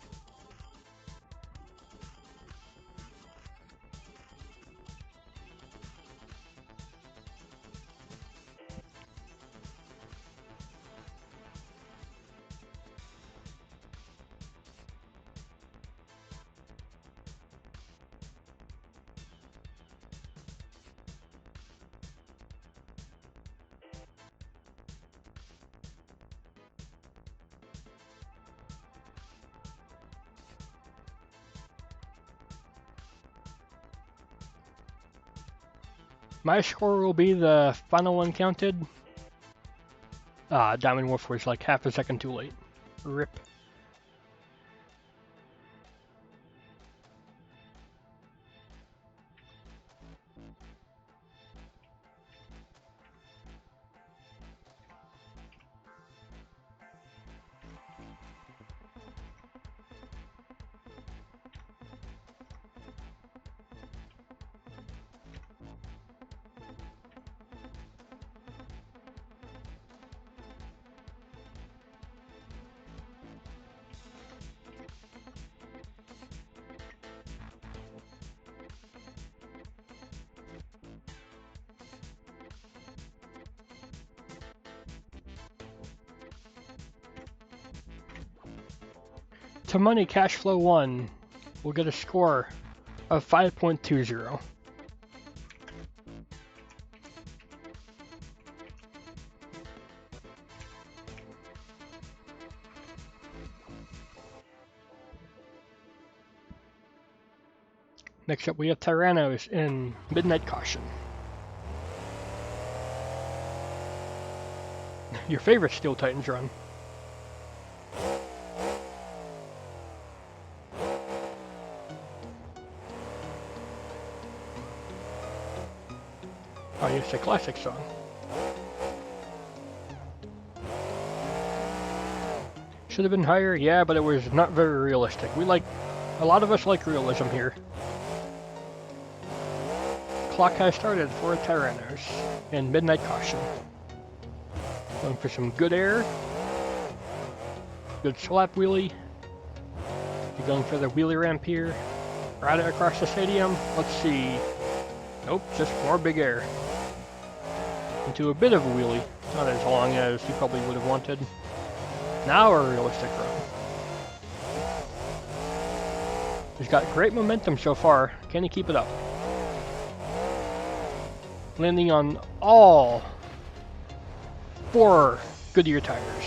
My score will be the final one counted. Diamond Wolf was like half a second too late. RIP. To Money Cash Flow 1 will get a score of 5.20. Next up we have Tyrannos in Midnight Caution. Your favorite Steel Titans run. Oh, it's a classic song. Should have been higher, yeah, but it was not very realistic. A lot of us like realism here. Clock has started for Tyrannos and Midnight Caution. Going for some good air. Good slap wheelie. You're going for the wheelie ramp here. Ride it across the stadium. Let's see. Nope, just more big air. Into a bit of a wheelie. Not as long as you probably would have wanted. Now a realistic run. He's got great momentum so far. Can he keep it up? Landing on all 4 Goodyear tires.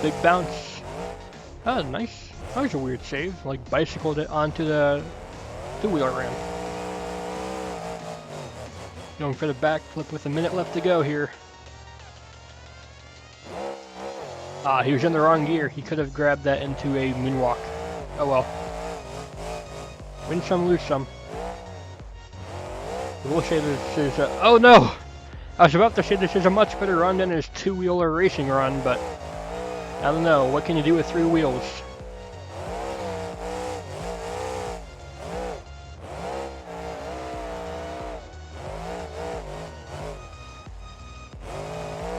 Big bounce. Ah, nice. That was a weird save. Like bicycled it onto the two-wheeler ramp. Going for the backflip with a minute left to go here. Ah, he was in the wrong gear. He could have grabbed that into a moonwalk. Oh well. Win some, lose some. I will say this is oh no! I was about to say this is a much better run than his two-wheeler racing run, but I don't know. What can you do with 3 wheels?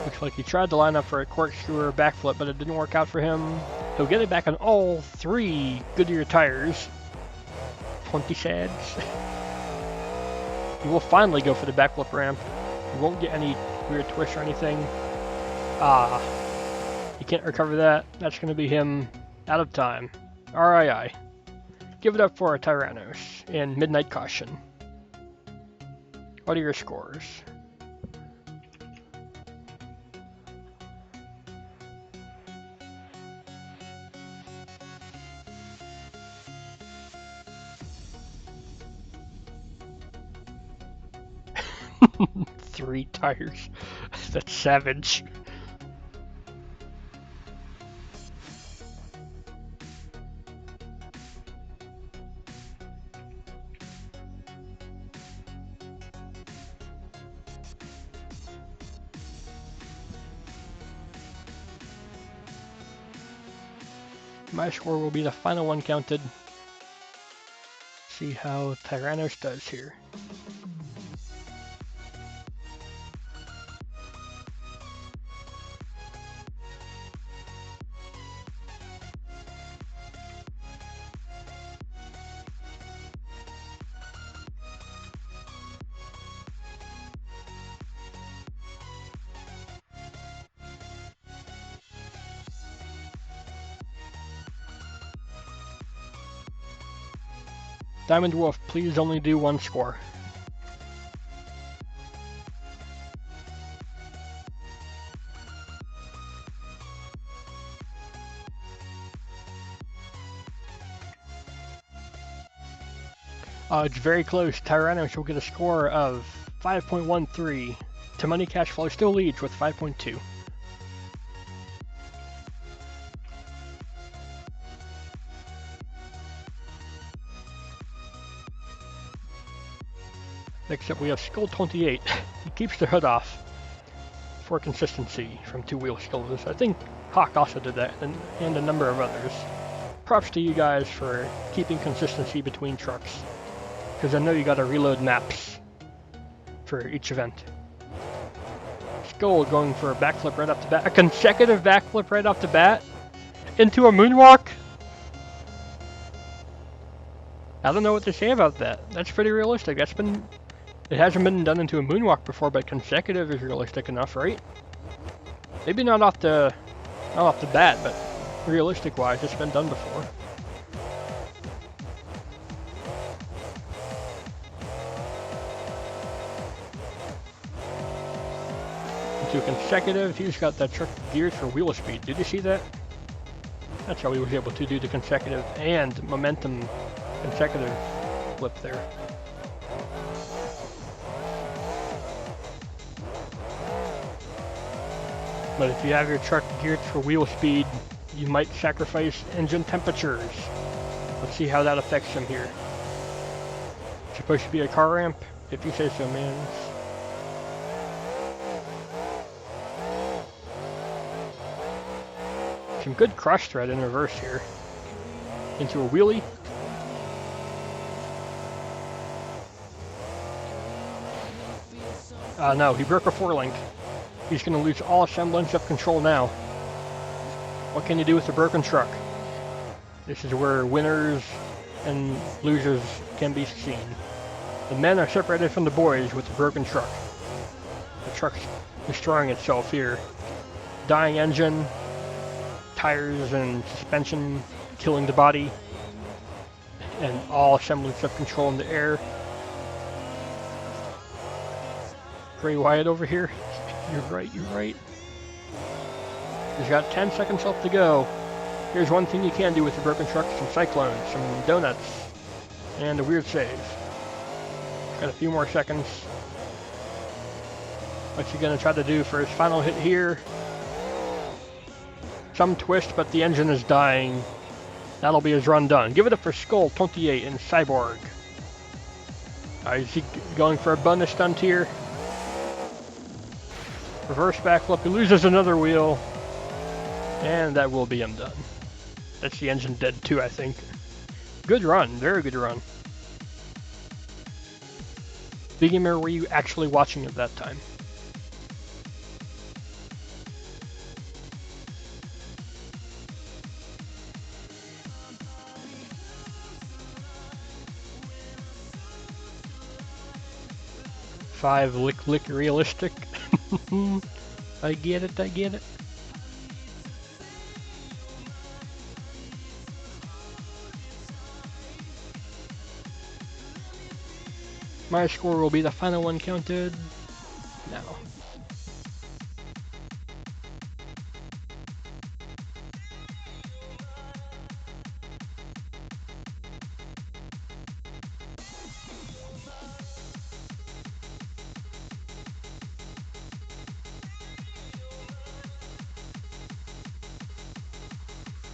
Looks like he tried to line up for a corkscrew or backflip, but it didn't work out for him. He'll get it back on all 3 Goodyear tires. 20 sads. He will finally go for the backflip ramp. He won't get any weird twist or anything. Ah. He can't recover that. That's going to be him out of time. RII. Give it up for Tyrannos and Midnight Caution. What are your scores? 3 tires. That's savage. My score will be the final one counted. See how Tyrannos does here. Diamond Wolf, please only do 1 score. It's very close. Tyrannos will get a score of 5.13. To Money Cash Flow still leads with 5.2. Next up we have Skull28. He keeps the hood off for consistency from 2-wheel skulls. I think Hawk also did that, and a number of others. Props to you guys for keeping consistency between trucks, because I know you gotta reload maps for each event. Skull going for a backflip right off the bat. A consecutive backflip right off the bat into a moonwalk? I don't know what to say about that. That's pretty realistic. It hasn't been done into a moonwalk before, but consecutive is realistic enough, right? Maybe not off the bat, but realistic-wise, it's been done before. Into a consecutive, he's got that truck geared for wheel speed. Did you see that? That's how he was able to do the consecutive and momentum consecutive flip there. But if you have your truck geared for wheel speed, you might sacrifice engine temperatures. Let's see how that affects him here. It's supposed to be a car ramp, if you say so, man. Some good cross thread in reverse here. Into a wheelie. No, he broke a 4-link. He's going to lose all semblance of control now. What can you do with a broken truck? This is where winners and losers can be seen. The men are separated from the boys with the broken truck. The truck's destroying itself here. Dying engine, tires and suspension killing the body, and all semblance of control in the air. Bray Wyatt over here. You're right. He's got 10 seconds left to go. Here's one thing you can do with a broken truck: some cyclones, some donuts, and a weird save. Got a few more seconds. What's he gonna try to do for his final hit here? Some twist, but the engine is dying. That'll be his run done. Give it up for Skull28 and Cyborg. Is he going for a bonus stunt here? Reverse backflip, he loses another wheel, and that will be him done. That's the engine dead too, I think. Good run, very good run. BeamNG, were you actually watching at that time? Five lick realistic. I get it. My score will be the final one counted now.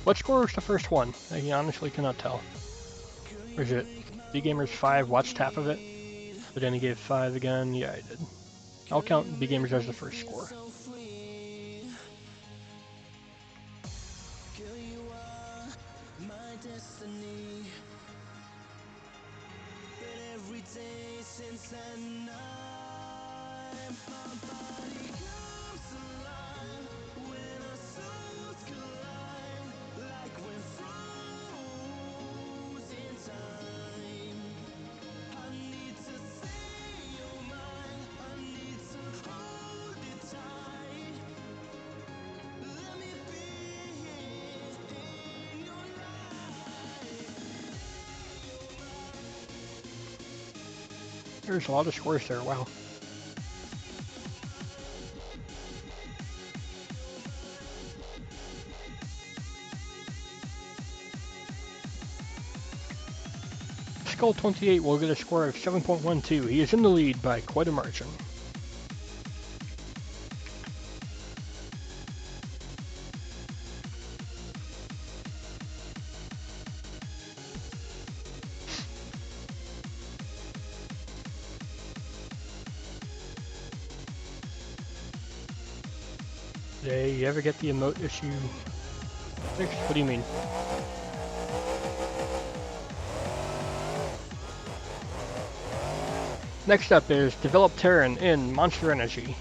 What score was the first one? I honestly cannot tell. Or is it BeamNG.Drive watched half of it, but then he gave 5 again? Yeah, I did. I'll count BeamNG as the first score. There's a lot of scores there, wow. Skull28 will get a score of 7.12. He is in the lead by quite a margin. Hey, you ever get the emote issue fixed? What do you mean? Next up is DevelopTerron in Monster Energy.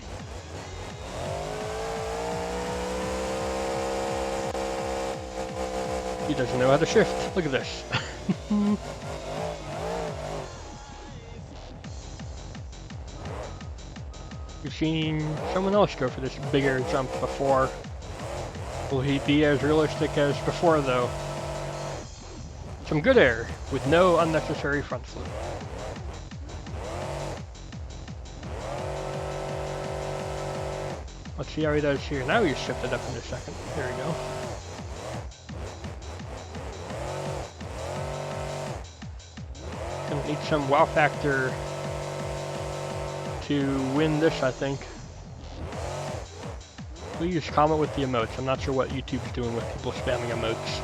He doesn't know how to shift. Look at this. We've seen someone else go for this bigger jump before. Will he be as realistic as before though? Some good air with no unnecessary front flip. Let's see how he does here. Now he's shifted up in a second. There we go. Gonna need some wow factor to win this, I think. Please comment with the emotes. I'm not sure what YouTube's doing with people spamming emotes.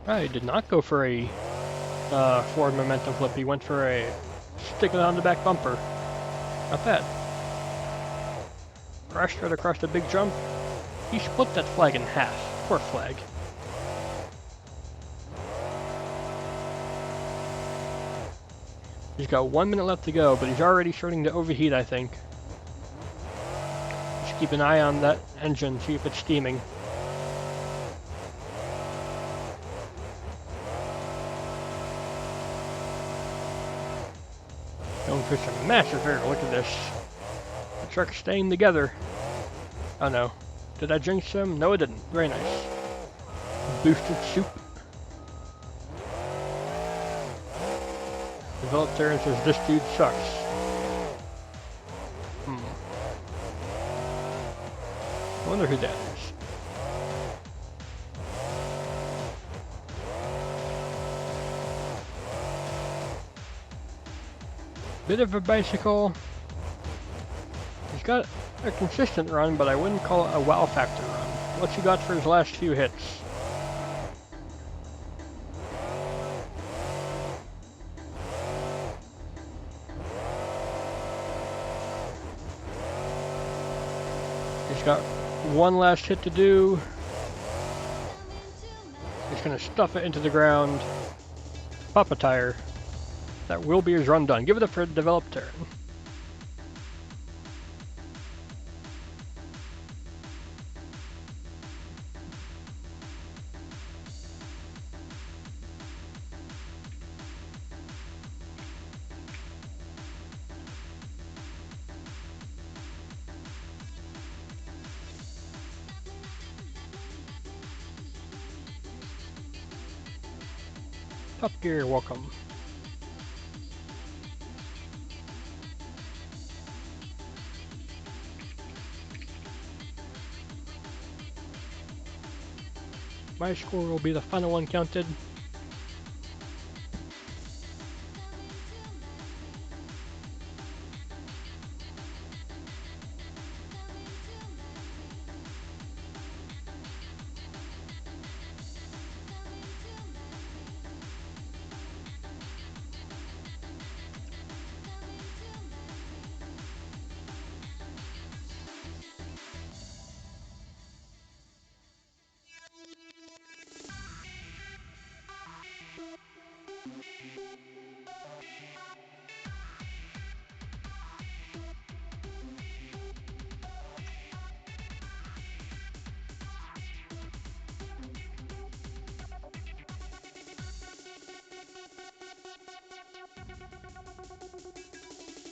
I did not go for a forward momentum flip. He went for a stick it on the back bumper. Not bad. Crashed right across the big jump. He split that flag in half. Poor flag. He's got 1 minute left to go, but he's already starting to overheat, I think. Just keep an eye on that engine, see if it's steaming. Going for some massive air, look at this. The truck's staying together. Oh no. Did I jinx him? No, I didn't. Very nice. Boosted soup. DevelopTerron says this dude sucks. I wonder who that is. Bit of a bicycle. He's got a consistent run, but I wouldn't call it a wow factor run. What's he got for his last few hits? He's got one last hit to do. He's gonna stuff it into the ground. Pop a tire. That will be his run done. Give it up for DevelopTerron. Top Gear, welcome. My score will be the final one counted.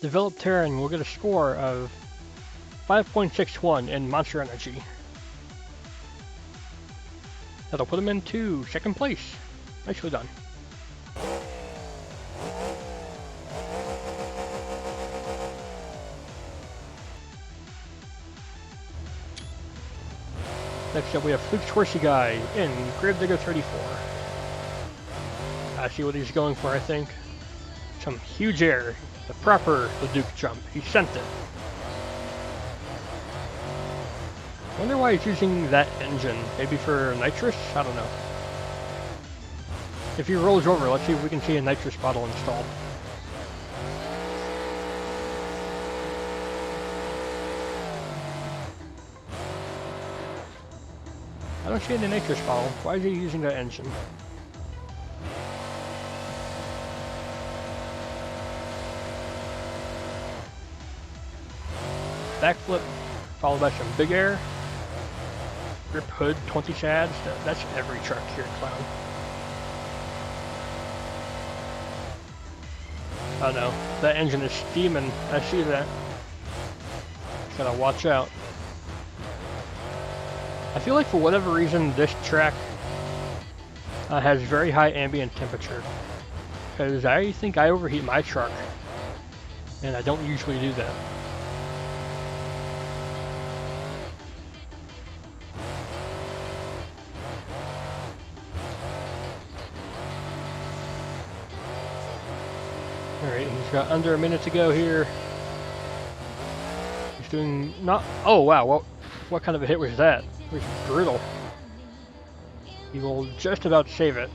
DevelopTerron will get a score of 5.61 in Monster Energy. That'll put him into second place. Nicely done. Next up we have Fluke's Horsey Guy in Gravedigger34. I see what he's going for, I think. Some huge air. The proper Leduc jump. He sent it. Wonder why he's using that engine. Maybe for nitrous? I don't know. If he rolls over, let's see if we can see a nitrous bottle installed. I don't see any nitrous bottle. Why is he using that engine? Backflip, followed by some big air. Grip hood, 20 shads. That's every truck here, Clown. Oh no, that engine is steaming. I see that. Just gotta watch out. I feel like for whatever reason this track has very high ambient temperature. Because I think I overheat my truck. And I don't usually do that. Alright, he's got under a minute to go here. He's doing not... Oh wow, what kind of a hit was that? It was brutal. He will just about save it.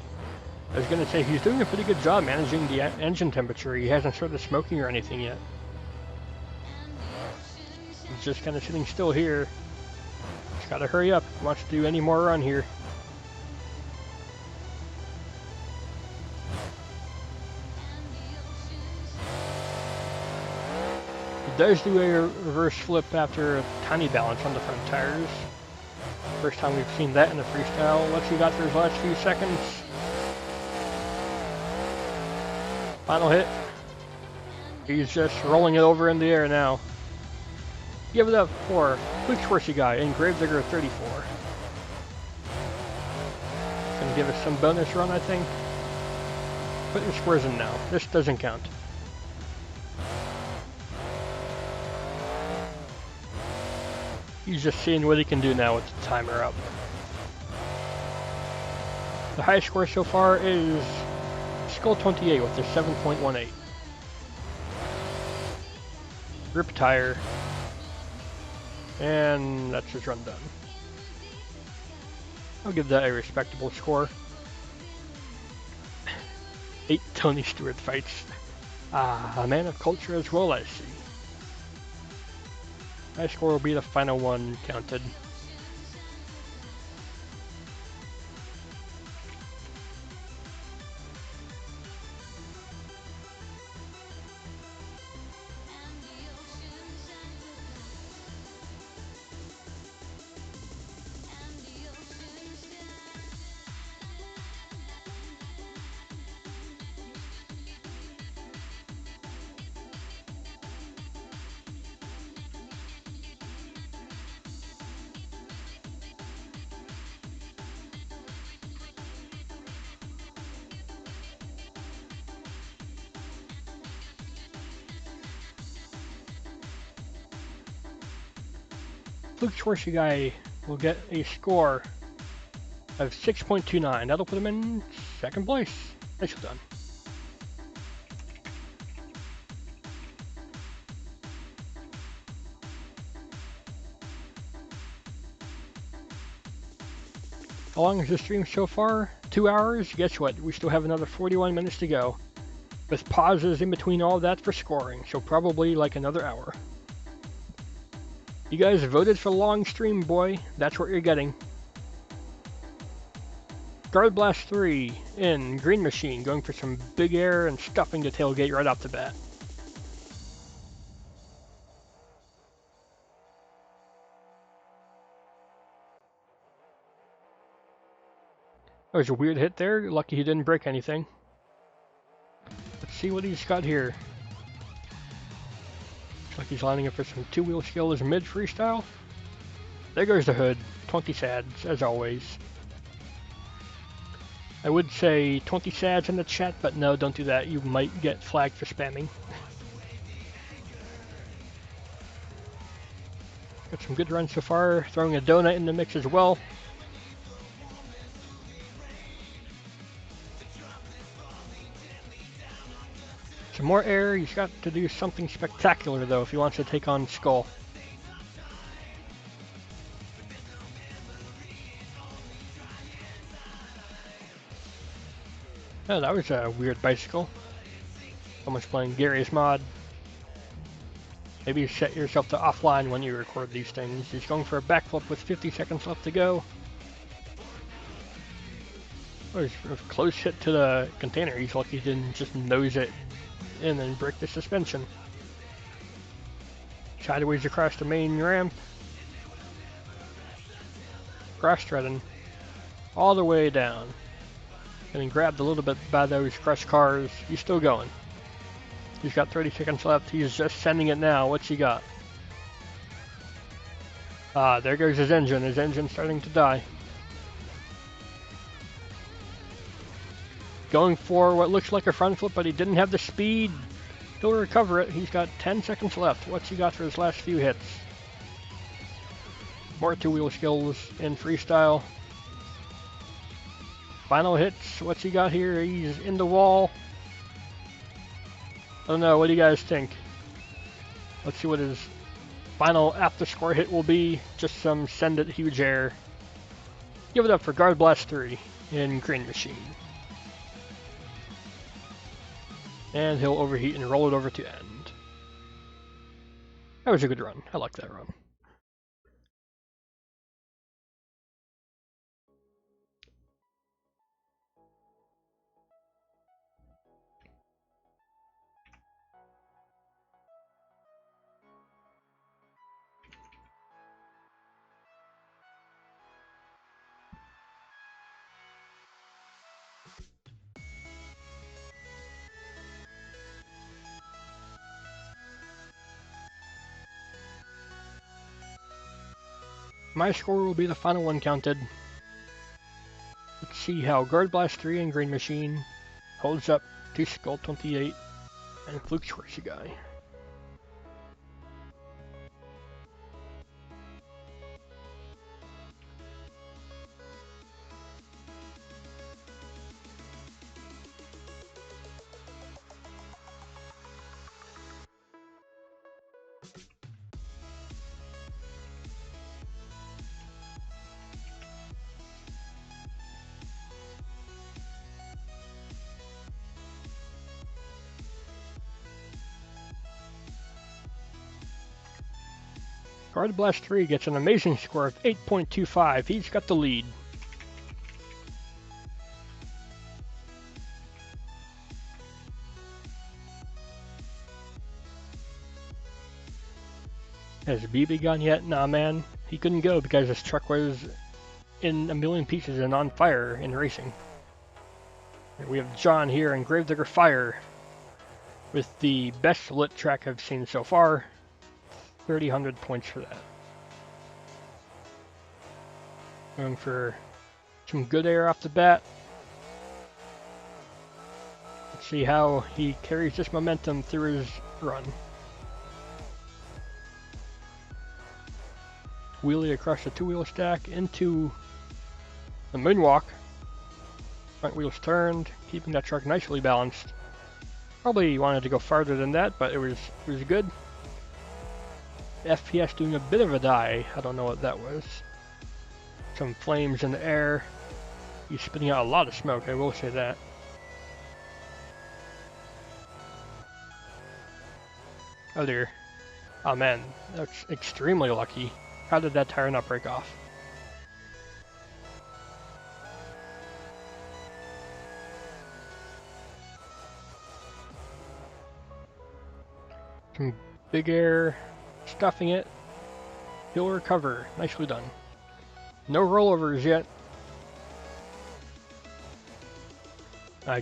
I was going to say, he's doing a pretty good job managing the engine temperature. He hasn't started smoking or anything yet. He's just kind of sitting still here. Just gotta hurry up if he wants to do any more run here. He does do a reverse flip after a tiny balance on the front tires. First time we've seen that in the freestyle. Let's see, got through his last few seconds. Final hit. He's just rolling it over in the air now. Give it up for Fluke's Horsey Guy in Gravedigger34. Gonna give us some bonus run, I think. Put your squares in now. This doesn't count. He's just seeing what he can do now with the timer up. The highest score so far is Skull28 with their 7.18. Grip tire. And that's his run done. I'll give that a respectable score. 8 Tony Stewart fights. Ah, a man of culture as well, I see. My score will be the final one counted. Fluke's Horsey Guy will get a score of 6.29. That'll put him in second place. Nicely done. How long is the stream so far? 2 hours? Guess what? We still have another 41 minutes to go. With pauses in between all that for scoring, so probably like another hour. You guys voted for long stream, boy. That's what you're getting. Guard Blast 3 in Green Machine, going for some big air and stuffing the tailgate right off the bat. That was a weird hit there. Lucky he didn't break anything. Let's see what he's got here. Looks like he's lining up for some two-wheel skills mid freestyle. There goes the hood. 20 sads, as always. I would say 20 sads in the chat, but no, don't do that. You might get flagged for spamming. Got some good runs so far. Throwing a donut in the mix as well. Some more air. He's got to do something spectacular though if he wants to take on Skull. Oh, that was a weird bicycle. Someone's playing Gary's mod. Maybe set yourself to offline when you record these things. He's going for a backflip with 50 seconds left to go. Oh, he's a close hit to the container. He's lucky he didn't just nose it in and break the suspension. Sideways across the main ramp. Cross-threading all the way down. Getting grabbed a little bit by those crushed cars. He's still going. He's got 30 seconds left. He's just sending it now. What's he got? Ah, there goes his engine. His engine's starting to die. Going for what looks like a front flip, but he didn't have the speed. He'll recover it. He's got 10 seconds left. What's he got for his last few hits? More two-wheel skills in freestyle. Final hits. What's he got here? He's in the wall. I don't know. What do you guys think? Let's see what his final after score hit will be. Just some send it huge air. Give it up for Guard Blast 3 in Green Machine. And he'll overheat and roll it over to end. That was a good run. I like that run. My score will be the final one counted. Let's see how Guard Blast 3 and Green Machine holds up to Skull 28 and Fluke Schwartzy Guy. Guard Blast 3 gets an amazing score of 8.25. He's got the lead. Has BB gone yet? Nah, man. He couldn't go because his truck was in a million pieces and on fire in racing. And we have John here in Gravedigger Fire with the best lit track I've seen so far. 3,000 points for that. Going for some good air off the bat. Let's see how he carries this momentum through his run. Wheelie across the two-wheel stack into the moonwalk. Front wheels turned, keeping that truck nicely balanced. Probably wanted to go farther than that, but it was good. FPS doing a bit of a die. I don't know what that was. Some flames in the air. He's spitting out a lot of smoke, I will say that. Oh dear. Oh man, that's extremely lucky. How did that tire not break off? Some big air. Stuffing it. He'll recover. Nicely done. No rollovers yet.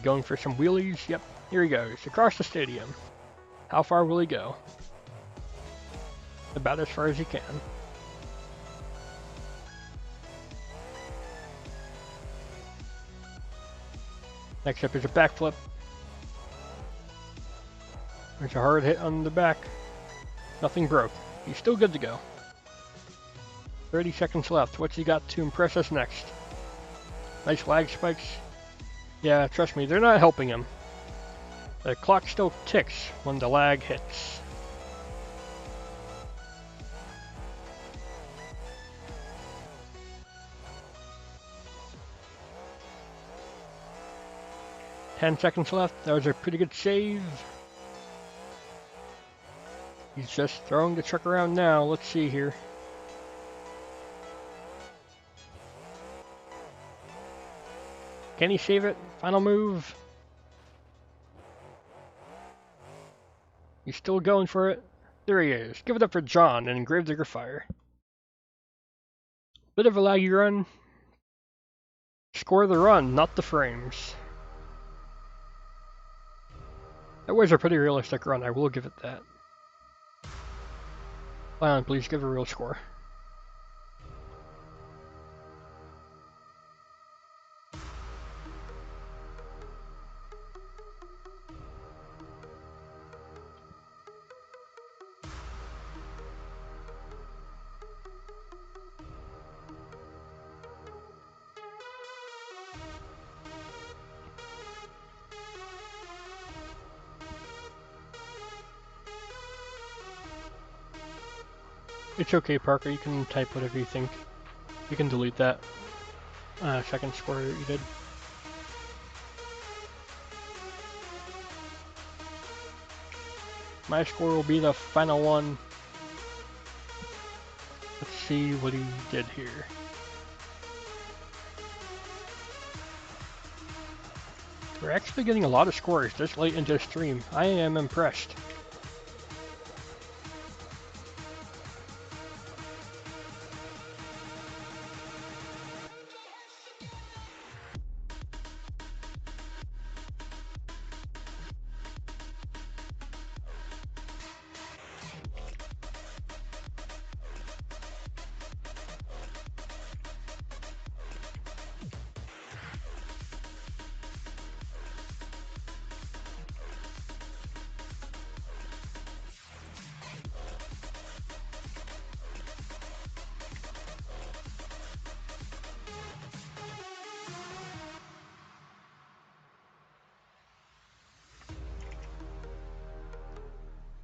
Going for some wheelies. Yep, here he goes. Across the stadium. How far will he go? about as far as you can. Next up is a backflip. There's a hard hit on the back. Nothing broke. He's still good to go. 30 seconds left. What's he got to impress us next? Nice lag spikes. Yeah, trust me, they're not helping him. The clock still ticks when the lag hits. Ten seconds left. That was a pretty good save. He's just throwing the truck around now. Let's see here. Can he save it? Final move. He's still going for it. There he is. Give it up for John and Gravedigger Fire. Bit of a laggy run. Score the run, not the frames. That was a pretty realistic run, I will give it that. Fine, please give a real score. It's okay, Parker, you can type whatever you think. You can delete that. Second score you did. My score will be the final one. Let's see what he did here. We're actually getting a lot of scores this late into the stream. I am impressed.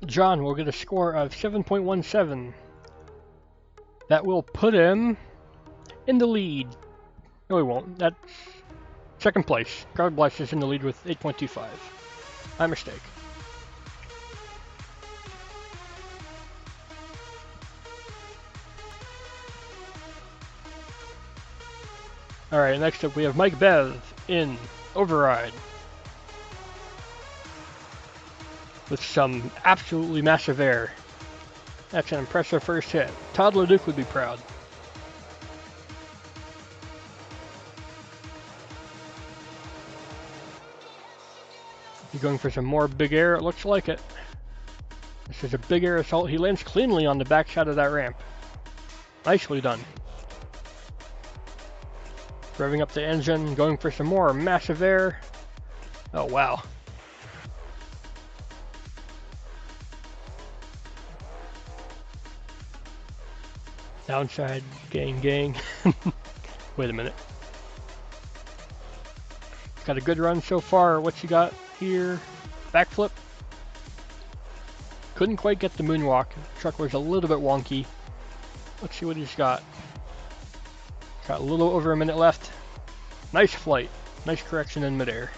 John will get a score of 7.17. That will put him in the lead. No, he won't. That's second place. God Bless is in the lead with 8.25. My mistake. Alright, next up we have Mike Bev in Override. With some absolutely massive air. That's an impressive first hit. Toddler Duke would be proud. He's going for some more big air, it looks like it. This is a big air assault. He lands cleanly on the backside of that ramp. Nicely done. Revving up the engine, going for some more massive air. Oh wow. Downside, gang. Wait a minute. Got a good run so far. What's he got here? Backflip. Couldn't quite get the moonwalk. The truck was a little bit wonky. Let's see what he's got. Got a little over a minute left. Nice flight. Nice correction in midair.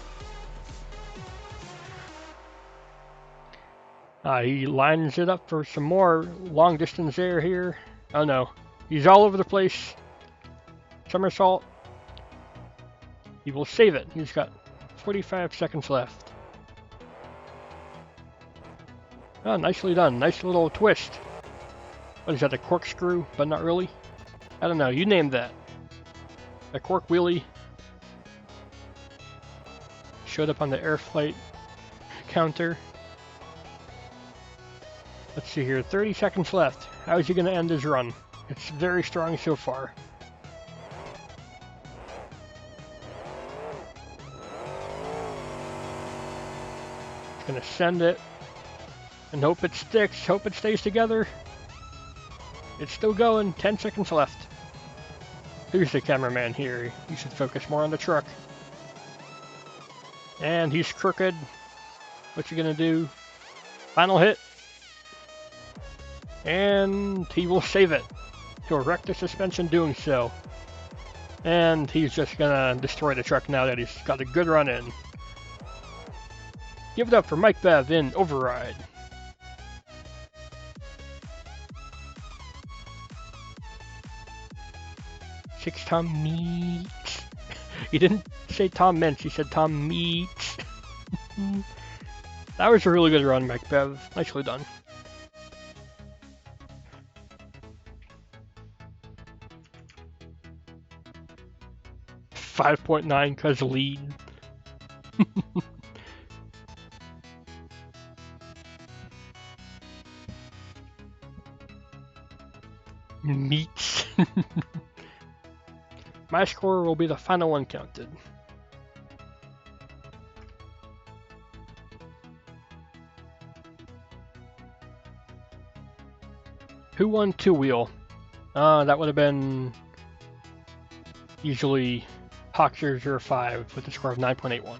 He lines it up for some more long distance air here. Oh no. He's all over the place. Somersault. He will save it. He's got 45 seconds left. Oh, nicely done. Nice little twist. What is that, a corkscrew? But not really? I don't know. You named that. A cork wheelie. Showed up on the air flight counter. Let's see here, 30 seconds left. How is he going to end his run? It's very strong so far. He's going to send it and hope it sticks, hope it stays together. It's still going, 10 seconds left. Who's the cameraman here? You should focus more on the truck. And he's crooked. What's he gonna do? Final hit. And he will save it. He'll wreck the suspension doing so. And he's just gonna destroy the truck now that he's got a good run in. Give it up for Mike Bev in Override. Six Tom Meats. He didn't say Tom Mintz, he said Tom Meats. That was a really good run, Mike Bev. Nicely done. $5.9 cause lead. Meats. My score will be the final one counted. Who won two-wheel? That would have been usually Hawk005 with a score of 9.81.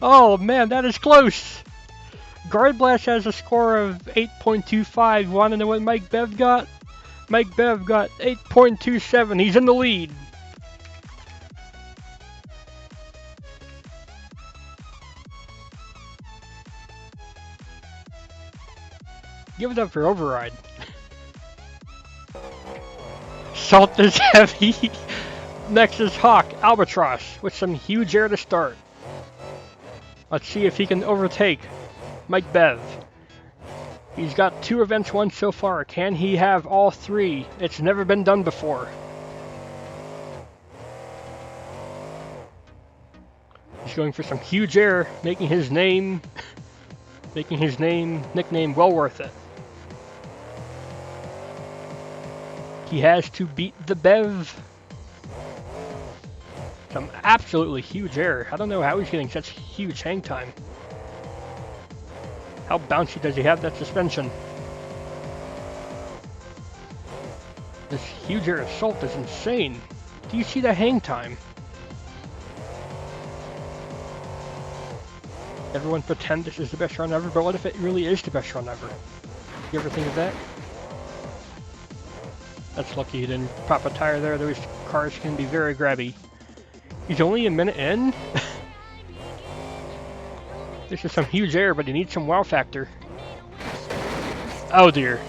Oh man, that is close! Guard Blast has a score of 8.25. Want to know what Mike Bev got? Mike Bev got 8.27. He's in the lead. Give it up for Override. Salt is heavy. Next is Hawk, Albatros, with some huge air to start. Let's see if he can overtake Mike Bev. He's got 2 events won so far. Can he have all 3? It's never been done before. He's going for some huge air, making his nickname well worth it. He has to beat the Bev. Some absolutely huge air. I don't know how he's getting such huge hang time. How bouncy does he have that suspension? This huge air assault is insane. Do you see the hang time? Everyone pretend this is the best run ever, but what if it really is the best run ever? You ever think of that? That's lucky he didn't pop a tire there. Those cars can be very grabby. He's only a minute in? This is some huge air, but he needs some wow factor. Oh dear.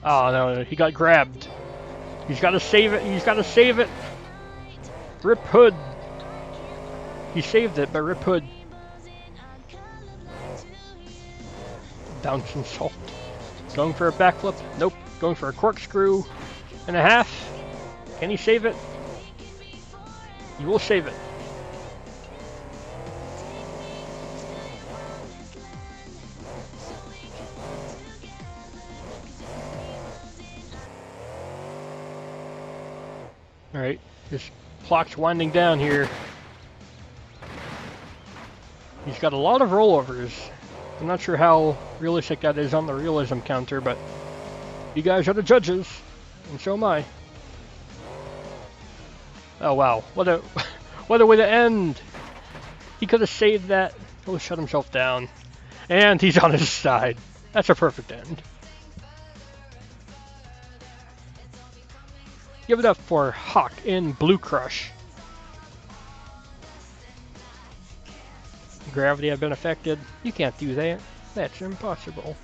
Oh no, he got grabbed. He's got to save it, he's got to save it! Rip Hood! He saved it, but Rip Hood. Bouncing salt. Going for a backflip? Nope. Going for a corkscrew and a half. Can he save it? He will save it. Alright, this clock's winding down here. He's got a lot of rollovers. I'm not sure how realistic that is on the realism counter, but you guys are the judges, and so am I. Oh wow, what What a way to end! He could have saved that. Oh, shut himself down. And he's on his side. That's a perfect end. Give it up for Hawk in Blue Crush. Gravity had been affected. You can't do that. That's impossible.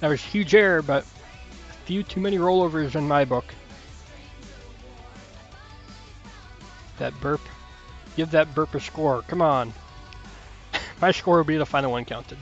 That was huge error, but a few too many rollovers in my book. That burp. Give that burp a score. Come on. My score will be the final one counted.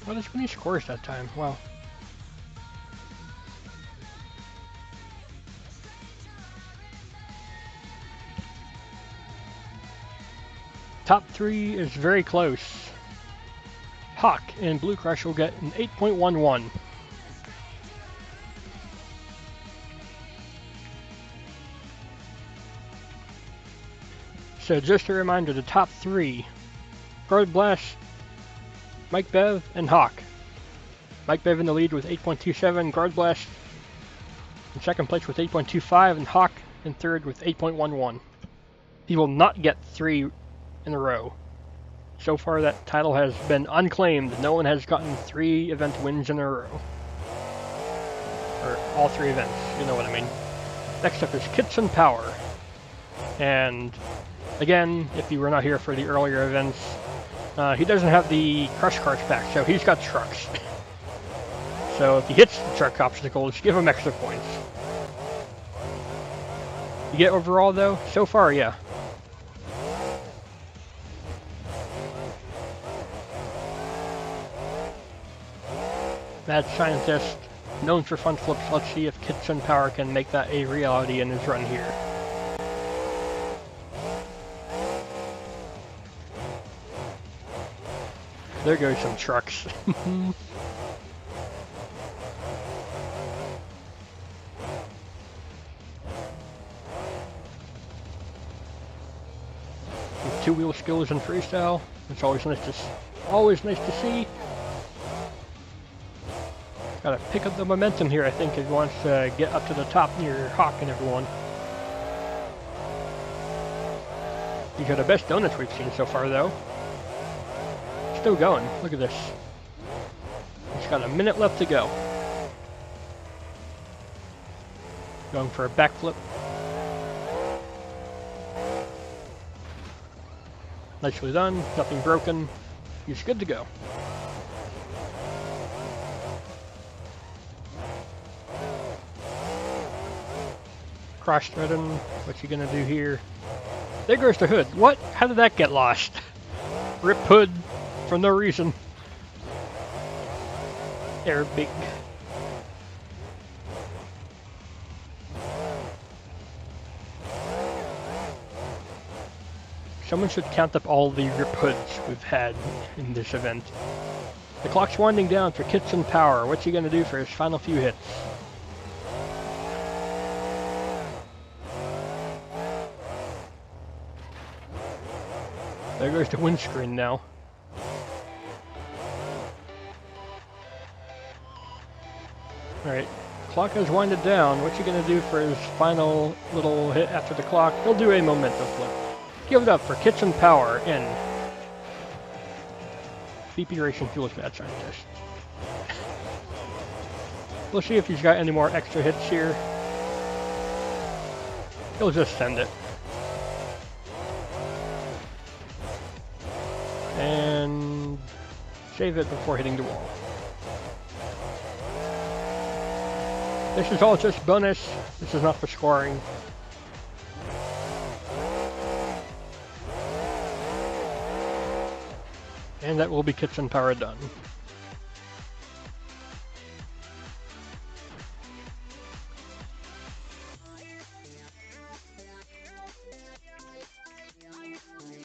Well, there's many scores that time. Wow. Top 3 is very close. Hawk and Blue Crush will get an 8.11. So just a reminder, the top 3, Guard Blast, Mike Bev, and Hawk. Mike Bev in the lead with 8.27, Guard Blast in second place with 8.25, and Hawk in third with 8.11. He will not get 3 in a row. So far that title has been unclaimed. No one has gotten 3 event wins in a row. Or all 3 events, you know what I mean. Next up is Kitson Power. And again, if you were not here for the earlier events, he doesn't have the crush carts back, so he's got trucks. So if he hits the truck obstacles, give him extra points. You get overall though? So far, yeah. Mad scientist, known for fun flips. Let's see if Kitson Power can make that a reality in his run here. There goes some trucks. With 2-wheel skills in freestyle. It's always nice to see. Gotta pick up the momentum here, I think, if he wants to get up to the top near Hawk and everyone. These are the best donuts we've seen so far, though. Still going. Look at this. He's got a minute left to go. Going for a backflip. Nicely done. Nothing broken. He's good to go. Cross-threading. What's he gonna do here? There goes the hood. What? How did that get lost? Rip hood. For no reason. They're big. Someone should count up all the rip hoods we've had in this event. The clock's winding down for Kitson Power. What's he gonna do for his final few hits? There goes the windscreen now. Alright, clock has winded down. What's he gonna do for his final little hit after the clock? He'll do a momentum flip. Give it up for Kitson Power in BP Racing Fuel's Mad Scientist. We'll see if he's got any more extra hits here. He'll just send it. And save it before hitting the wall. This is all just bonus. This is not for scoring. And that will be Kitson Power done.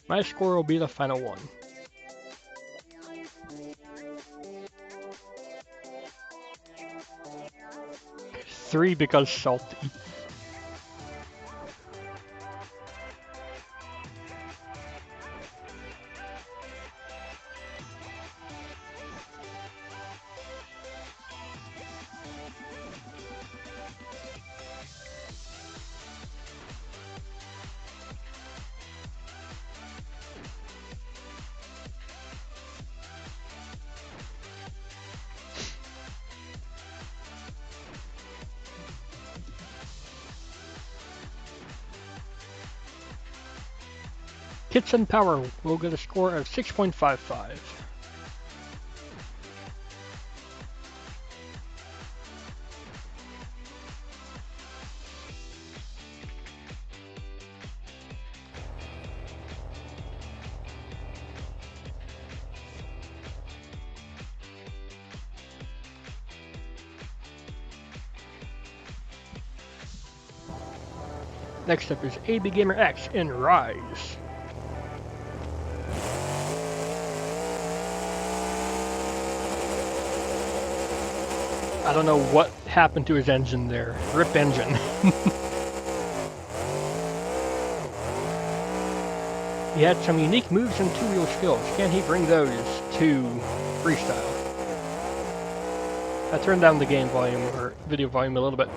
My score will be the final one. 3 because salty. Kitson Power will get a score of 6.55. Next up is ABgamerX in Rise. I don't know what happened to his engine there. RIP engine. He had some unique moves and two-wheel skills. Can he bring those to freestyle? I turned down the game volume, or video volume a little bit.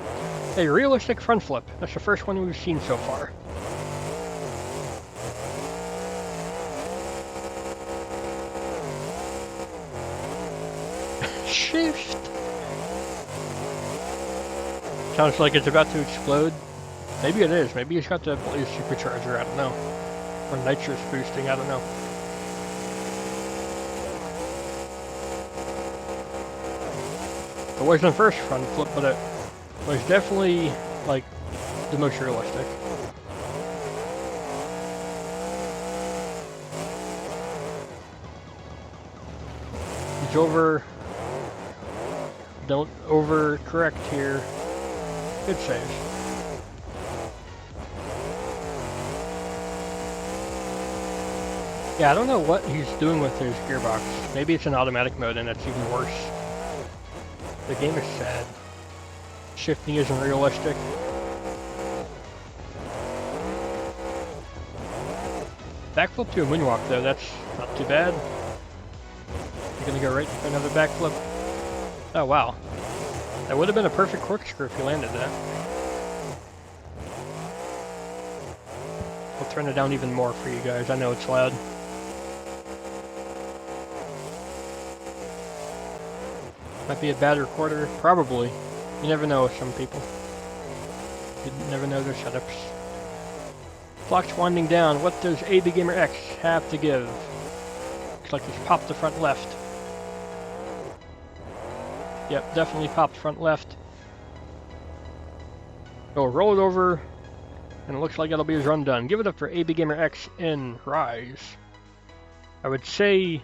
A realistic front flip. That's the first one we've seen so far. Shift! Sounds like it's about to explode. Maybe it is. Maybe he's got the blaze supercharger. I don't know. Or nitrous boosting. I don't know. It wasn't the first front flip, but it was definitely like the most realistic. He's over. Don't overcorrect here. Good save. Yeah, I don't know what he's doing with his gearbox. Maybe it's an automatic mode and it's even worse. The game is sad. Shifting isn't realistic. Backflip to a moonwalk though, that's not too bad. You're gonna go right for another backflip. Oh wow. That would have been a perfect corkscrew if you landed that. I'll turn it down even more for you guys. I know it's loud. Might be a bad recorder. Probably. You never know with some people. You never know their setups. Clock's winding down. What does ABgamerX have to give? Looks like he's popped the front left. Yep, definitely popped front left. So roll it over, and it looks like it'll be his run done. Give it up for ABgamerX in Rise. I would say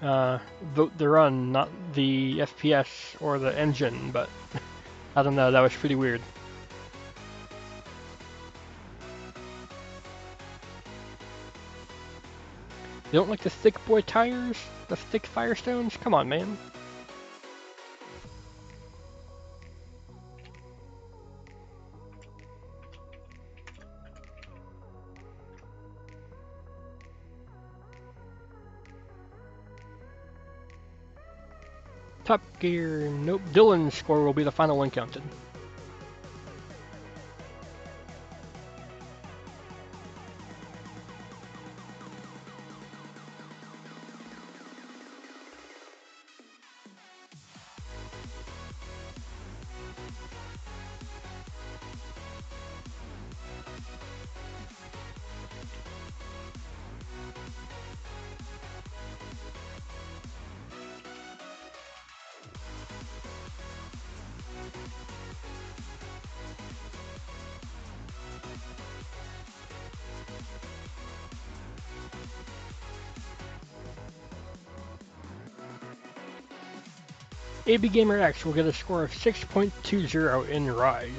vote the run, not the FPS or the engine, but I don't know, that was pretty weird. You don't like the thick boy tires? The thick Firestones? Come on, man. Top Gear, nope. Dylan's score will be the final one counted. ABgamerX will get a score of 6.20 in Rise.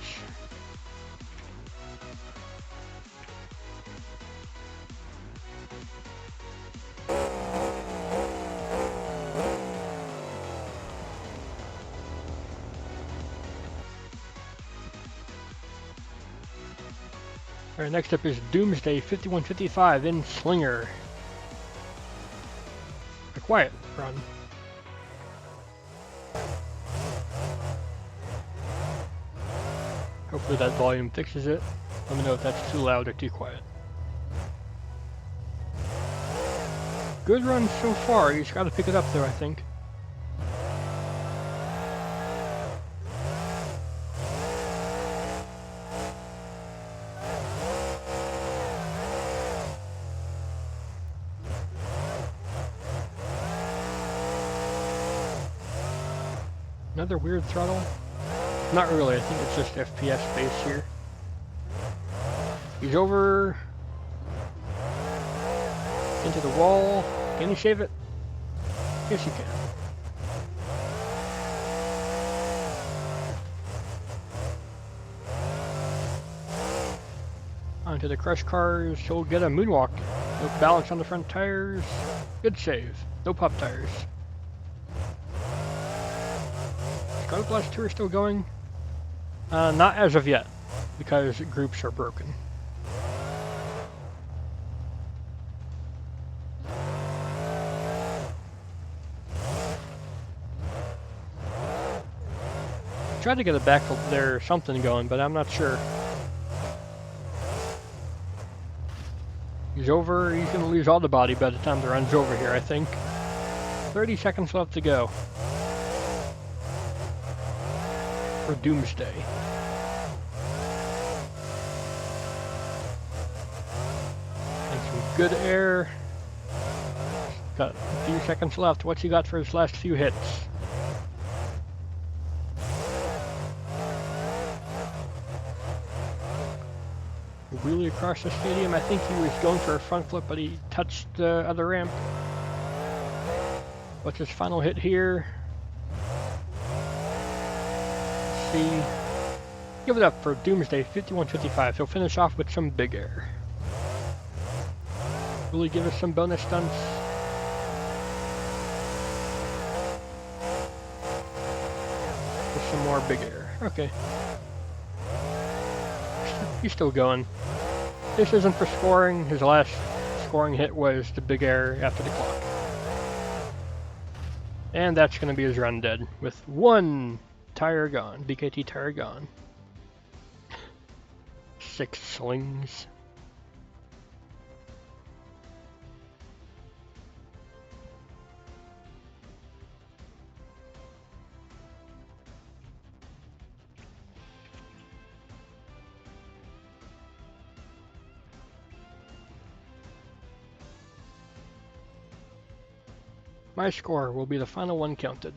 Alright, next up is Doomsday 5155 in Slinger. A quiet run. Hopefully that volume fixes it. Let me know if that's too loud or too quiet. Good run so far, he's got to pick it up though, I think. Another weird throttle? Not really, I think it's just FPS based here. He's over into the wall. Can he save it? Yes, he can. Onto the crush cars. He'll get a moonwalk. No balance on the front tires. Good save. No pop tires. Scarlet Blast 2 are still going? Not as of yet, because groups are broken. Tried to get a back there or something going, but I'm not sure. He's over, he's gonna lose all the body by the time the run's over here, I think. 30 seconds left to go. For Doomsday. And some good air. Got a few seconds left. What's he got for his last few hits? Wheelie across the stadium. I think he was going for a front flip, but he touched the other ramp. What's his final hit here? See. Give it up for Doomsday 5155. He'll finish off with some big air. Will he give us some bonus stunts? With some more big air. Okay. He's still going. This isn't for scoring. His last scoring hit was the big air after the clock. And that's going to be his run dead with one tire gone. BKT tire gone. 6 slings. My score will be the final one counted.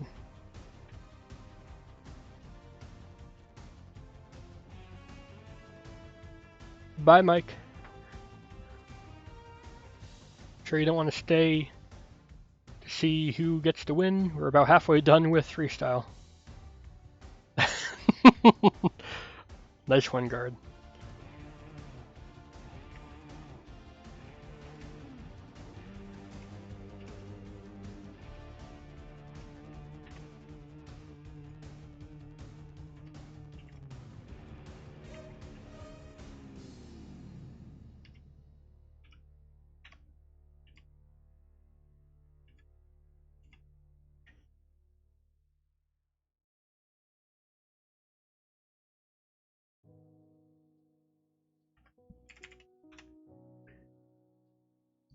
Bye, Mike. Sure you don't want to stay to see who gets the win? We're about halfway done with freestyle. Nice one, guard.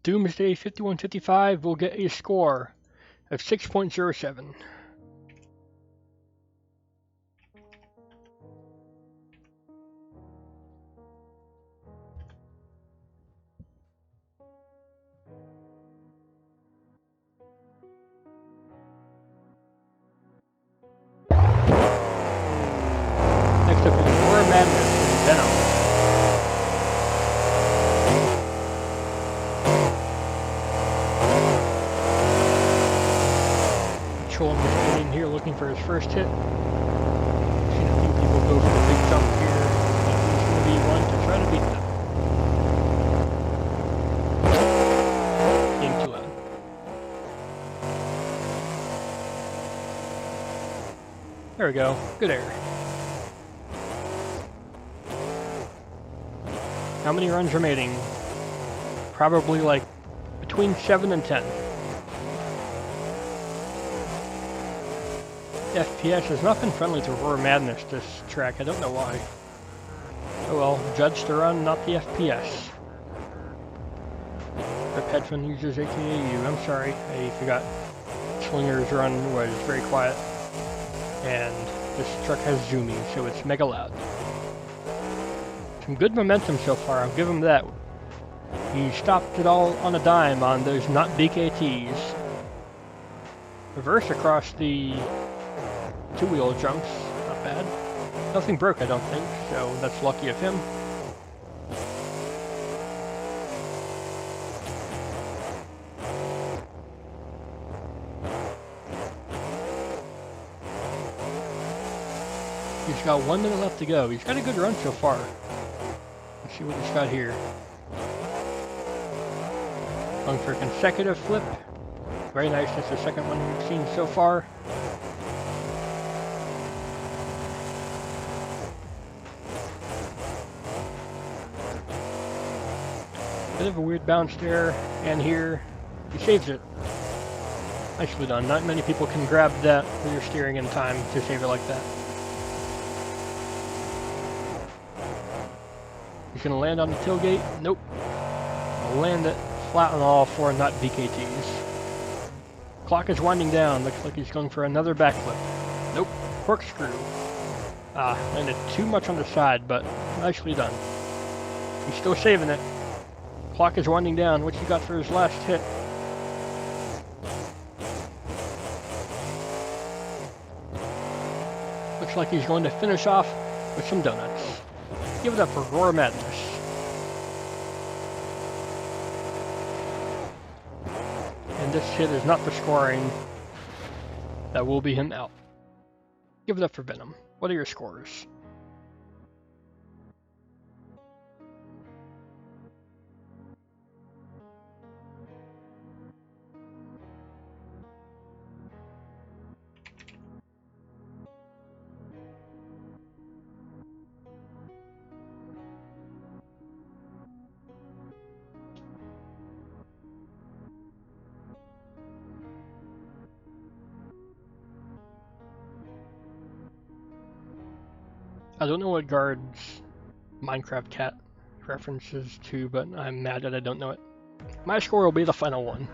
Doomsday 5155 will get a score of 6.07. Next up is more Madness and Venom. Marshall in this lane here looking for his first hit. Seen a few people go for the big jump here. He's going to be one to try to beat them. Game too loud. There we go. Good air. How many runs remaining? Probably like between 7 and 10. The FPS has not been friendly to Roar Madness this track, I don't know why. Oh well, judge the run, not the FPS. Rip headphone users aka you, I'm sorry, I forgot. Slinger's run was very quiet. And this truck has zoomies, so it's mega loud. Some good momentum so far, I'll give him that. He stopped it all on a dime on those not BKTs. Reverse across the two-wheel jumps, not bad. Nothing broke, I don't think, so that's lucky of him. He's got 1 minute left to go. He's got a good run so far. Let's see what he's got here. Going for a consecutive flip. Very nice, that's the second one we've seen so far. Bit of a weird bounce there, and here. He saves it. Nicely done. Not many people can grab that rear steering in time to save it like that. He's gonna land on the tailgate. Nope. I'll land it flat on all four not BKTs. Clock is winding down. Looks like he's going for another backflip. Nope. Corkscrew. Landed too much on the side, but nicely done. He's still saving it. Clock is winding down. What's he got for his last hit? Looks like he's going to finish off with some donuts. Give it up for Roar Madness. And this hit is not the scoring. That will be him out. Give it up for Venom. What are your scores? I don't know what Guard's Minecraft cat references to, but I'm mad that I don't know it. My score will be the final one.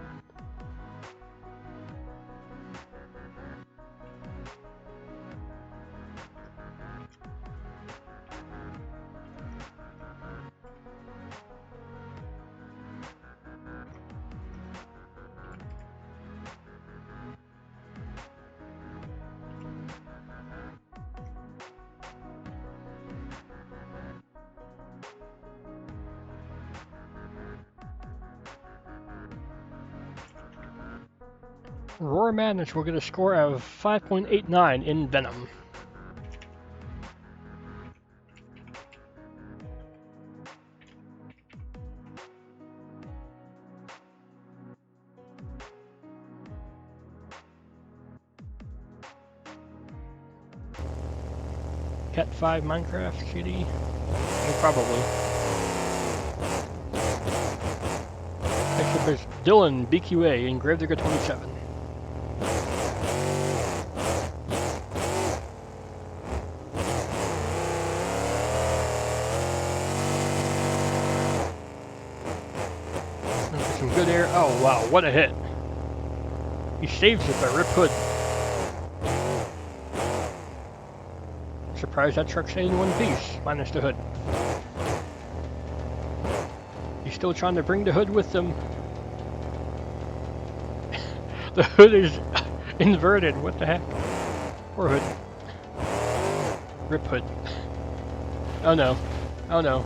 Roar Madness will get a score of 5.89 in Venom. Cat 5 Minecraft CD? Probably. Next up is Dylanbqa in Gravedigger 27. Good air. Oh wow, what a hit. He saves it by Rip Hood. Surprised that truck stayed in one piece, minus the hood. He's still trying to bring the hood with him. The hood is inverted, what the heck? Poor hood. Rip Hood. Oh no. Oh no.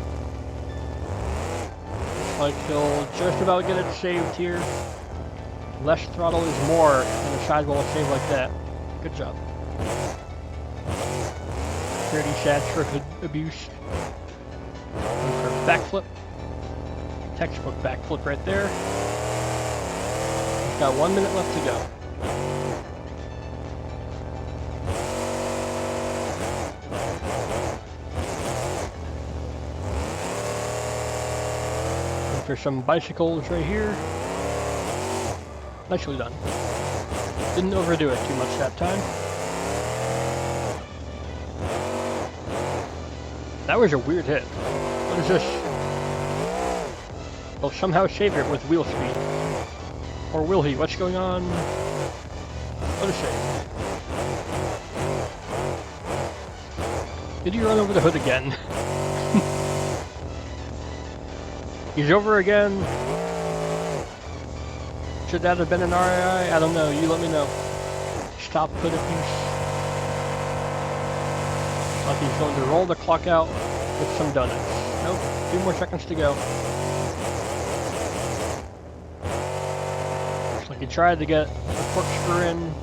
Like he'll just about get it saved here. Less throttle is more, and the sidewall will save like that. Good job. Pretty sad trick abuse. And for backflip. Textbook backflip right there. We've got 1 minute left to go. And for some bicycles right here. Nicely done. Didn't overdo it too much that time. That was a weird hit. What is this? He'll somehow save it with wheel speed. Or will he? What's going on? What a shame. Did he run over the hood again? He's over again. Should that have been an RII? I don't know. You let me know. Stop hood abuse. Like he's going to roll the clock out with some donuts. Nope. 2 more seconds to go. Looks like he tried to get a corkscrew in.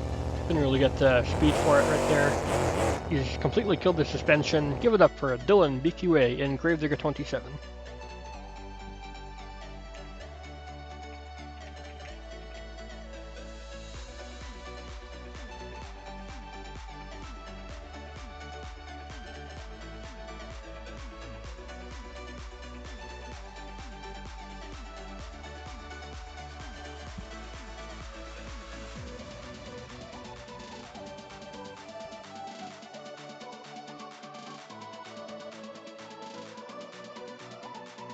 Didn't really get the speed for it right there. He's completely killed the suspension. Give it up for Dylanbqa in Gravedigger27.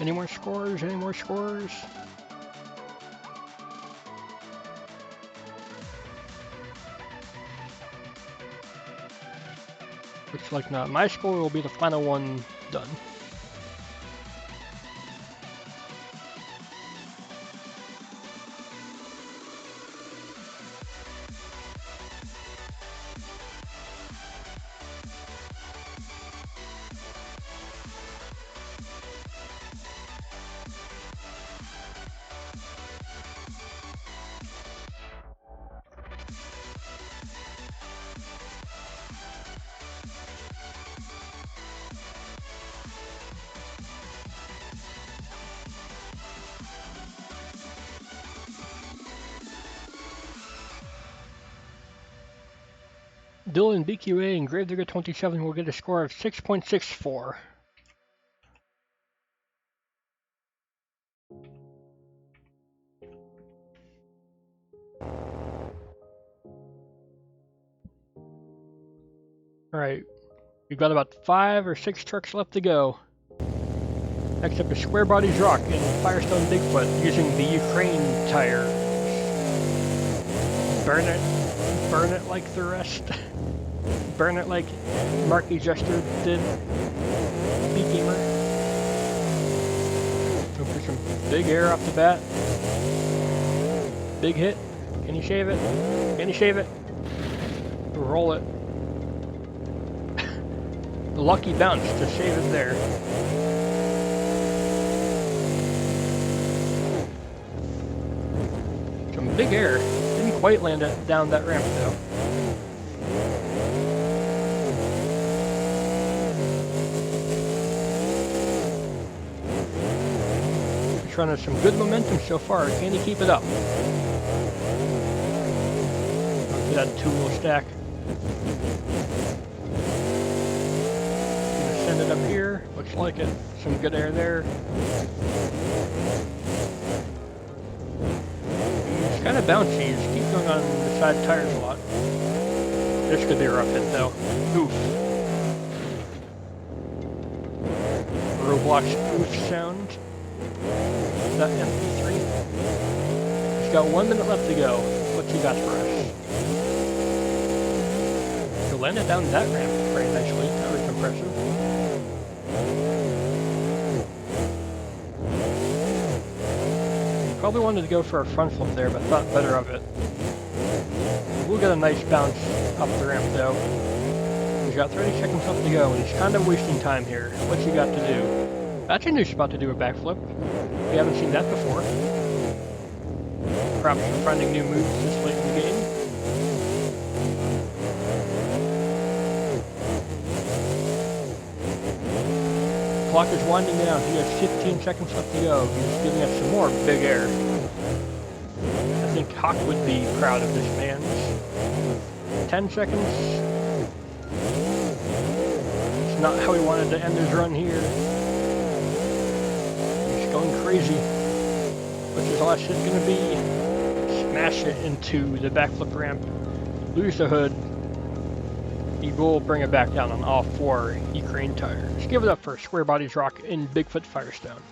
Any more scores? Any more scores? Looks like not. My score will be the final one done. Dylanbqa and Gravedigger27 will get a score of 6.64. Alright, we've got about 5 or 6 trucks left to go. Next up is SquareBodiesRock and Firestone Bigfoot using the Ukraine tire. Burn it like the rest. Burn it like Marky Jester did. BeamNG. Go for some big air off the bat. Big hit. Can you shave it? Can you shave it? Roll it. The lucky bounce to save it there. Some big air. Didn't quite land it down that ramp though. He's running some good momentum so far. Can he keep it up? Look at that 2-wheel stack. Gonna send it up here. Looks like it. Some good air there. He's kind of bouncy. He's keep going on the side tires a lot. This could be a rough hit though. Oof. Roblox oof sound. Is that MP3? He's got 1 minute left to go. What's he got for us? He landed down that ramp very nicely. That was impressive. Probably wanted to go for a front flip there, but thought better of it. We'll get a nice bounce up the ramp though. He's got 30 seconds left to go, and he's kind of wasting time here. What's he got to do? Actually knew he's about to do a backflip. We haven't seen that before. Perhaps we're finding new moves this late in the game. Clock is winding down. He has 15 seconds left to go. He's giving us some more big air. I think Hawk would be proud of this man. 10 seconds. It's not how he wanted to end his run here. He's going crazy. What's his last hit going to be? Smash it into the backflip ramp. Lose the hood. He will bring it back down on all 4 Ukraine tires. Give it up for SquareBodiesRock in Bigfoot Firestone.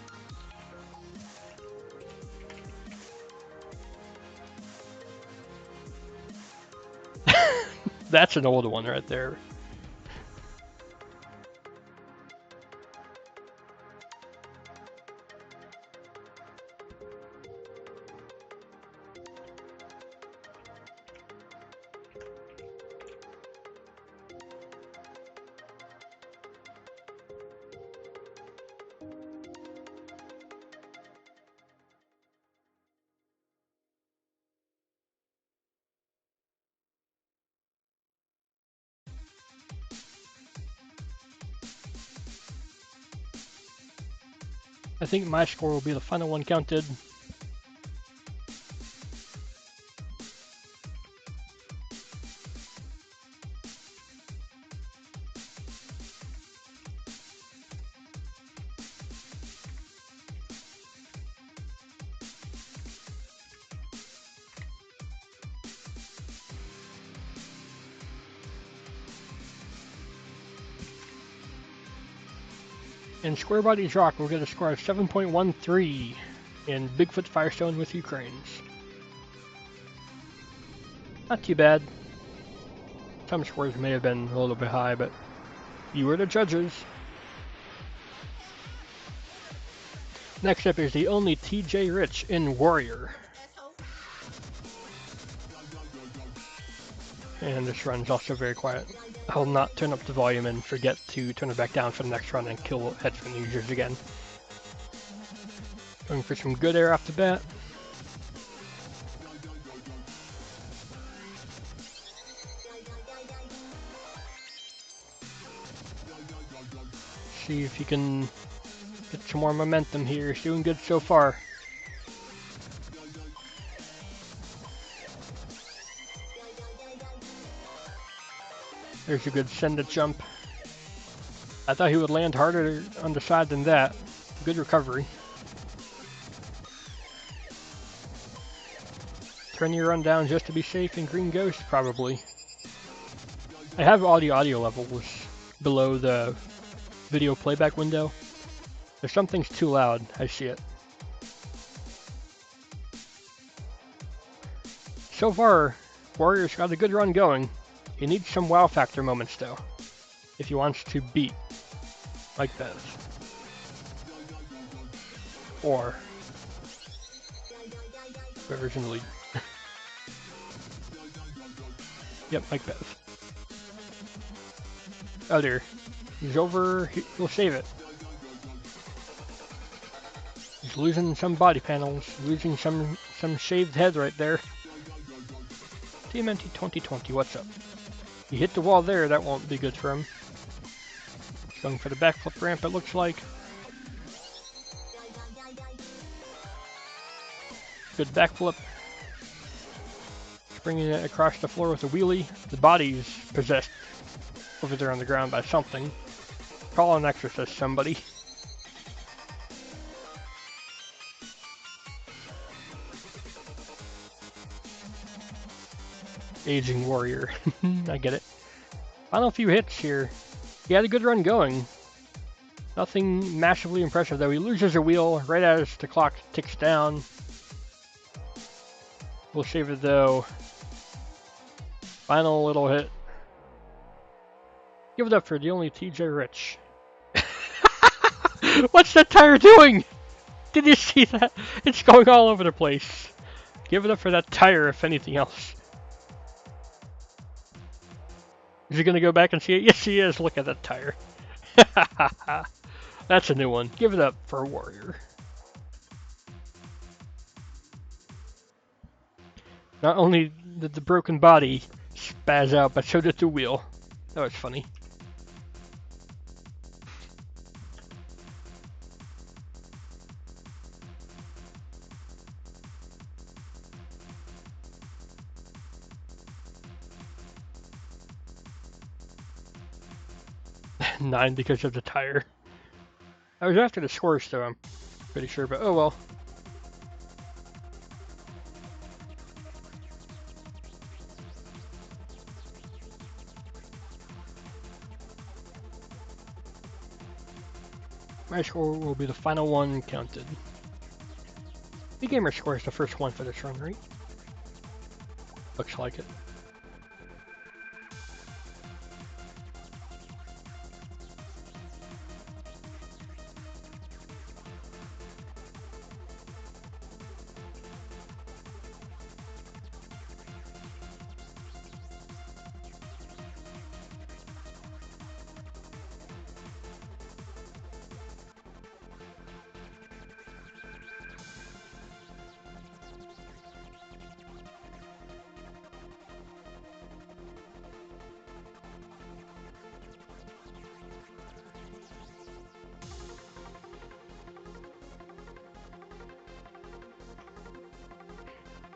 That's an old one right there. I think my score will be the final one counted. In SquareBodiesRock, we'll get a score of 7.13 in Bigfoot Firestone with Ukraines. Not too bad. Some scores may have been a little bit high, but you were the judges. Next up is TheOnlyTjrich in Warrior. And this run's also very quiet. I'll not turn up the volume and forget to turn it back down for the next run and kill headphone users again. Going for some good air off the bat. See if you can get some more momentum here. He's doing good so far. There's a good send it jump. I thought he would land harder on the side than that. Good recovery. Turn your run down just to be safe in Green Ghost, probably. I have all the audio levels below the video playback window. If something's too loud, I see it. So far, Warrior's got a good run going. He needs some wow factor moments though, if he wants to beat Macbeth. Or whoever's in the lead. Yep, Macbeth. Oh dear. He's over. He'll save it. He's losing some body panels, losing some shaved head right there. TMNT2020, what's up? He hit the wall there, that won't be good for him. He's going for the backflip ramp, it looks like. Good backflip. Bringing it across the floor with a wheelie. The body's possessed over there on the ground by something. Call an exorcist, somebody. Aging warrior. I get it. Final few hits here. He had a good run going. Nothing massively impressive though. He loses a wheel right as the clock ticks down. We'll save it though. Final little hit. Give it up for TheOnlyTjrich. What's that tire doing? Did you see that? It's going all over the place. Give it up for that tire if anything else. Is he going to go back and see it? Yes, he is. Look at that tire. That's a new one. Give it up for Warrior. Not only did the broken body spaz out, but so did the wheel. That was funny. Nine because of the tire. I was after the scores though, I'm pretty sure, but oh well. My score will be the final one counted. BeamNG score is the first one for this run, right? Looks like it.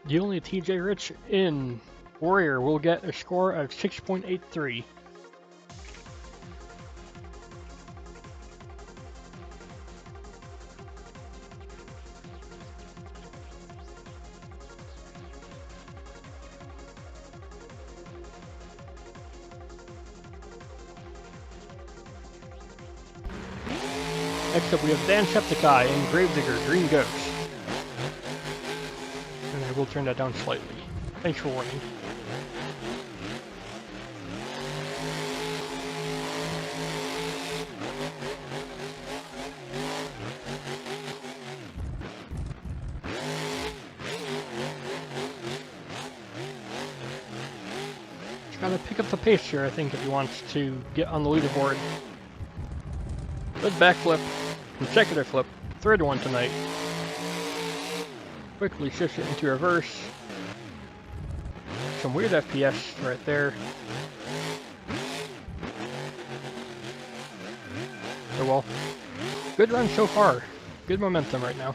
TheOnlyTjrich in Warrior will get a score of 6.83. Next up we have Dylanbqa and Gravedigger Green Ghost. And I will turn that down slightly. Thanks for warning. Just gotta pick up the pace here, I think, if he wants to get on the leaderboard. Good backflip, consecutive flip, third one tonight. Quickly shifts it into reverse. Some weird FPS right there. So well, good run so far. Good momentum right now.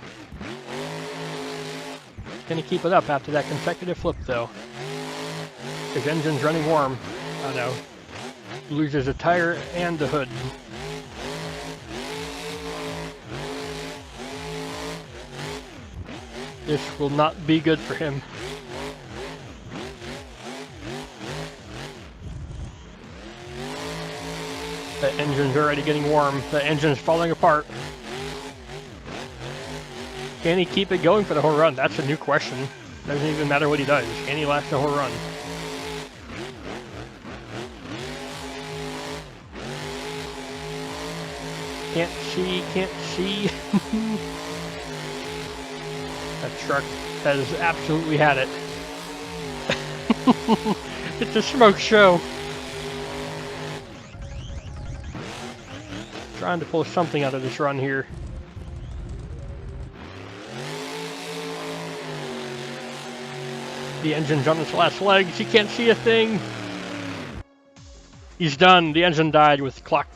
Can he keep it up after that consecutive flip though? His engine's running warm. Oh no. Loses a tire and the hood. This will not be good for him. The engine's already getting warm. The engine's falling apart. Can he keep it going for the whole run? That's a new question. Doesn't even matter what he does. Can he last the whole run? Can't see, can't see. That truck has absolutely had it. It's a smoke show. Trying to pull something out of this run here. The engine's on its last legs. He can't see a thing. He's done. The engine died with clock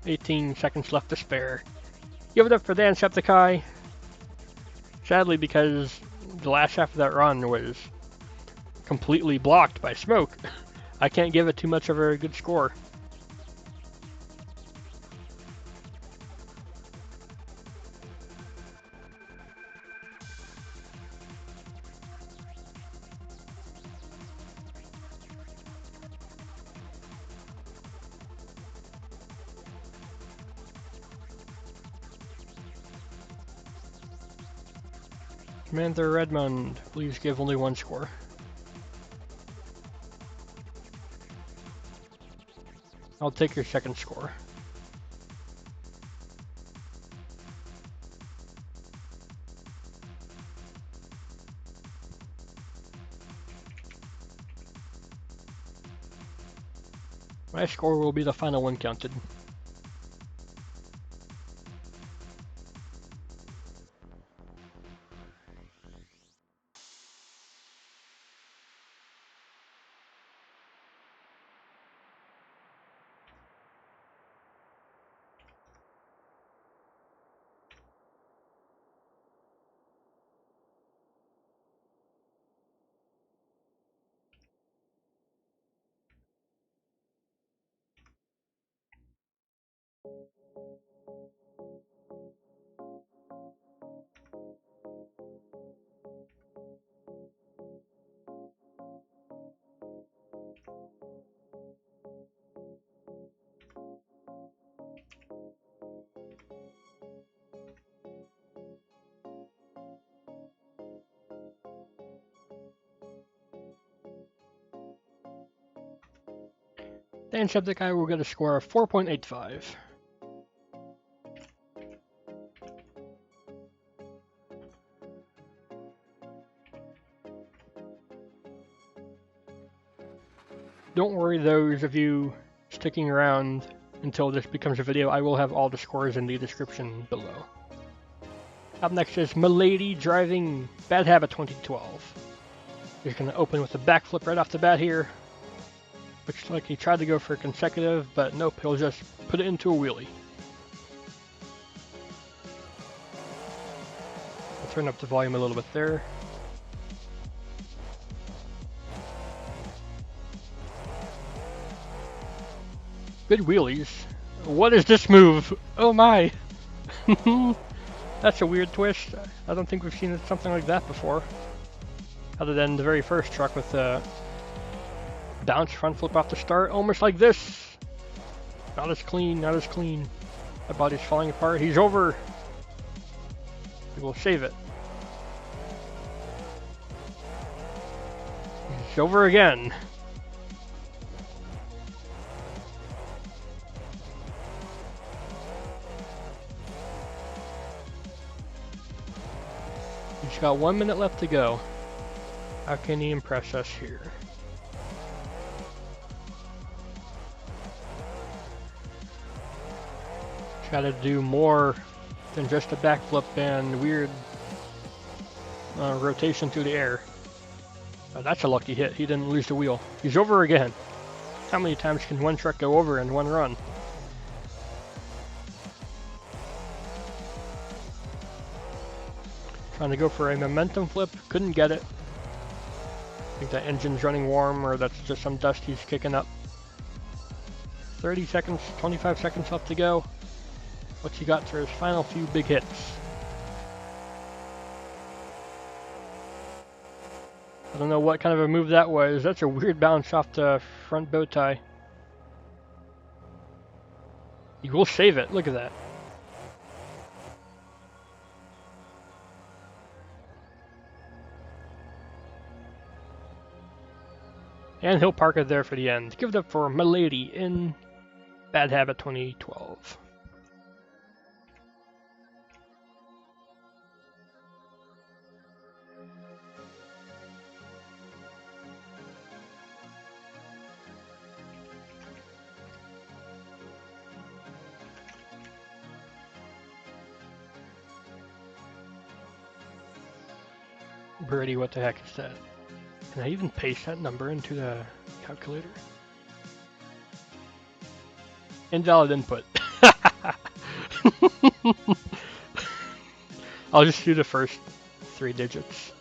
18 seconds left to spare. Give it up for Dylanbqa. Sadly, because the last half of that run was completely blocked by smoke, I can't give it too much of a good score. Commander Redmond, please give only one score. I'll take your second score. My score will be the final one counted. The Insecticeye will get a score of 4.85. Don't worry, those of you sticking around until this becomes a video, I will have all the scores in the description below. Up next is Milady driving Bad Habit 2012. He's going to open with a backflip right off the bat here. Looks like he tried to go for a consecutive, but nope, he'll just put it into a wheelie. I'll turn up the volume a little bit there. Good wheelies. What is this move? Oh my! That's a weird twist. I don't think we've seen something like that before. Other than the very first truck with the bounce front flip off the start, almost like this. Not as clean, not as clean. My body's falling apart. He's over. He will save it. He's over again. He's got 1 minute left to go. How can he impress us here? Got to do more than just a backflip and weird rotation through the air. That's a lucky hit. He didn't lose the wheel. He's over again. How many times can one truck go over in one run? Trying to go for a momentum flip. Couldn't get it. I think that engine's running warm, or that's just some dust he's kicking up. 30 seconds, 25 seconds left to go. What's he got for his final few big hits? I don't know what kind of a move that was. That's a weird bounce off the front bow tie. He will save it. Look at that. And he'll park it there for the end. Give it up for Milady in Bad Habit 2012. Birdie, what the heck is that? Can I even paste that number into the calculator? Invalid input. I'll just do the first 3 digits.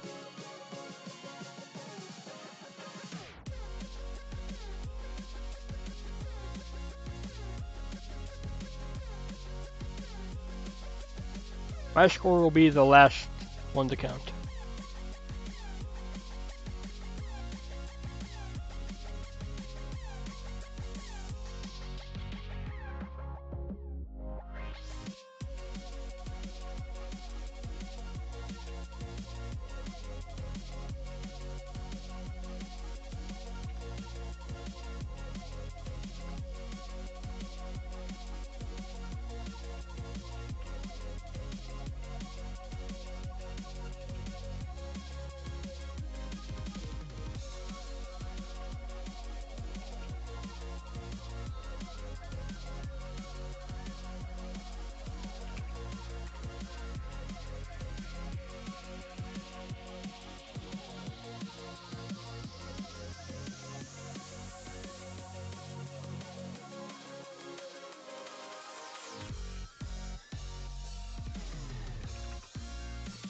My score will be the last one to count.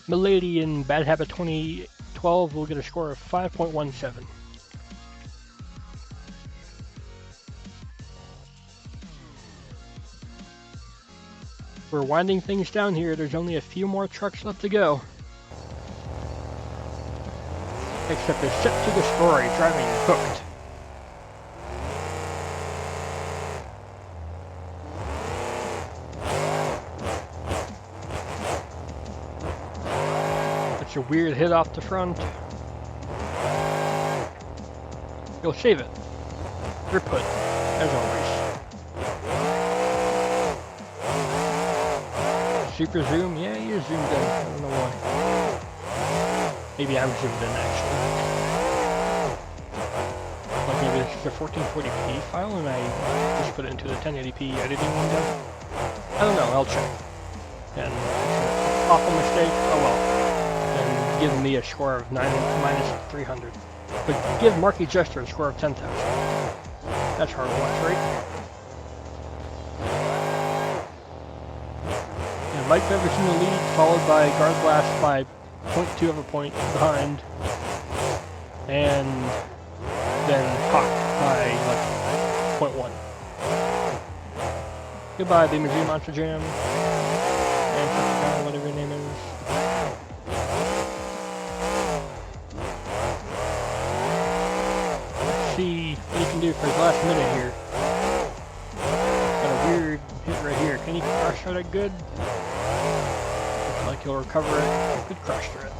Milady in Bad Habit 2012 will get a score of 5.17. we're winding things down here. There's only a few more trucks left to go. Except it's SET-To-DESTORY, driving hooked. That's a weird hit off the front. You'll save it. You're put, as always. Super zoom? Yeah, you're zoomed in. I don't know why. Maybe I'm zoomed in, actually. Like maybe this is a 1440p file and I just put it into the 1080p editing window. I don't know, I'll check. And awful mistake, oh well. Then give me a score of minus 300. But give Marky Jester a score of 10,000. That's hard to watch, right? And Macbeth in the lead, followed by Guard Blast by 0.2 of a point behind. And then Hawk by like 0.1. Goodbye, BeamNG Monster Jam. And whatever your name is. Let's see what he can do for his last minute here. Got a weird hit right here. Can he crush through it good? Looks like he'll recover it. Good crush through it.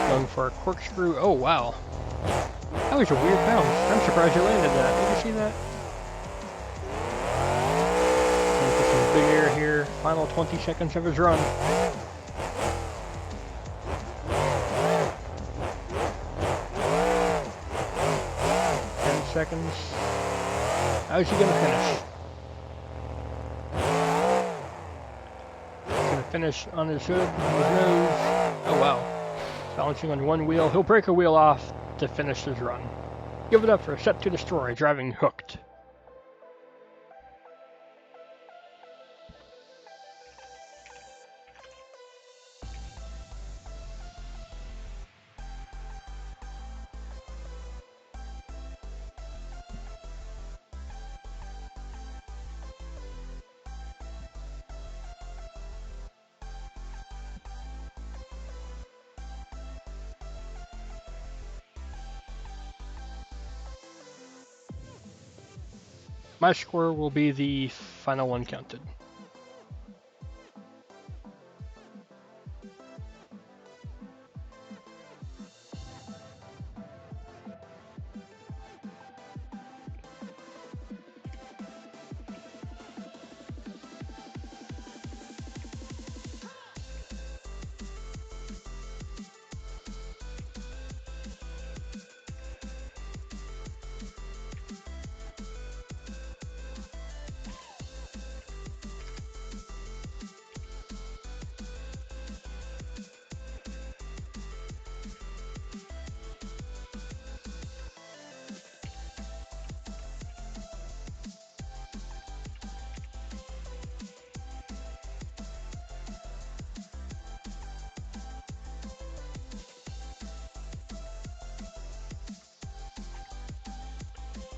Going for a corkscrew. Oh wow. That was a weird bounce. I'm surprised you landed that. Did you see that? Going for some big air here. Final 20 seconds of his run. 10 seconds. How's he gonna finish? Gonna finish on his hood, on his nose. Oh wow. Balancing on one wheel. He'll break a wheel off to finish his run. Give it up for SET-To-DESTORY, driving hooked. My score will be the final one counted.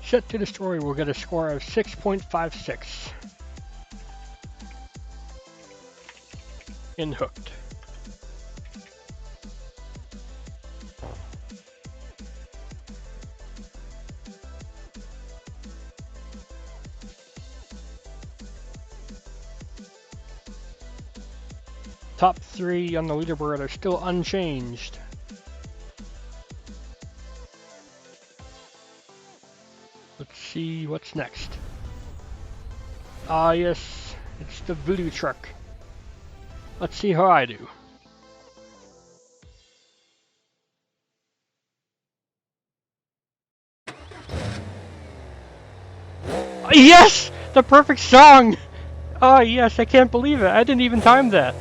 SET-To-DESTORY will get a score of 6.56 in hooked. Top 3 on the leaderboard are still unchanged. Let's see what's next. Ah yes, it's the voodoo truck. Let's see how I do. Yes! The perfect song! Oh yes, I can't believe it. I didn't even time that.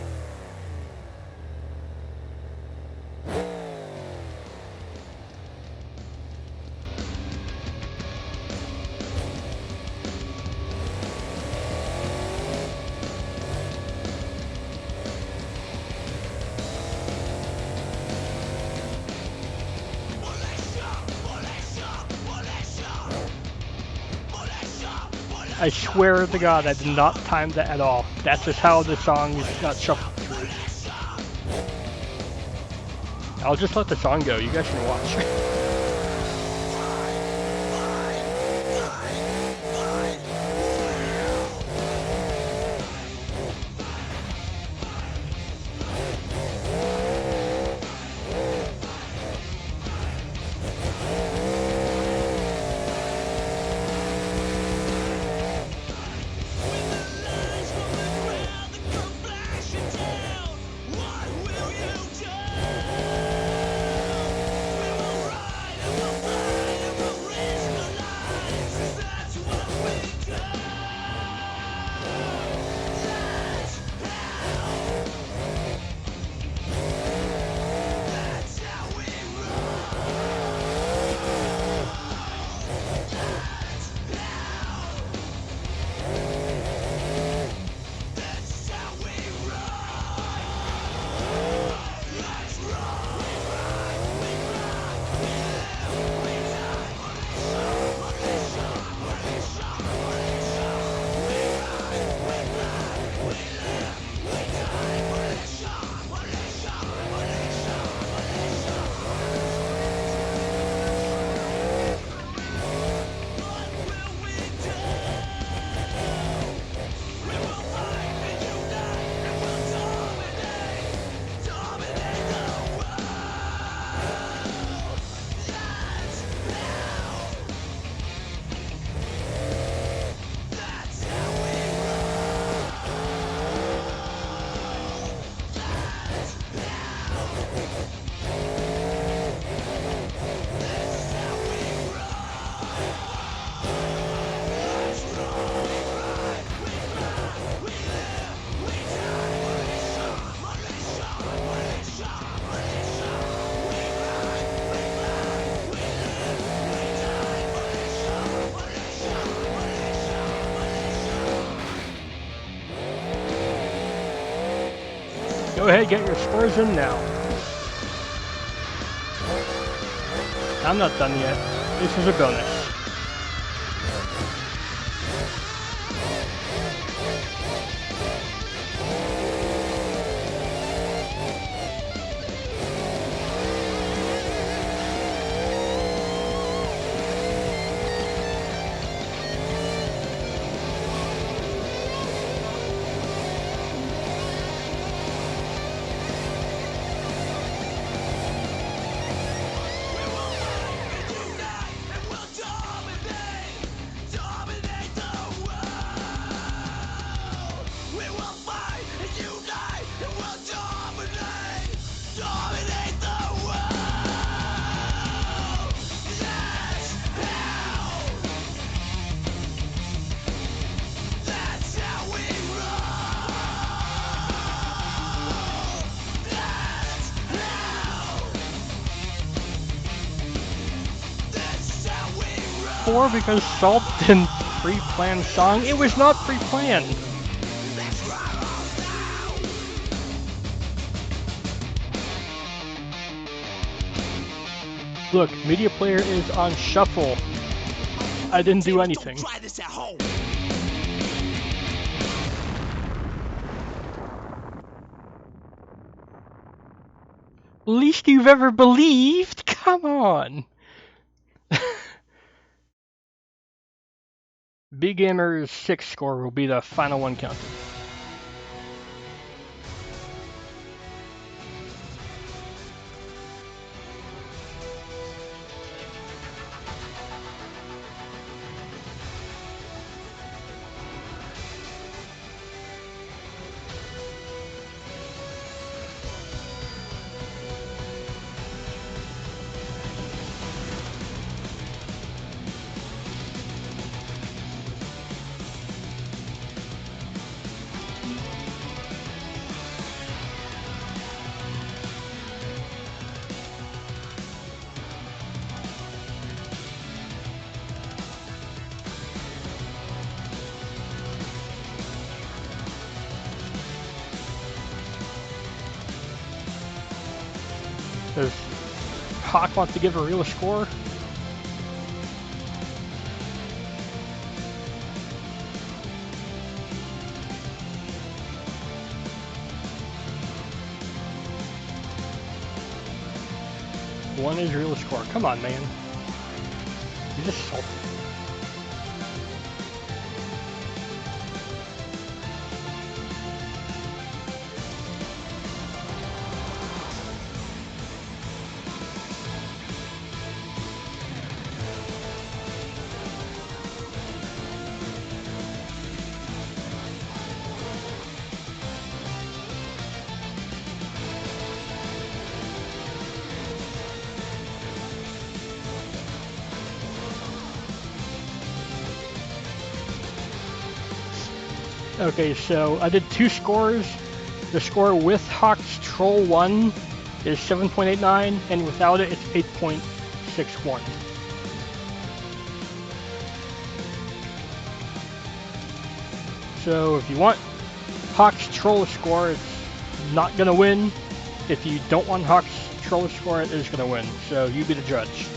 I swear to God, I did not time that at all. That's just how the song got shuffled through. I'll just let the song go. You guys can watch. Go ahead, get your spurs in now. I'm not done yet. This is a bonus. Because Salt didn't pre-plan song. It was not pre-planned. Look, Media Player is on shuffle. I didn't do anything. Try this at home. Least you've ever believed? Come on. BeamNG.Drive's 6 score will be the final one counted. Does Hawk want to give a real score? one is real score. Come on, man. You're just salty. Okay, so I did 2 scores. The score with Hawk's Troll 1 is 7.89, and without it, it's 8.61. So if you want Hawk's Troll score, it's not gonna win. If you don't want Hawk's Troll score, it is gonna win. So you be the judge.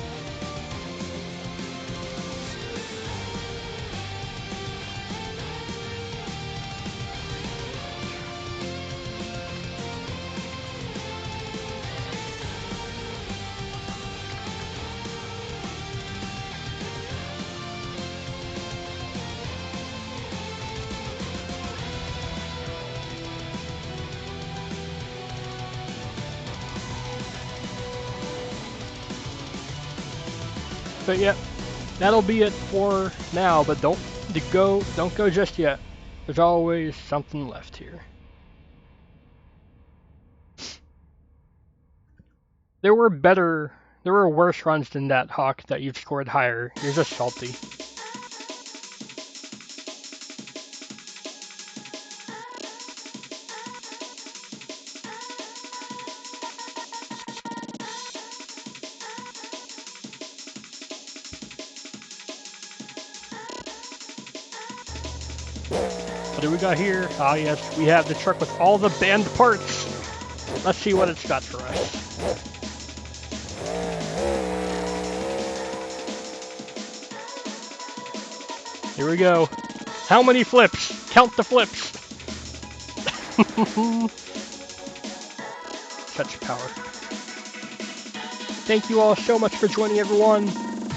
But yeah, that'll be it for now, but don't go just yet. There's always something left here. There were worse runs than that, Hawk, that you've scored higher. You're just salty. What do we got here? Ah, yes, we have the truck with all the banned parts. Let's see what it's got for us. Here we go. How many flips? Count the flips. Such power. Thank you all so much for joining, everyone.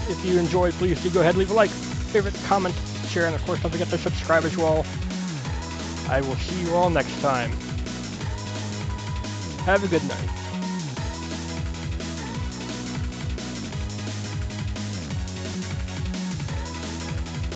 If you enjoyed, please do go ahead and leave a like, favorite, comment, share, and of course don't forget to subscribe as well. I will see you all next time. Have a good night.